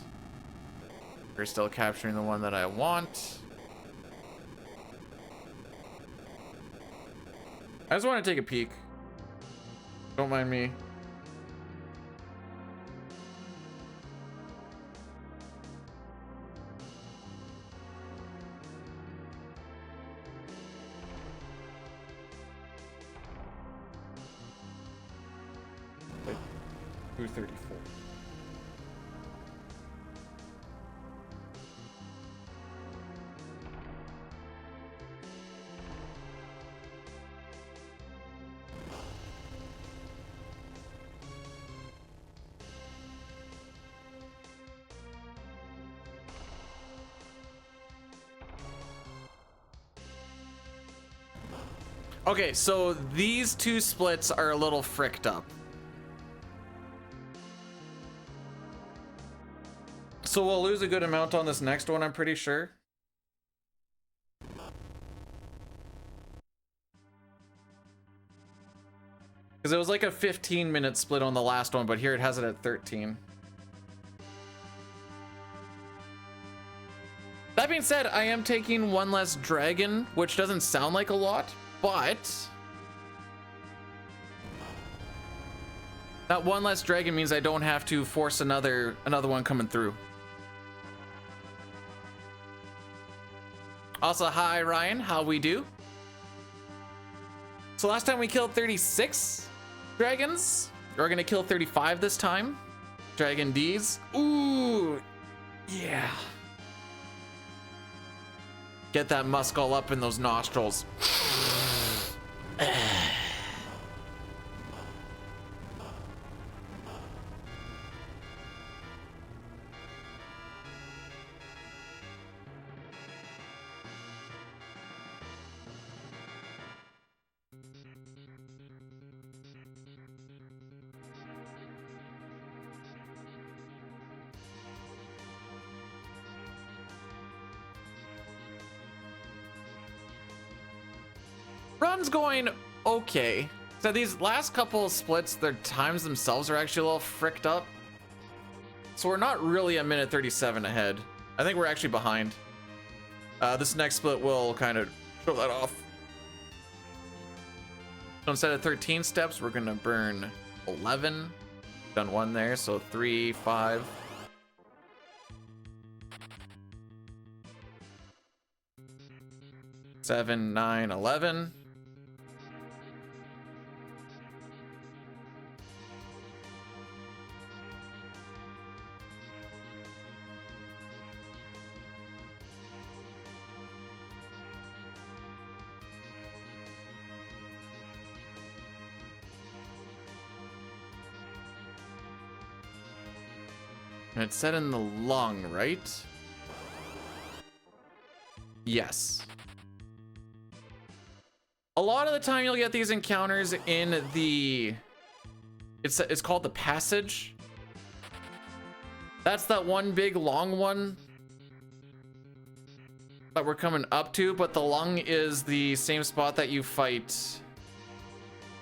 We're still capturing the one that I want. I just want to take a peek. Don't mind me. Like 234. Okay, so these two splits are a little fricked up. So we'll lose a good amount on this next one, I'm pretty sure. Because it was like a 15-minute split on the last one, but here it has it at 13. That being said, I am taking one less dragon, which doesn't sound like a lot, but that one less dragon means I don't have to force another one coming through. Also, hi Ryan, how we do? So last time we killed 36 dragons. We're gonna kill 35 this time. Dragon D's. Ooh, yeah. Get that musk all up in those nostrils. Run's going okay. So these last couple of splits, their times themselves are actually a little fricked up. So we're not really a minute 37 ahead. I think we're actually behind. This next split will kind of show that off. So instead of 13 steps, we're gonna burn 11. Done one there, so 3, 5. Seven, 9, 11. And it's set in the lung, right? Yes. A lot of the time you'll get these encounters in the... It's called the passage. That's that one big long one that we're coming up to, but the lung is the same spot that you fight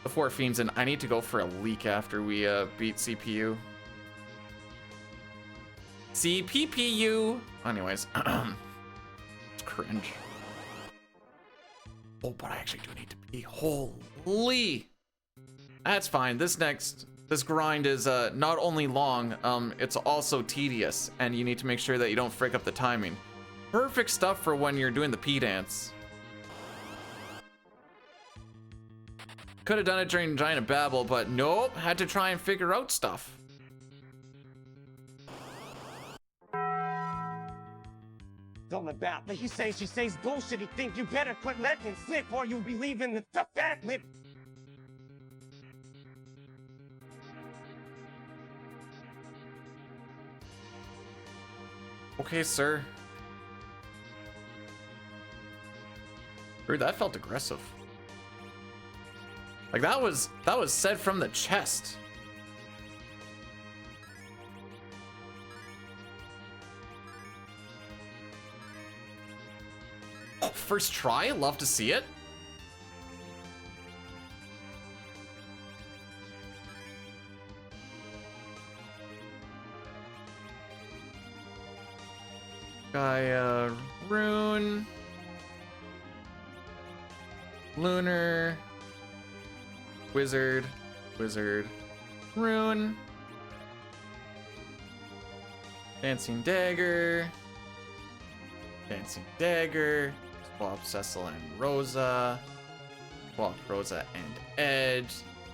the 4 fiends in. I need to go for a leak after we beat CPU. CPPU. Anyways, it's cringe. Oh, but I actually do need to pee. Holy. That's fine. This grind is not only long, it's also tedious, and you need to make sure that you don't frick up the timing. Perfect stuff for when you're doing the pee dance. Could have done it during Giant Babel, but nope, had to try and figure out stuff. All about that. He says she says bullshit. He think you better quit letting him slip or you'll be leaving the fat lip. Okay, sir. Dude, that felt aggressive. Like that was said from the chest. Oh, first try, love to see it. Gaia, Rune, Lunar, Wizard, Rune, Dancing Dagger, swap Cecil and Rosa, swap Rosa and Edge,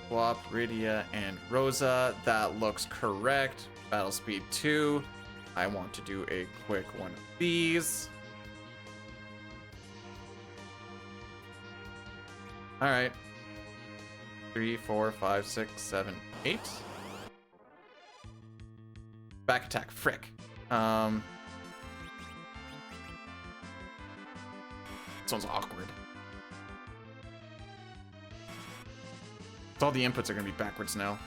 swap Rydia and Rosa. That looks correct. Battle speed 2. I want to do a quick one of these. All right. 3, 4, 5, 6, 7, 8. Back attack, frick. This one's awkward. So all the inputs are gonna be backwards now.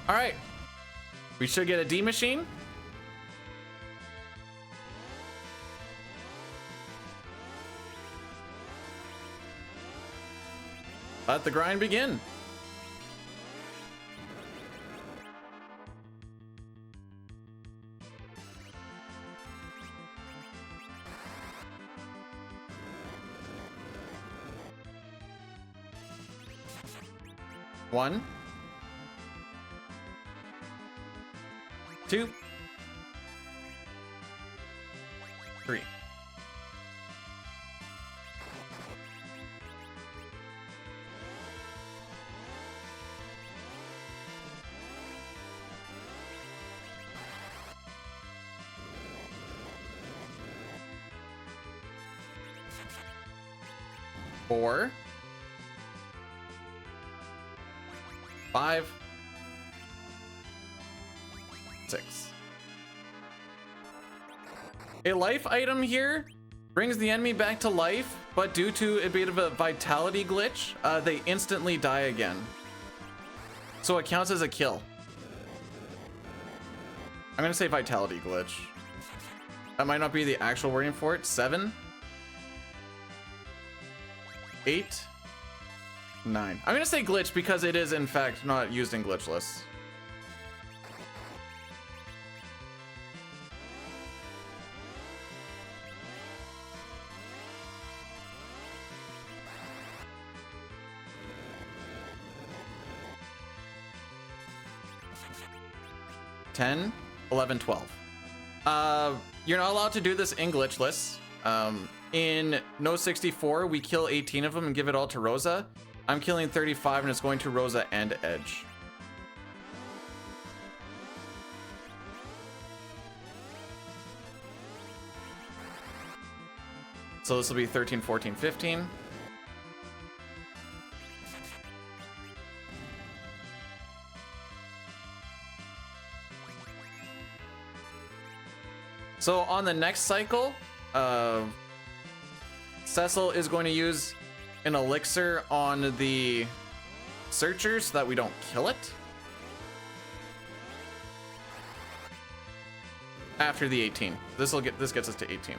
All right, we should get a D machine. Let the grind begin. One, 2, 3. Four, 5, 6. A life item here brings the enemy back to life, but due to a bit of a vitality glitch, they instantly die again. So it counts as a kill. I'm gonna say vitality glitch. That might not be the actual wording for it. 7, 8, 9. I'm gonna say glitch because it is in fact not used in glitch lists. $10, $11, $12. You're not allowed to do this in glitch lists. In No 64, we kill 18 of them and give it all to Rosa. I'm killing 35 and it's going to Rosa and Edge. So this will be 13, 14, 15. So on the next cycle, Cecil is going to use an elixir on the searcher so that we don't kill it. After the 18. This gets us to 18.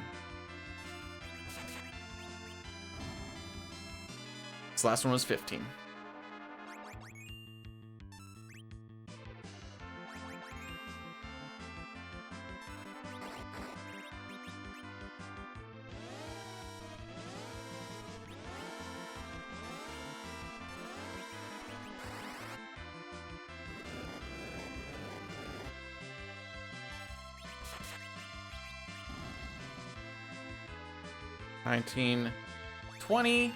This last one was 15. $19, $20.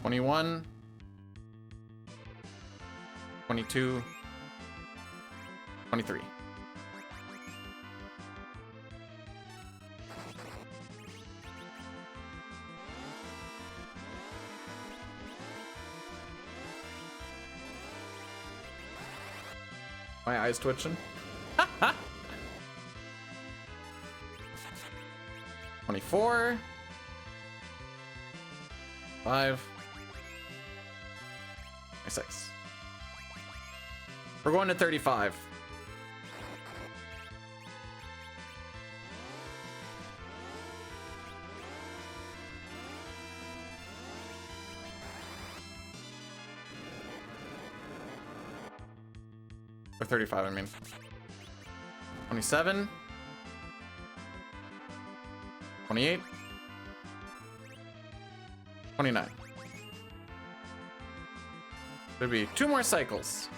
$21, $22, $23. My eyes twitching. 24. 5. 6. We're going to 35. Or 35, I mean. 27. 28. 29. There'll be 2 more cycles.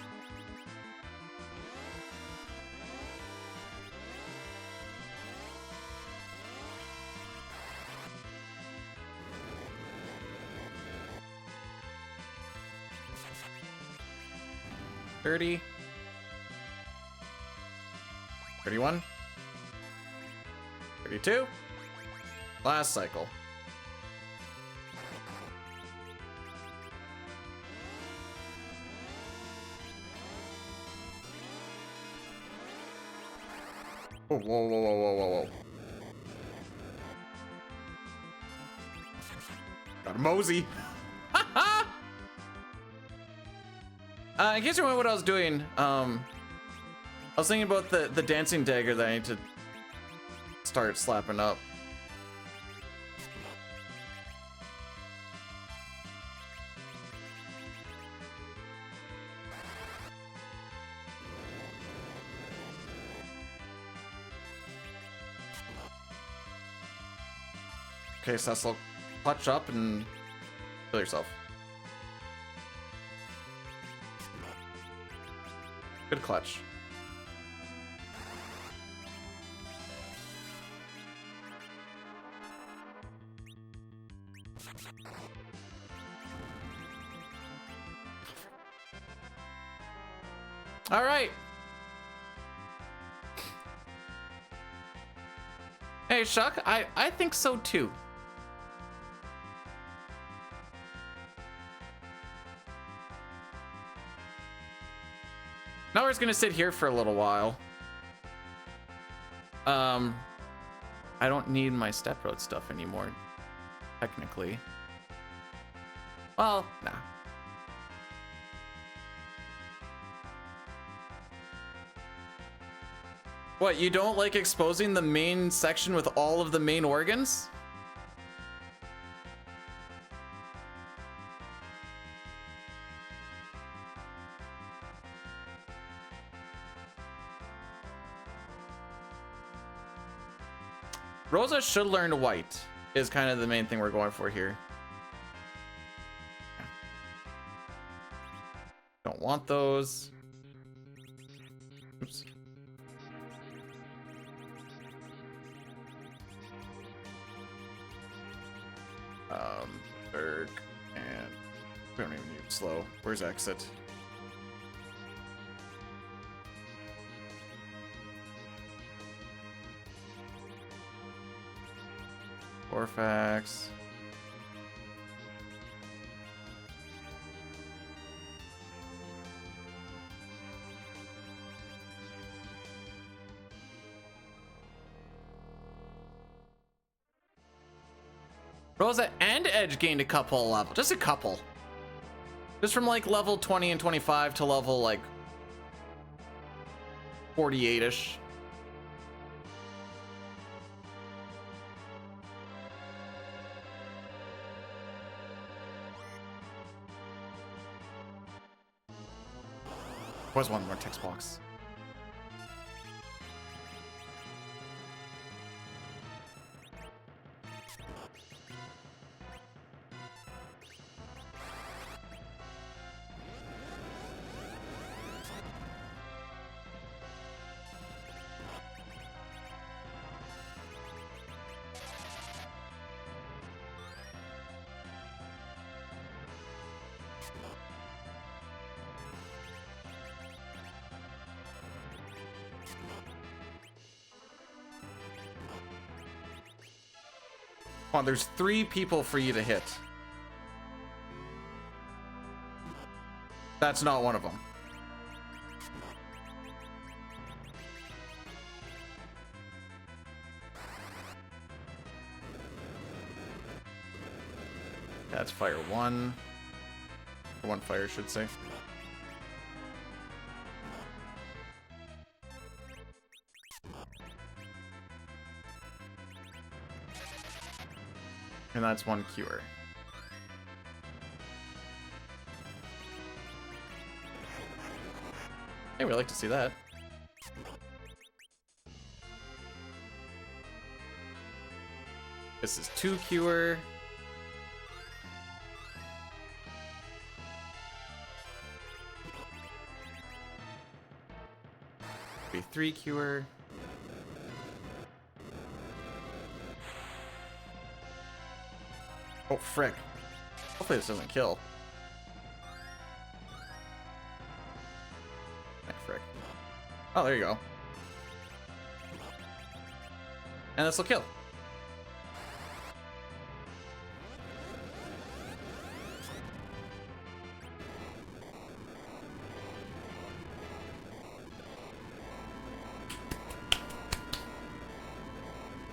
$30. 31. 32. Last cycle. Whoa, whoa, whoa, whoa, whoa, whoa, whoa. Got a mosey. In case you wonder what I was doing, I was thinking about the dancing dagger that I need to start slapping up. Okay, Cecil, clutch up and kill yourself. Good clutch. All right. Hey, Shuck, I think so too. Now we're just gonna sit here for a little while. I don't need my step road stuff anymore, technically. Well, nah. What, you don't like exposing the main section with all of the main organs? Rosa should learn white, is kind of the main thing we're going for here. Don't want those. Oops. Berg, and we don't even need slow. Where's exit? Orfax. Rosa and Edge gained a couple level, just a couple. Just from like level 20 and 25 to level like 48-ish. Was one more text box. Come on, there's 3 people for you to hit. That's not one of them. That's fire 1. 1 fire, should say. And that's 1 cure. Hey, we like to see that. This is 2 cure. Be 3 cure. Oh, frick. Hopefully this doesn't kill. Heck, frick. Oh, there you go. And this will kill.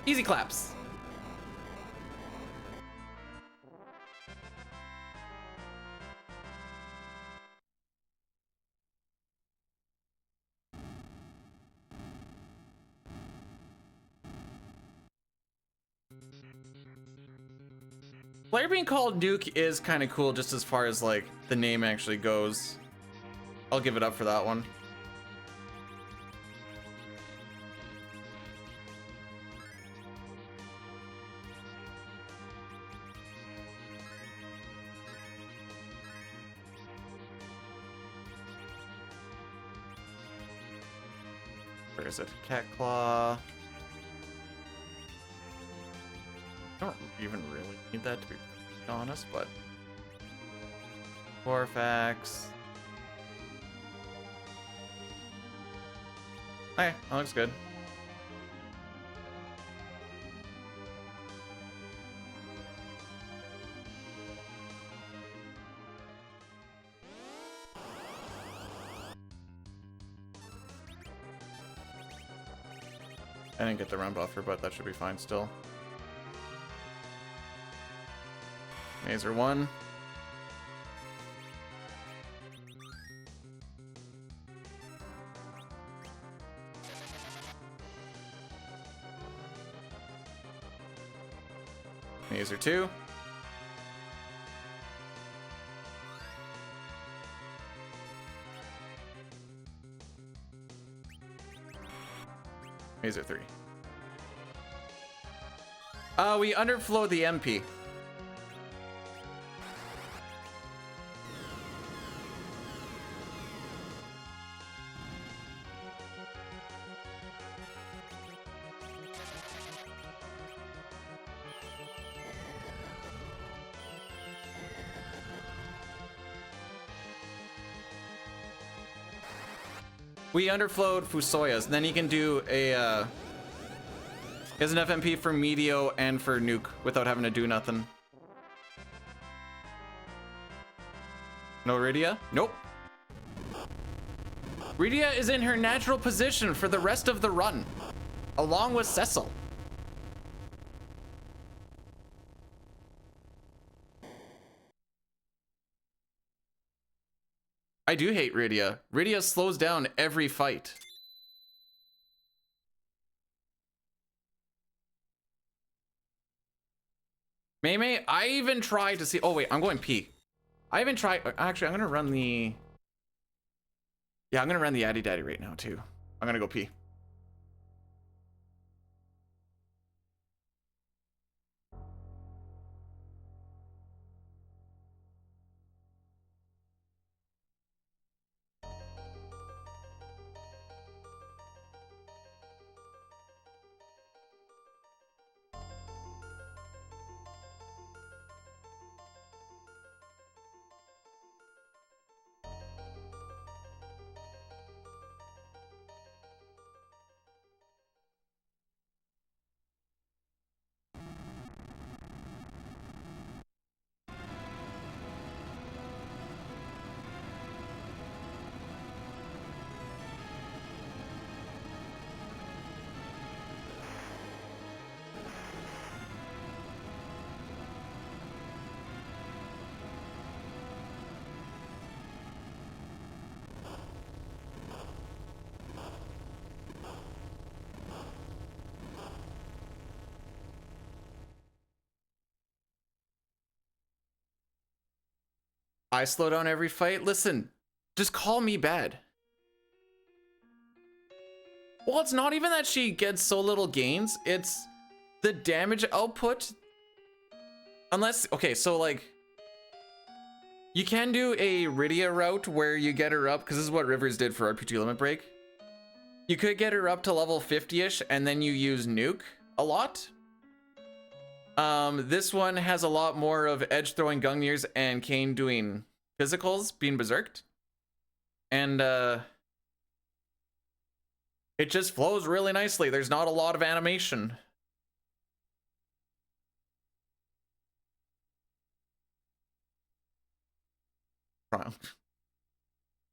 Easy claps. Player being called Nuke is kind of cool just as far as like the name actually goes. I'll give it up for that one. Where is it? Cat Claw. I don't even really need that, to be honest, but Corfax. Okay, that looks good. I didn't get the run buffer, but that should be fine still. Mazer 1. Mazer 2. Mazer 3. We underflowed the MP. We underflowed Fusoya's, and then he can do a, he has enough MP for Meteo and for Nuke without having to do nothing. No Rydia? Nope. Rydia is in her natural position for the rest of the run, along with Cecil. I do hate Rydia. Rydia slows down every fight. Mei, I even tried to see. Oh, wait, I'm going P. I even tried. Actually, I'm going to run the. Yeah, I'm going to run the Addy Daddy right now, too. I'm going to go P. I slow down every fight. Listen, just call me bad. Well, it's not even that she gets so little gains. It's the damage output. Unless, okay, so like, you can do a Rydia route where you get her up, because this is what Rivers did for RP2 Limit Break. You could get her up to level 50-ish, and then you use Nuke a lot. This one has a lot more of Edge throwing Gungnir's and Kane doing physicals, being berserked. And it just flows really nicely. There's not a lot of animation.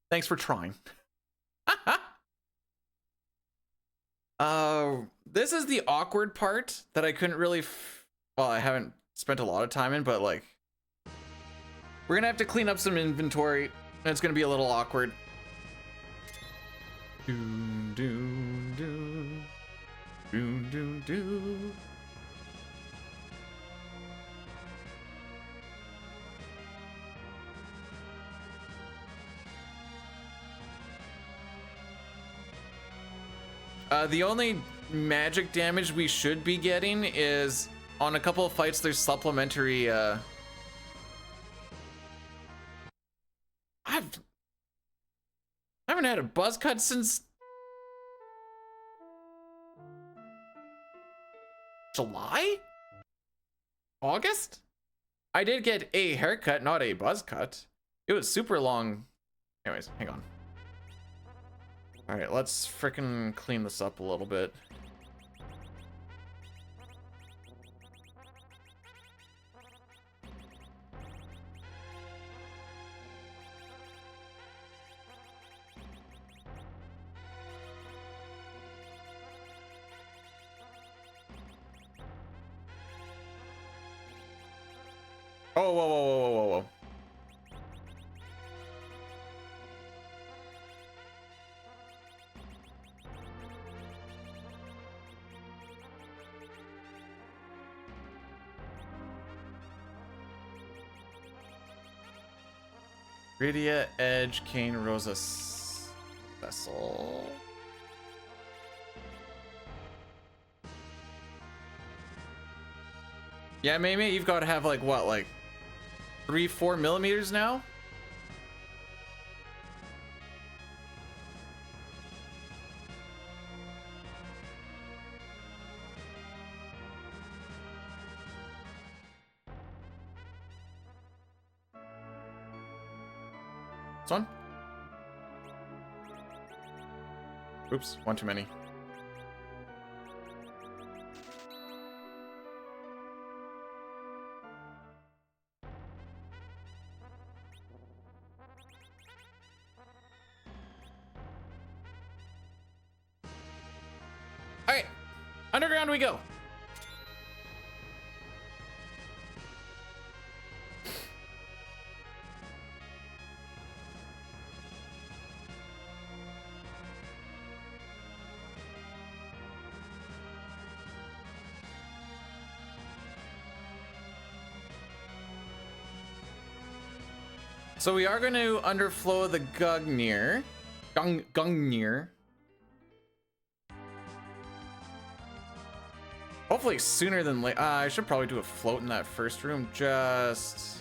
Thanks for trying. This is the awkward part that I couldn't really well, I haven't spent a lot of time in, but like, we're gonna have to clean up some inventory, and it's gonna be a little awkward. Doom, doom, doom. Doom, doom, doom. The only magic damage we should be getting is on a couple of fights. There's supplementary. I haven't had a buzz cut since July? August? I did get a haircut, not a buzz cut. It was super long. Anyways, hang on. All right, let's frickin' clean this up a little bit. Oh, whoa, whoa, whoa, whoa, whoa, whoa. Rydia, Edge, Kane, Rosa, Vessel. Yeah, maybe you've got to have like what, like 3-4 millimeters now? This one? Oops, one too many. Alright, underground we go. So we are going to underflow the Gungnir. Gungnir. Hopefully sooner than later. I should probably do a float in that first room. Just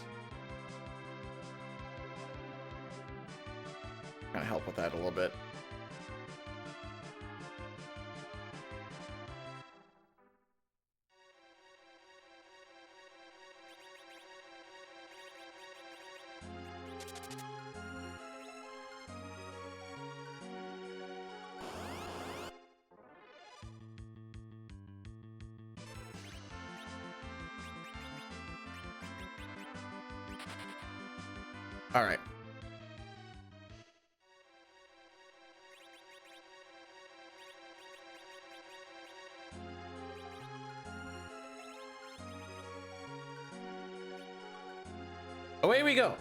kind of help with that a little bit. All right. Away we go.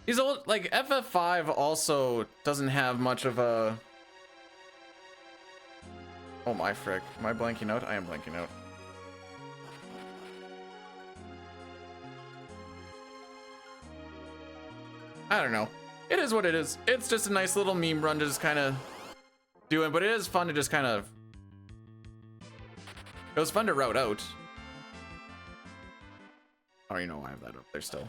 These old, like, FF5 also doesn't have much of a... Oh my frick. Am I blanking out? I am blanking out. I don't know. It is what it is. It's just a nice little meme run to just kind of do it, but it is fun to just kind of... It was fun to route out. Oh, you know, I have that up there still.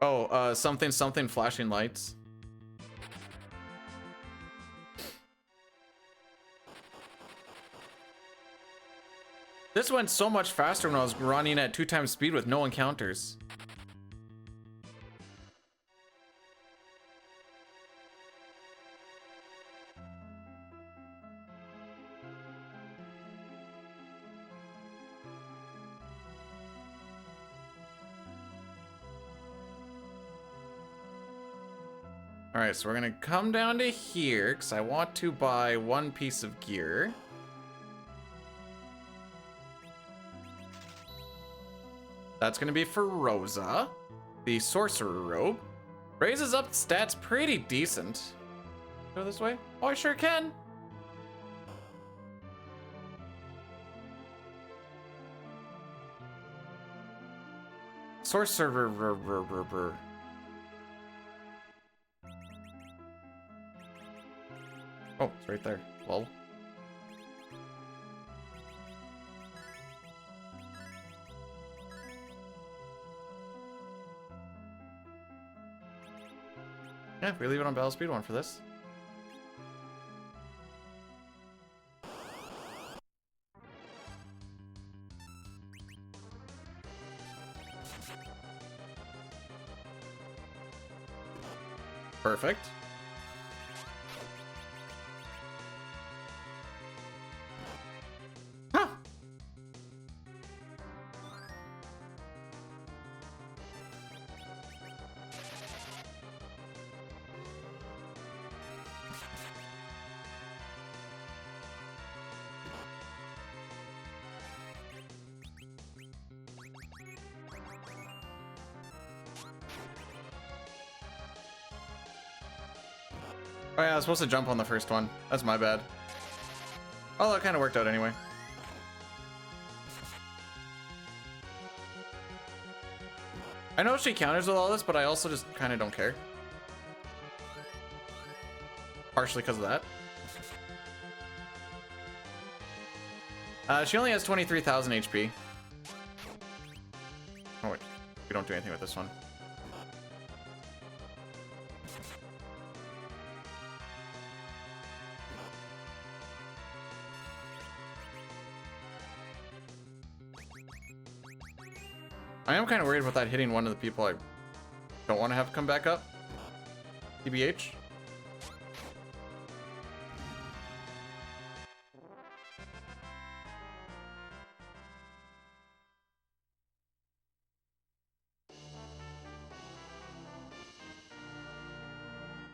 Oh, something flashing lights. This went so much faster when I was running at 2 times speed with no encounters. All right, so we're gonna come down to here because I want to buy one piece of gear. That's gonna be for Rosa, the sorcerer robe. Raises up stats pretty decent. Go this way? Oh, I sure can. Sorcerer. Oh, it's right there. Lol. Yeah, we leave it on battle speed 1 for this. Perfect. Huh. Oh yeah, I was supposed to jump on the first one. That's my bad. Oh, that kind of worked out anyway. I know she counters with all this, but I also just kind of don't care. Partially because of that. She only has 23,000 HP. Oh wait, we don't do anything with this one. I am kind of worried about that hitting one of the people I don't want to have come back up. TBH.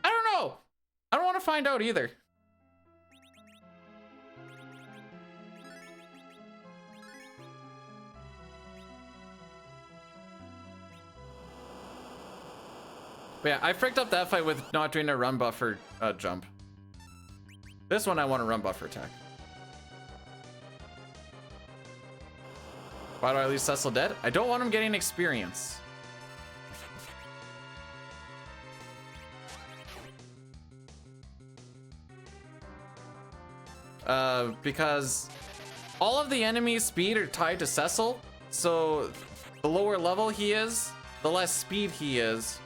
I don't know. I don't want to find out either. But yeah, I fricked up that fight with not doing a run buffer jump. This one I want a run buffer attack. Why do I leave Cecil dead? I don't want him getting experience. Because all of the enemy's speed are tied to Cecil, so the lower level he is, the less speed he is.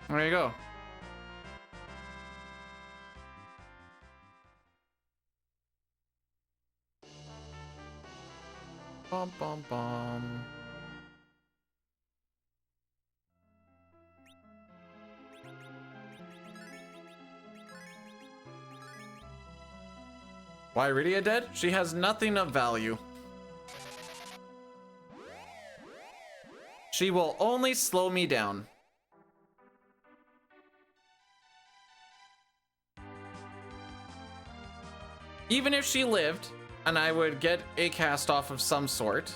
There you go. Bum bum bum. Why Rydia dead? She has nothing of value. She will only slow me down. Even if she lived, and I would get a cast off of some sort,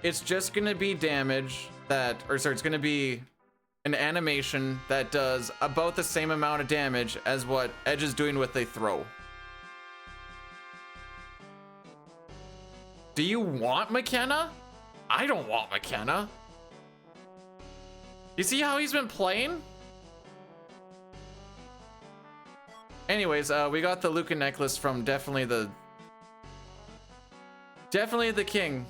it's just gonna be damage that, or sorry, it's gonna be an animation that does about the same amount of damage as what Edge is doing with a throw. Do you want McKenna? I don't want McKenna. You see how he's been playing? Anyways, we got the Luca necklace from definitely the king.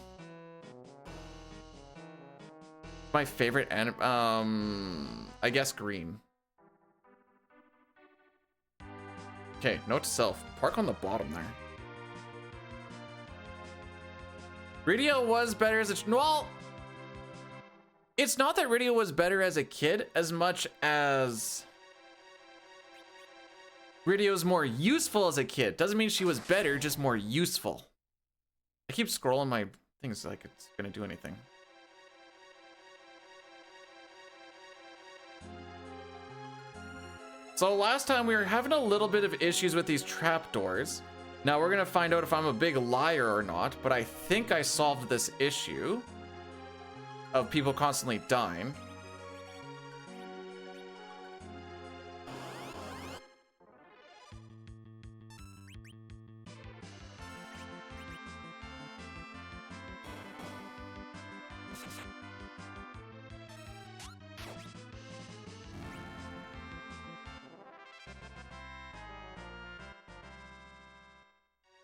My favorite I guess green. Okay, note to self, park on the bottom there. Rydia was better as a well, it's not that Rydia was better as a kid as much as Rydia was more useful as a kid. Doesn't mean she was better, just more useful. I keep scrolling my things like it's gonna do anything. So last time we were having a little bit of issues with these trapdoors. Now we're gonna find out if I'm a big liar or not, but I think I solved this issue of people constantly dying.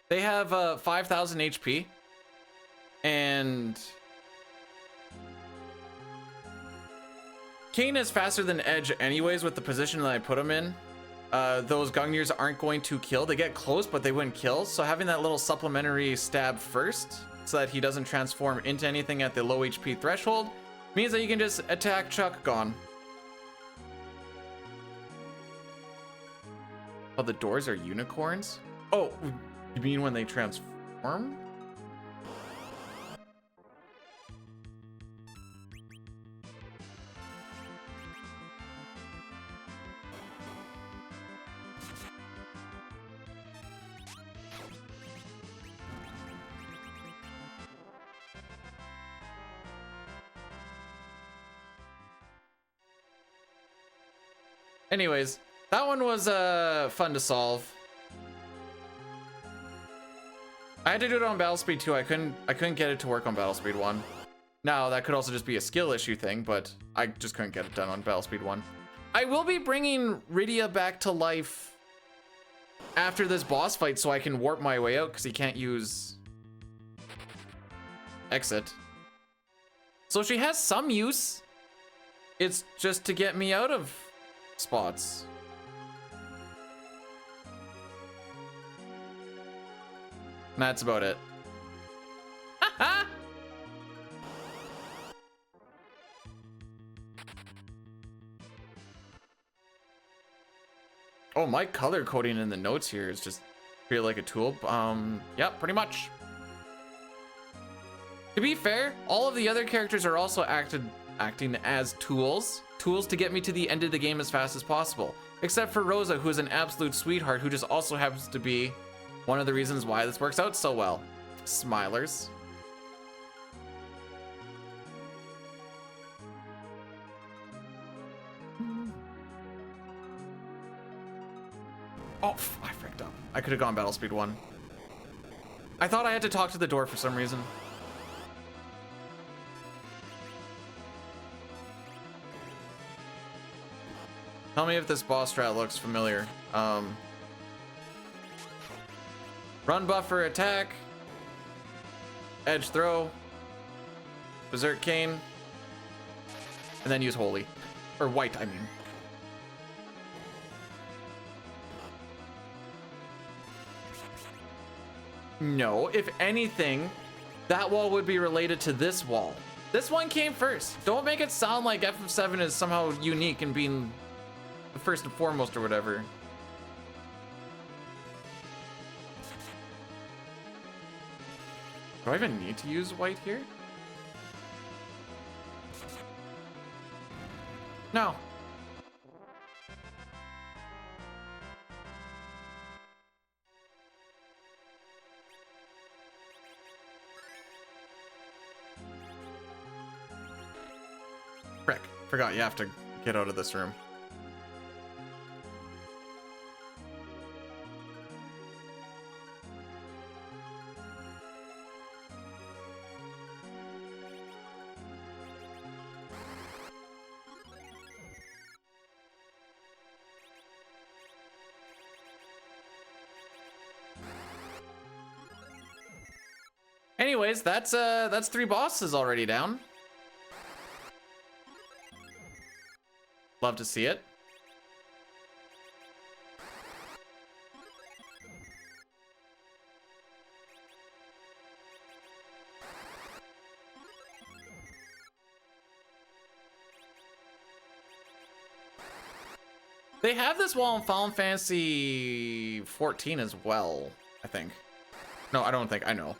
They have 5,000 HP. And Kane is faster than Edge anyways with the position that I put him in. Those Gungnir's aren't going to kill. They get close, but they wouldn't kill. So having that little supplementary stab first so that he doesn't transform into anything at the low HP threshold means that you can just attack Chuck gone. Oh, the doors are unicorns? Oh, you mean when they transform? Anyways, that one was fun to solve. I had to do it on battle speed 2. I couldn't get it to work on battle speed 1. Now, that could also just be a skill issue thing, but I just couldn't get it done on battle speed 1. I will be bringing Rydia back to life after this boss fight so I can warp my way out because he can't use exit. So she has some use. It's just to get me out of spots. And that's about it. Oh, my color coding in the notes here is just feel like a tool. Yeah, pretty much. To be fair, all of the other characters are also acting as tools to get me to the end of the game as fast as possible. Except for Rosa, who is an absolute sweetheart, who just also happens to be one of the reasons why this works out so well. Smilers. Oh, I fricked up. I could have gone battle speed 1. I thought I had to talk to the door for some reason. Tell me if this boss strat looks familiar. Run buffer attack. Edge throw. Berserk cane. And then use holy. Or white, I mean. No, if anything, that wall would be related to this wall. This one came first. Don't make it sound like FF7 is somehow unique in being the first and foremost or whatever. Do I even need to use white here? No. Frick. Forgot you have to get out of this room. Anyways, that's 3 bosses already down. Love to see it. They have this wall in Final Fantasy 14 as well, I think. No, I don't think. I know.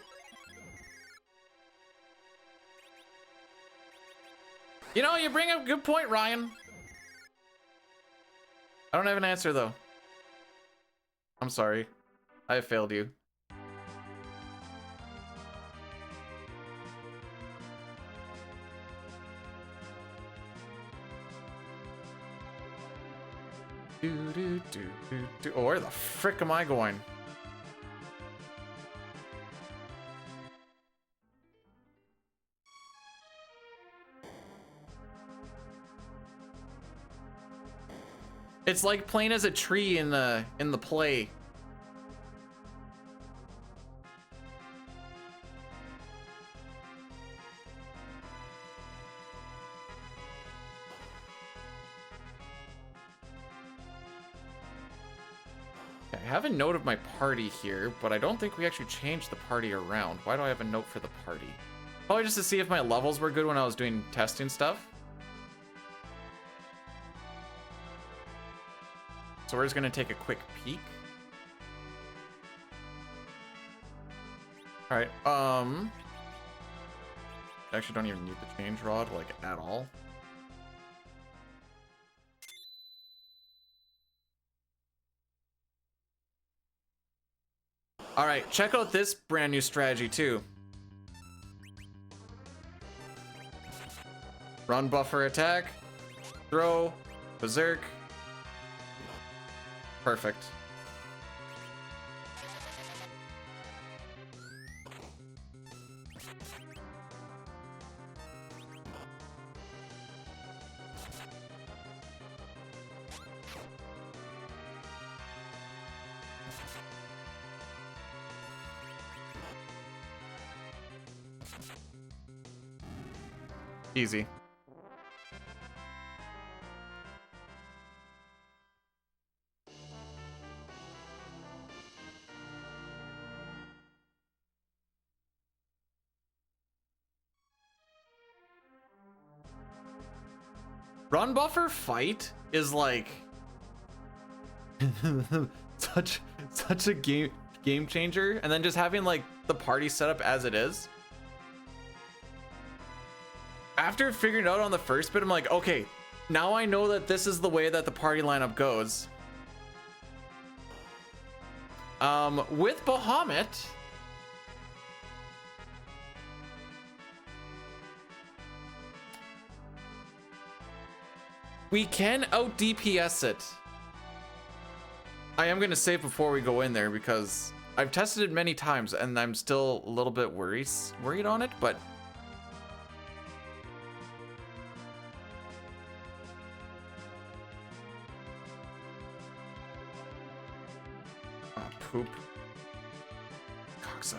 You know, you bring up a good point, Ryan. I don't have an answer, though. I'm sorry. I have failed you. Oh, where the frick am I going? It's like playing as a tree in the play. I have a note of my party here, but I don't think we actually changed the party around. Why do I have a note for the party? Probably just to see if my levels were good when I was doing testing stuff. So we're just gonna take a quick peek. All right, I actually don't even need the change rod, like, at all. All right, check out this brand new strategy too. Run, buffer, attack, throw, berserk. Perfect. Easy. Run buffer fight is like such a game changer, and then just having like the party set up as it is. After figuring it out on the first bit, I'm like, okay, now I know that this is the way that the party lineup goes. With Bahamut, we can out DPS it. I am gonna save before we go in there because I've tested it many times and I'm still a little bit worried on it, but poop. Cocksucker.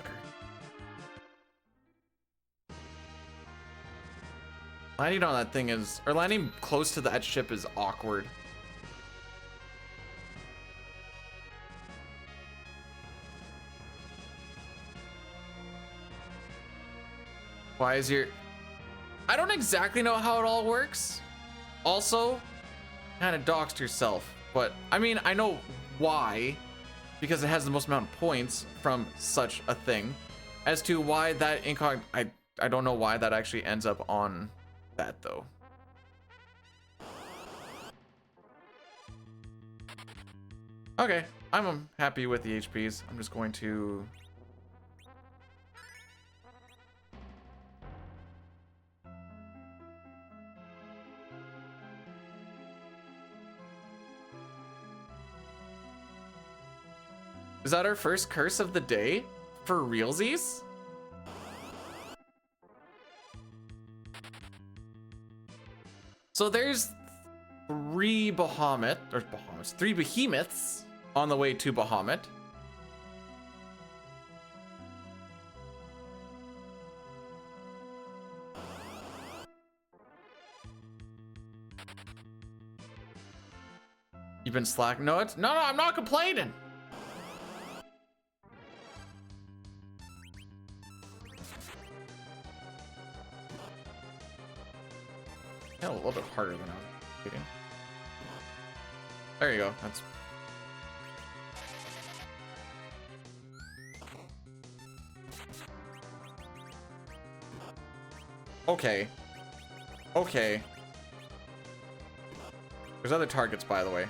Landing on that thing is, or landing close to that ship is awkward. Why is your... I don't exactly know how it all works. Also, kind of doxed yourself. But, I mean, I know why. Because it has the most amount of points from such a thing. As to why that incog... I don't know why that actually ends up on that, though. Okay, I'm happy with the HPs. I'm just going to... Is that our first curse of the day? For realsies? So there's three three behemoths on the way to Bahamut. You've been slack. No, I'm not complaining. A little bit harder than I was thinking. There you go. That's... Okay. Okay. There's other targets, by the way.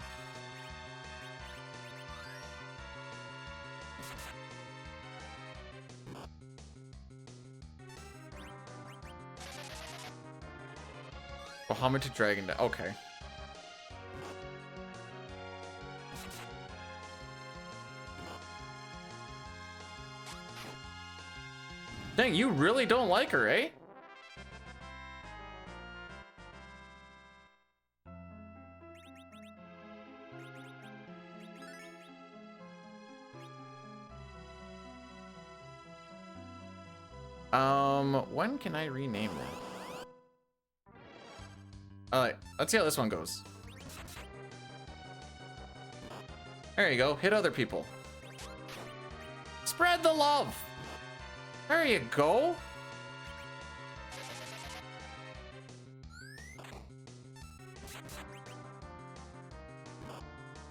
Bahamut to Dragon. Okay. Dang, you really don't like her, eh? When can I rename that? Alright, let's see how this one goes. There you go. Hit other people. Spread the love. There you go.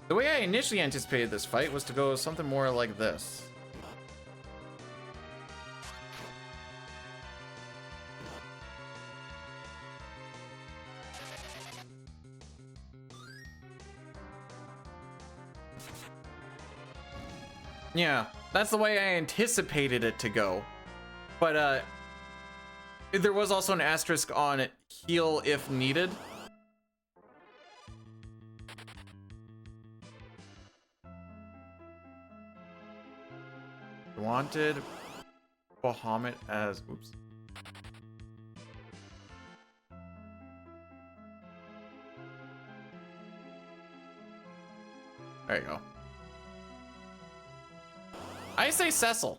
The way I initially anticipated this fight was to go something more like this. Yeah, that's the way I anticipated it to go. But there was also an asterisk on heal if needed. Wanted Bahamut as oops. There you go. I say Cecil.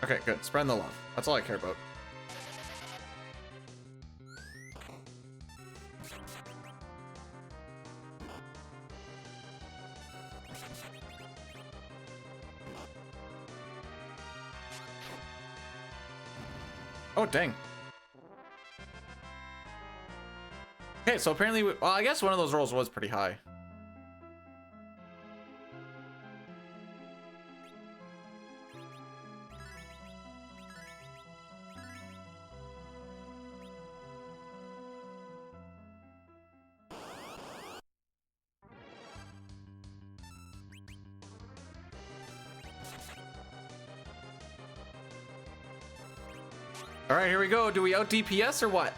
Okay, good. Spreading the love. That's all I care about. Oh, dang. Okay, so apparently, well, I guess one of those rolls was pretty high. All right, here we go. Do we out DPS or what?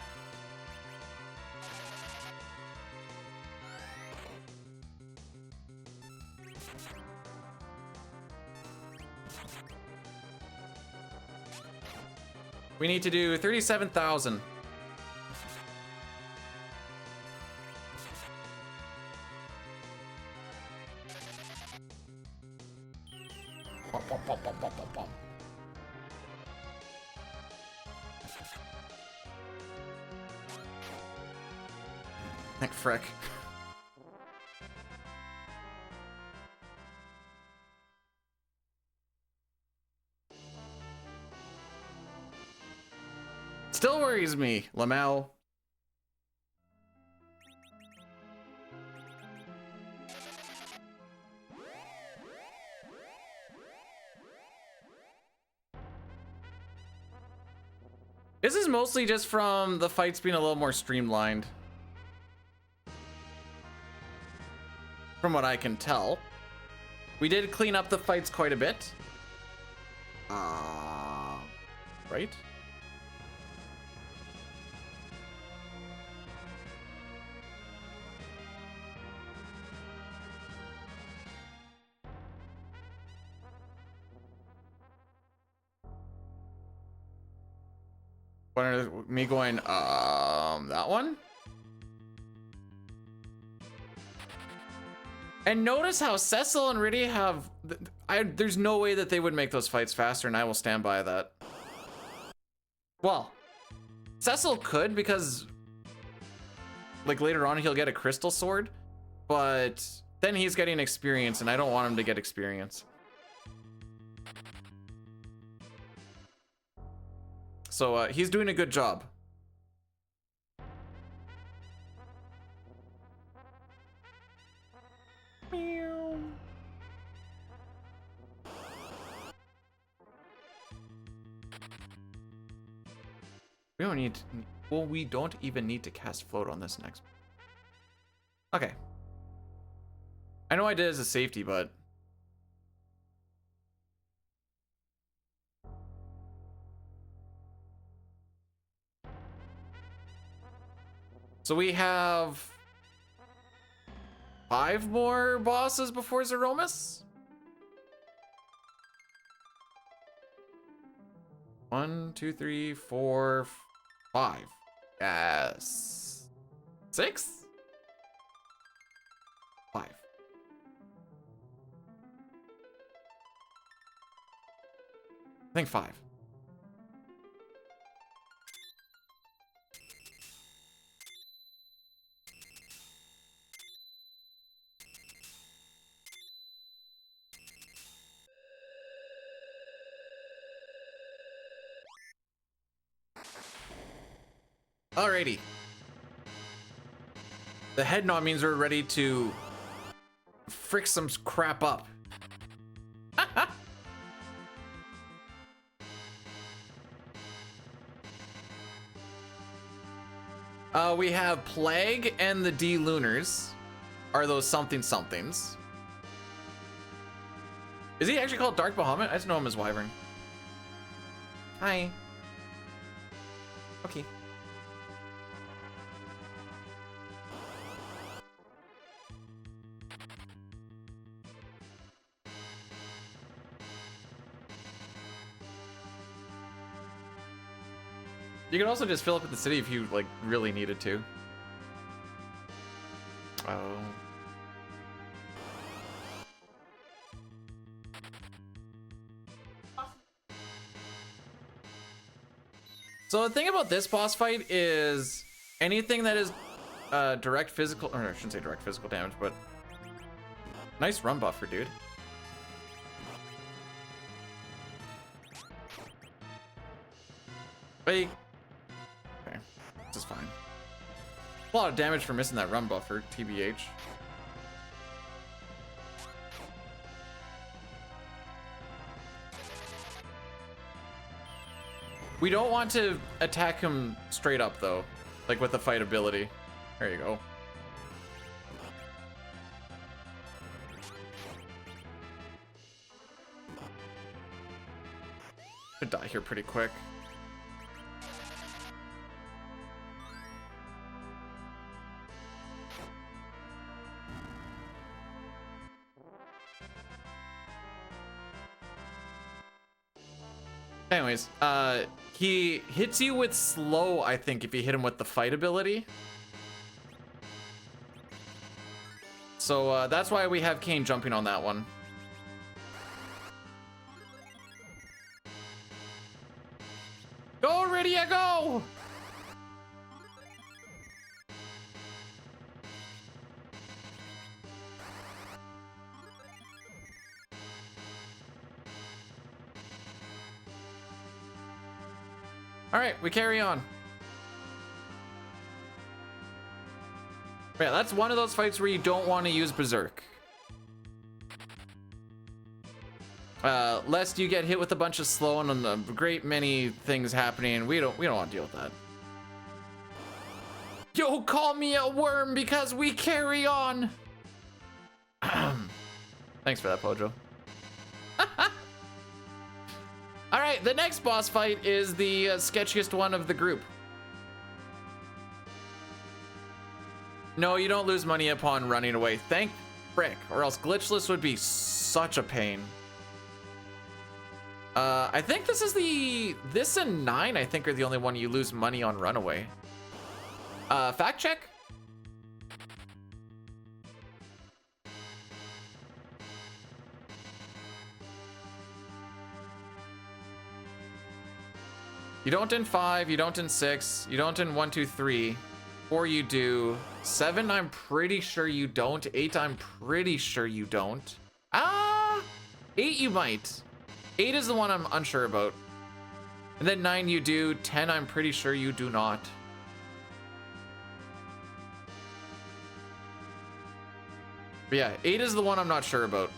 We need to do 37,000. Heck, frick. Still worries me, Lamau. This is mostly just from the fights being a little more streamlined. From what I can tell. We did clean up the fights quite a bit. Right? Me going, that one? And notice how Cecil and Riddy have... there's no way that they would make those fights faster, and I will stand by that. Well, Cecil could, because... like, later on he'll get a crystal sword, but then he's getting experience, and I don't want him to get experience. So, he's doing a good job. We don't need... well, we don't even need to cast float on this next. Okay. I know I did as a safety, but... so we have... 5 more bosses before Zeromus? 1, 2, 3, 4, 5. Yes. 6? 5. I think 5. Alrighty. The head nod means we're ready to frick some crap up. We have Plague and the D Lunars. Are those something somethings? Is he actually called Dark Bahamut? I just know him as Wyvern. Hi. Okay. You can also just fill up at the city if you like really needed to. Oh. So the thing about this boss fight is anything that is direct physical, or I shouldn't say direct physical damage, but nice run buffer, dude. Like, okay, this is fine. A lot of damage for missing that run buffer, TBH. We don't want to attack him straight up though, like with the fight ability. There you go. Should die here pretty quick. Anyways, he hits you with slow, I think, if you hit him with the fight ability. So that's why we have Kane jumping on that one. Go, Rydia, go! All right, we carry on. Yeah, that's one of those fights where you don't want to use Berserk. Lest you get hit with a bunch of slow and a great many things happening. We don't want to deal with that. Yo, call me a worm because we carry on. Thanks for that, Pojo. All right, the next boss fight is the sketchiest one of the group. No, you don't lose money upon running away. Thank frick, or else glitchless would be such a pain. I think this and 9, I think, are the only one you lose money on runaway. Fact check? You don't in 5, you don't in 6, you don't in 1, 2, 3. 4 you do. 7 I'm pretty sure you don't. 8 I'm pretty sure you don't. 8 you might. 8 is the one I'm unsure about. And then 9 you do. 10 I'm pretty sure you do not. But yeah, 8 is the one I'm not sure about.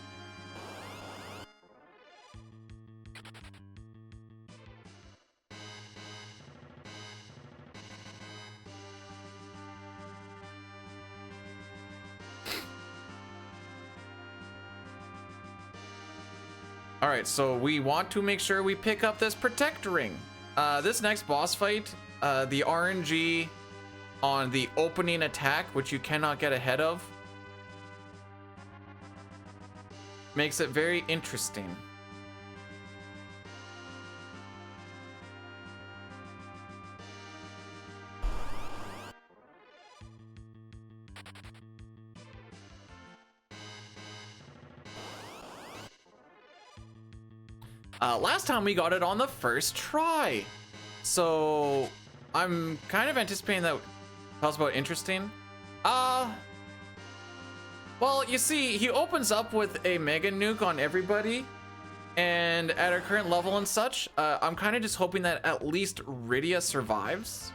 All right, so we want to make sure we pick up this protect ring. This next boss fight, the RNG on the opening attack, which you cannot get ahead of, makes it very interesting. Last time we got it on the first try. So I'm kind of anticipating that tells about interesting. Well, you see, he opens up with a mega nuke on everybody, and at our current level and such, I'm kind of just hoping that at least Rydia survives.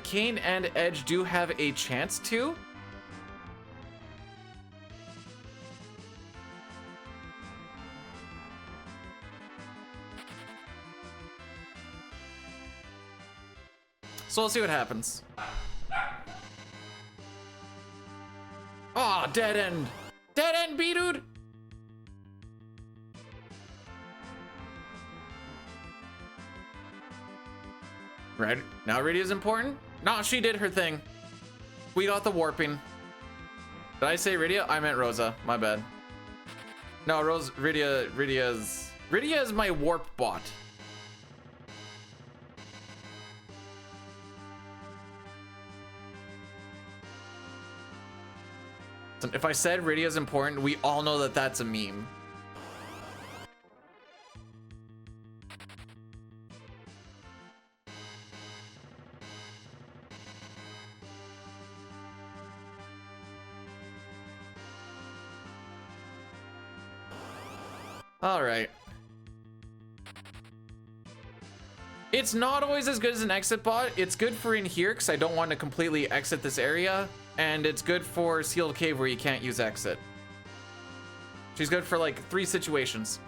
Kane and Edge do have a chance to. So we'll see what happens. Aw, dead end. Dead end, B-dude. Right, now Rydia's important? No, she did her thing. We got the warping. Did I say Rydia? I meant Rosa, my bad. No, Rydia is my warp bot. If I said Rydia is important, we all know that that's a meme. All right. It's not always as good as an exit bot. It's good for in here because I don't want to completely exit this area. And it's good for sealed cave where you can't use exit. She's good for like 3 situations.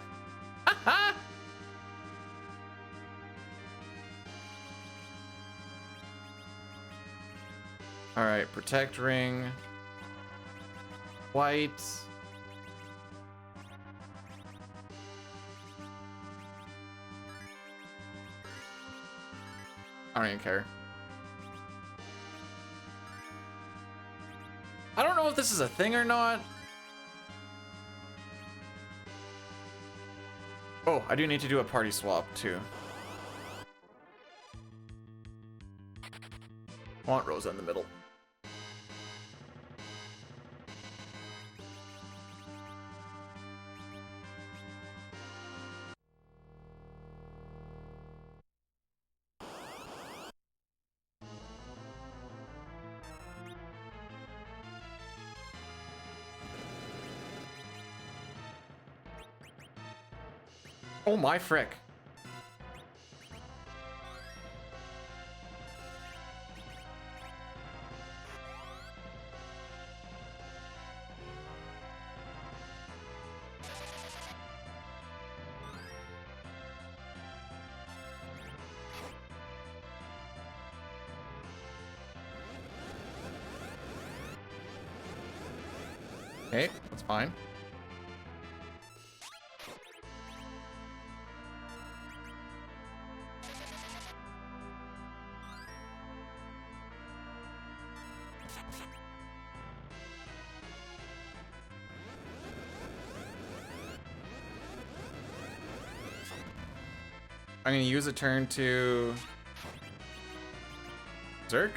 All right, protect ring. White. I don't even care. I don't know if this is a thing or not. Oh, I do need to do a party swap too. I want Rosa in the middle. Oh my frick. Okay, that's fine. I'm gonna use a turn to Zerk.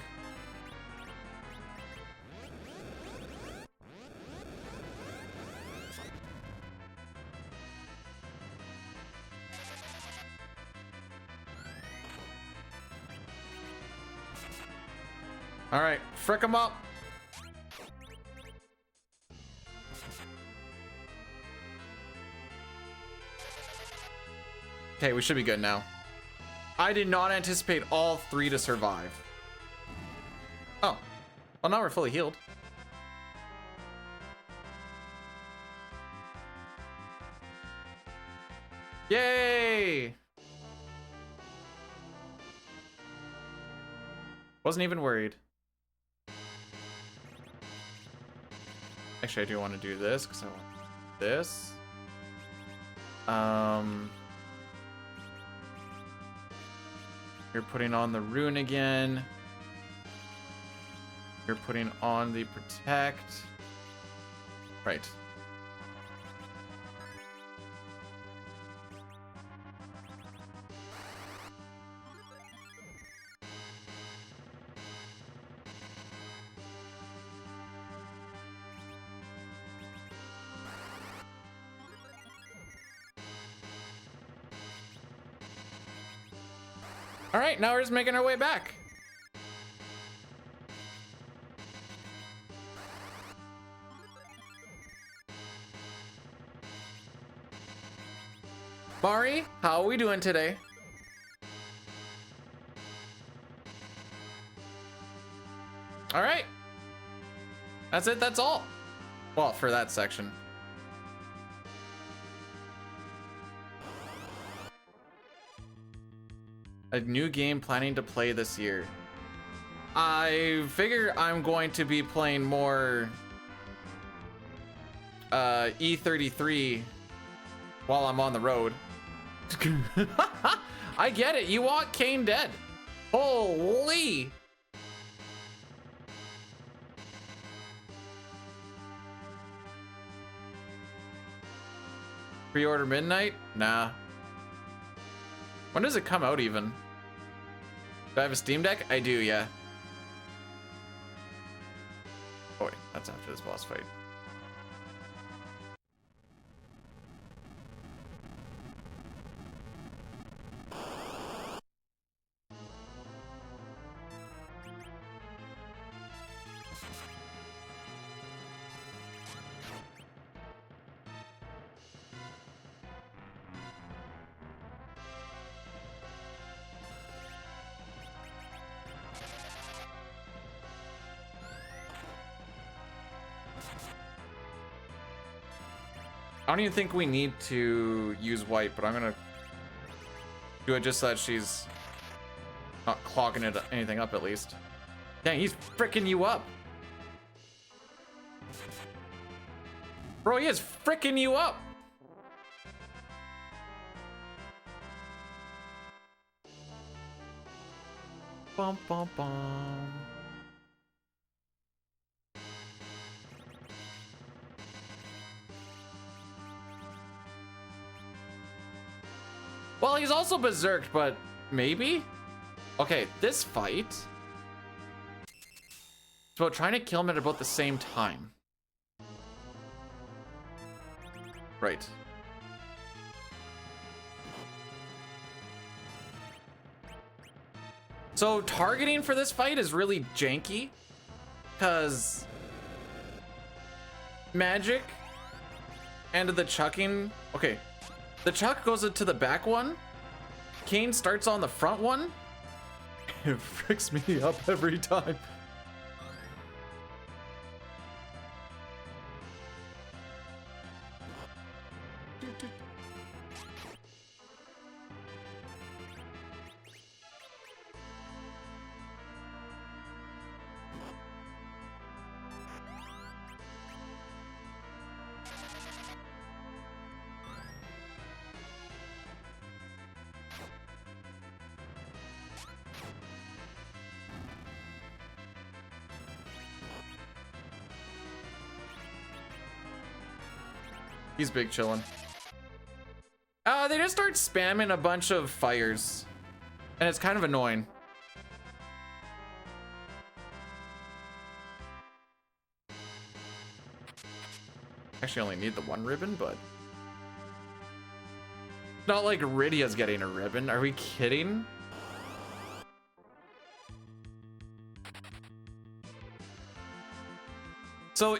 All right, frick 'em up. Okay, we should be good now. I did not anticipate all 3 to survive. Oh, well now we're fully healed. Yay! Wasn't even worried. Actually, I do want to do this because I want this. You're putting on the rune again. You're putting on the protect. Right. All right, now we're just making our way back. Mari, how are we doing today? All right. That's it, that's all. Well, for that section. A new game planning to play this year. I figure I'm going to be playing more E33 while I'm on the road. I get it. You want Kane dead. Holy. Pre-order midnight? Nah. When does it come out even? Do I have a Steam Deck? I do, yeah. Oh wait, that's after this boss fight. I don't even think we need to use white, but I'm gonna do it just so that she's not clogging anything up at least. Dang, he's fricking you up. Bro, he is fricking you up. Bum, bum, bum. Well, he's also berserked, but maybe? Okay, this fight. It's about trying to kill him at about the same time. Right. So targeting for this fight is really janky, because magic and the chucking. Okay. The chuck goes into the back one. Kane starts on the front one. It fricks me up every time. He's big chillin'. They just start spamming a bunch of fires, and it's kind of annoying. Actually, only need the one ribbon, but not like Rydia's getting a ribbon. Are we kidding? So,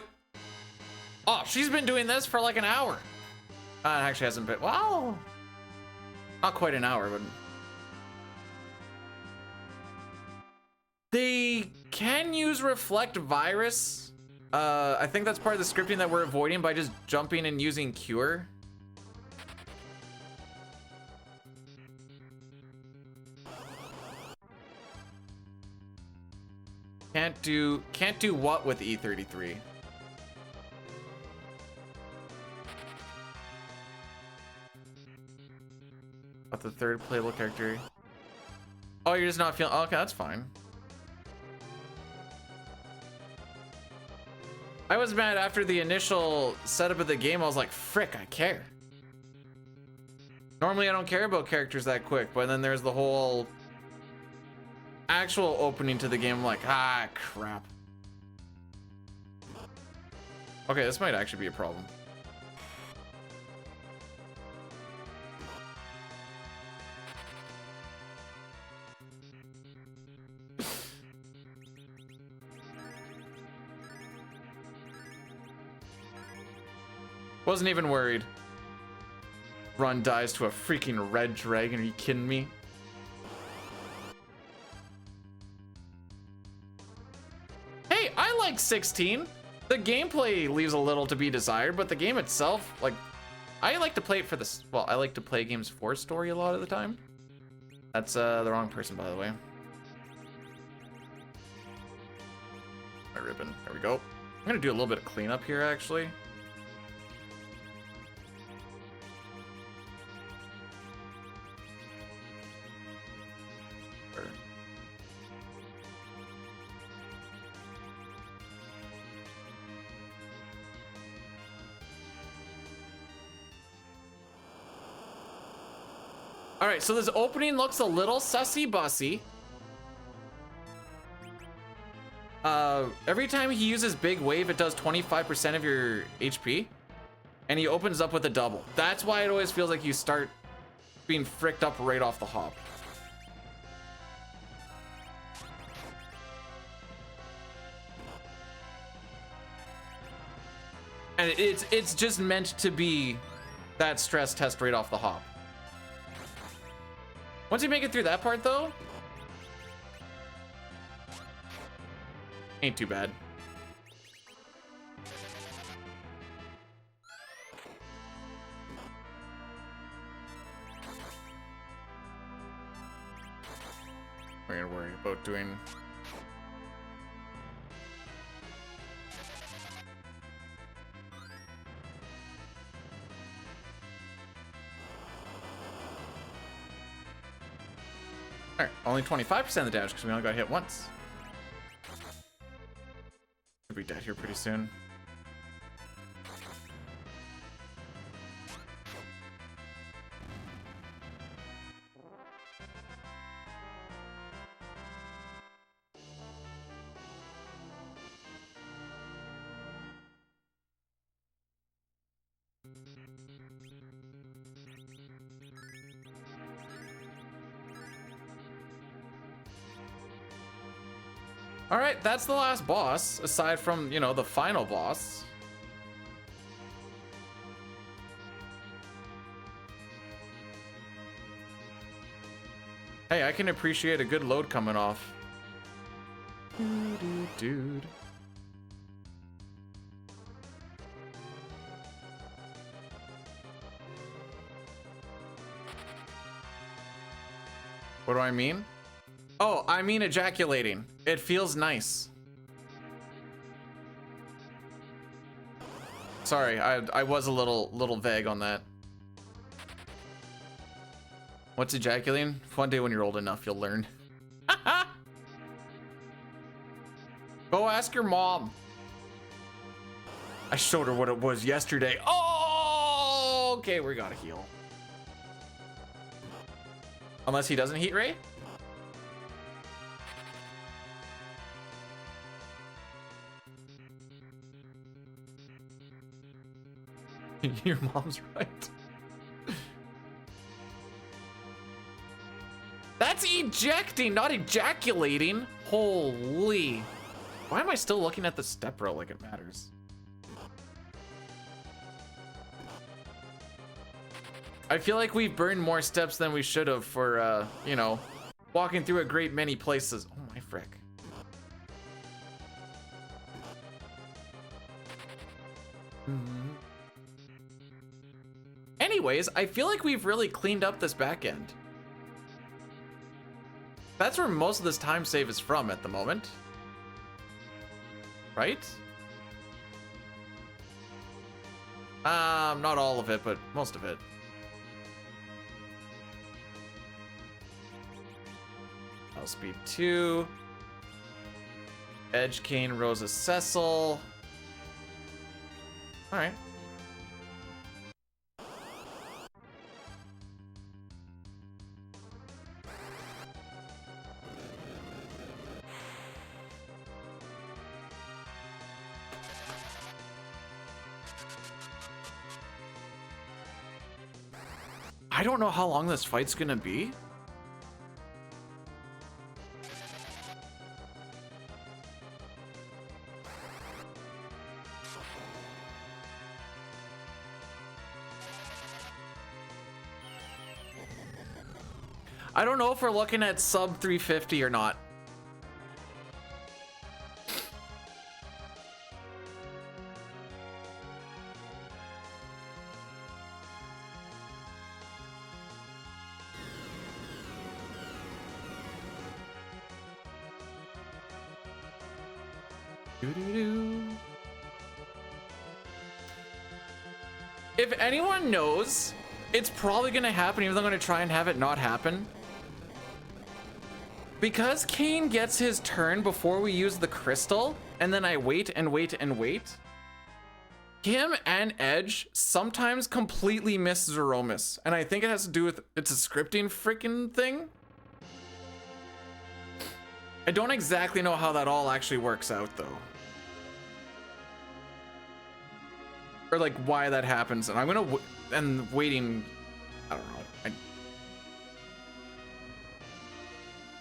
oh, she's been doing this for like an hour. It actually hasn't been, wow. Not quite an hour, but. They can use Reflect Virus. I think that's part of the scripting that we're avoiding by just jumping and using Cure. Can't do what with E33? What, the third playable character? Oh, you're just not feeling, okay, that's fine. I was mad after the initial setup of the game. I was like, frick, I care. Normally I don't care about characters that quick, but then there's the whole actual opening to the game. I'm like, ah, crap. Okay, this might actually be a problem. Wasn't even worried. Run dies to a freaking red dragon. Are you kidding me? Hey, I like 16. The gameplay leaves a little to be desired, but the game itself, like, I like to play it for this. Well, I like to play games for story a lot of the time. That's the wrong person, by the way. My ribbon. There we go. I'm gonna do a little bit of cleanup here, actually. All right, so this opening looks a little sussy-bussy. Every time he uses Big Wave, it does 25% of your HP. And he opens up with a double. That's why it always feels like you start being fricked up right off the hop. And it's just meant to be that stress test right off the hop. Once you make it through that part, though, ain't too bad. We're gonna worry about doing... Alright, only 25% of the damage because we only got hit once. We'll be dead here pretty soon. All right, that's the last boss, aside from, you know, the final boss. Hey, I can appreciate a good load coming off. Dude. What do I mean? Oh, I mean ejaculating. It feels nice. Sorry, I was a little vague on that. What's ejaculating? One day when you're old enough, you'll learn. Go ask your mom. I showed her what it was yesterday. Oh, okay, we gotta heal. Unless he doesn't heat ray? Your mom's right. That's ejecting, not ejaculating. Holy. Why am I still looking at the step row like it matters? I feel like we've burned more steps than we should have for, you know, walking through a great many places. Oh my frick. Anyways, I feel like we've really cleaned up this back end. That's where most of this time save is from at the moment. Right? Not all of it, but most of it. Speed 2. Edge Cane, Rosa Cecil. Alright. I don't know how long this fight's gonna be. I don't know if we're looking at sub 350 or not. If anyone knows, it's probably gonna happen, even though I'm gonna try and have it not happen. Because Kane gets his turn before we use the crystal, and then I wait and wait and wait, him and Edge sometimes completely miss Zeromus. And I think it has to do with, it's a scripting freaking thing. I don't exactly know how that all actually works out though. Or like why that happens. And I'm gonna, and waiting, I don't know.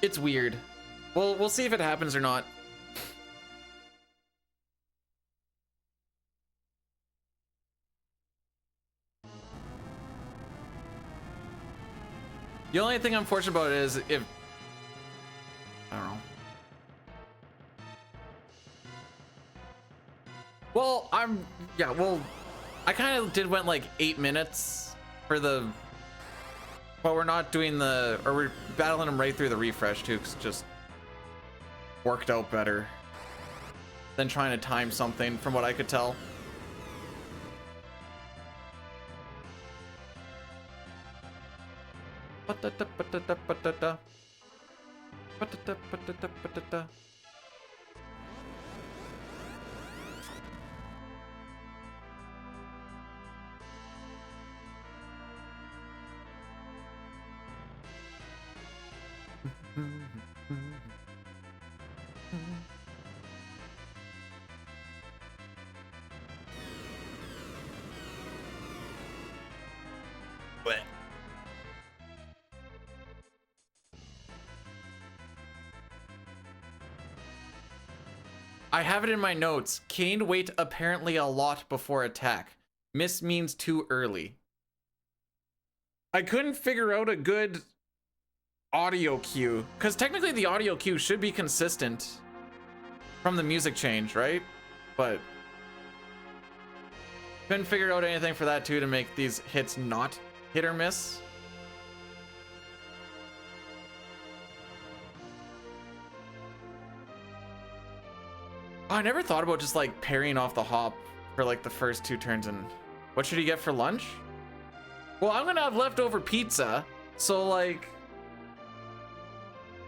It's weird. Well, we'll see if it happens or not. The only thing I'm fortunate about is if, I don't know. Well, I kind of went like 8 minutes for the, but we're not doing the, or we're battling them right through the refresh too, 'cause it just worked out better than trying to time something from what I could tell. What? I have it in my notes. Kane wait apparently a lot before attack. Miss means too early. I couldn't figure out a good audio cue, because technically the audio cue should be consistent from the music change, right? But couldn't figure out anything for that too to make these hits not hit or miss. Oh, I never thought about just like parrying off the hop for like the first 2 turns. And what should he get for lunch? Well, I'm gonna have leftover pizza, so like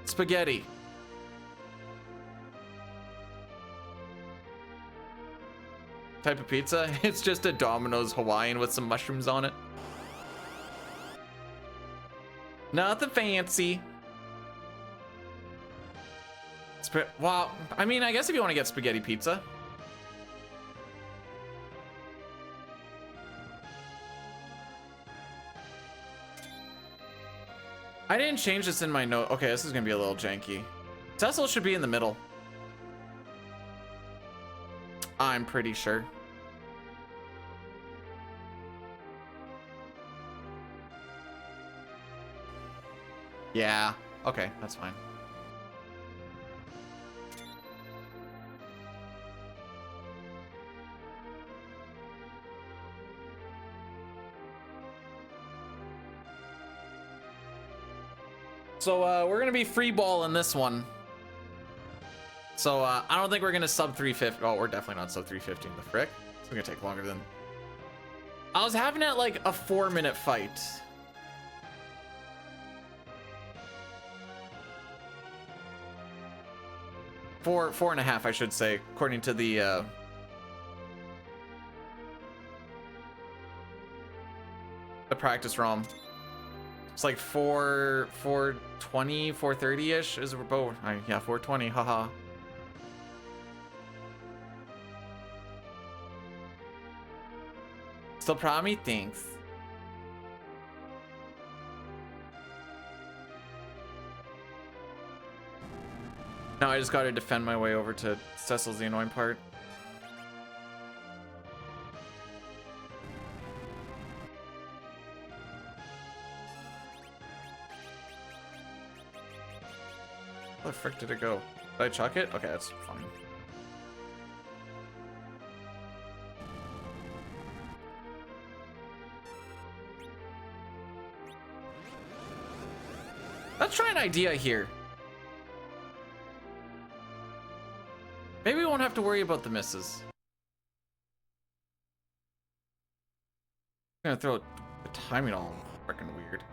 spaghetti. Type of pizza? It's just a Domino's Hawaiian with some mushrooms on it. Nothing fancy. Well, I mean, I guess if you want to get spaghetti pizza. I didn't change this in my note. Okay, this is gonna be a little janky. Cecil should be in the middle. I'm pretty sure. Yeah, okay, that's fine. So we're gonna be free ball in this one. So I don't think we're gonna sub 350. Oh, we're definitely not sub 350 in the frick. It's gonna take longer than. I was having it like a 4-minute fight. Four and a half, I should say, according to the practice ROM. It's like 420, 430-ish is both. Yeah, 420, haha. Still proud of me? Thanks. Now I just gotta defend my way over to Cecil's the annoying part. Where the frick did it go? Did I chuck it? Okay, that's fine. Let's try an idea here. Maybe we won't have to worry about the misses. I'm gonna throw the timing all freaking weird.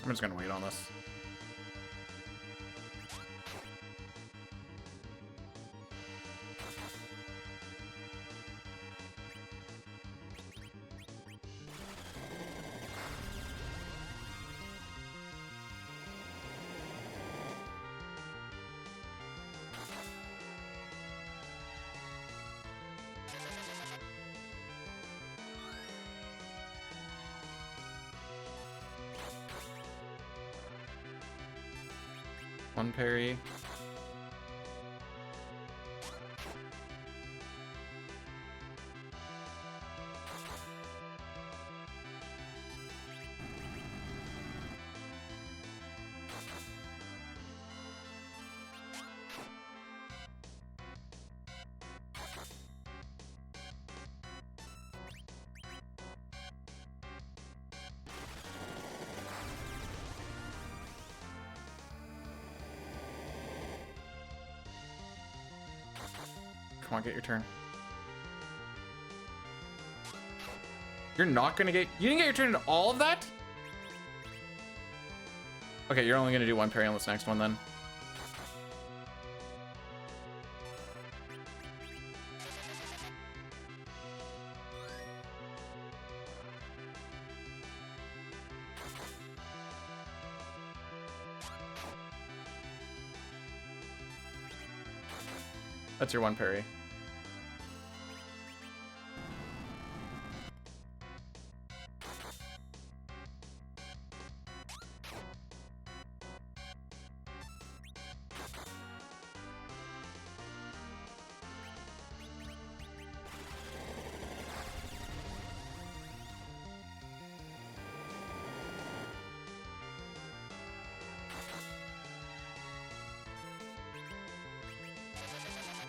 I'm just gonna wait on this. One parry. Come on, get your turn. You're not gonna get... You didn't get your turn into all of that? Okay, you're only gonna do one parry on this next one then. That's your one parry.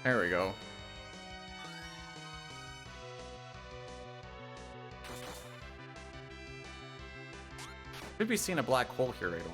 There we go. Should be seeing a black hole here right away.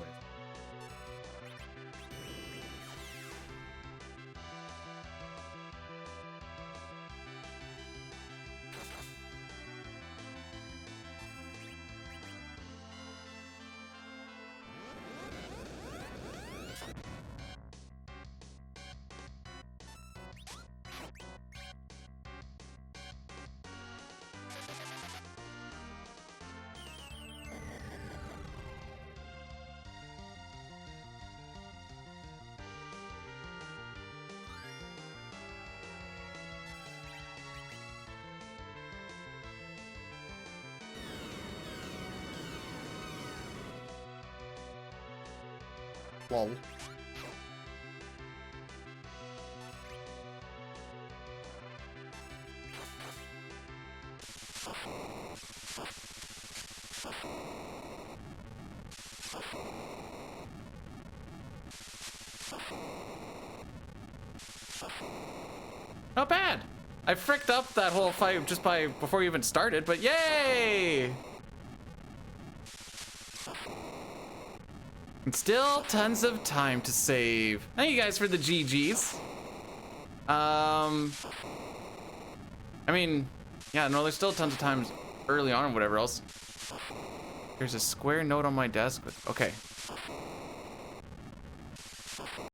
Lol. Not bad. I fricked up that whole fight just before we even started, but yay! And still tons of time to save. Thank you guys for the GGs. I mean, yeah, no, there's still tons of times early on and whatever else. There's a square note on my desk with, okay.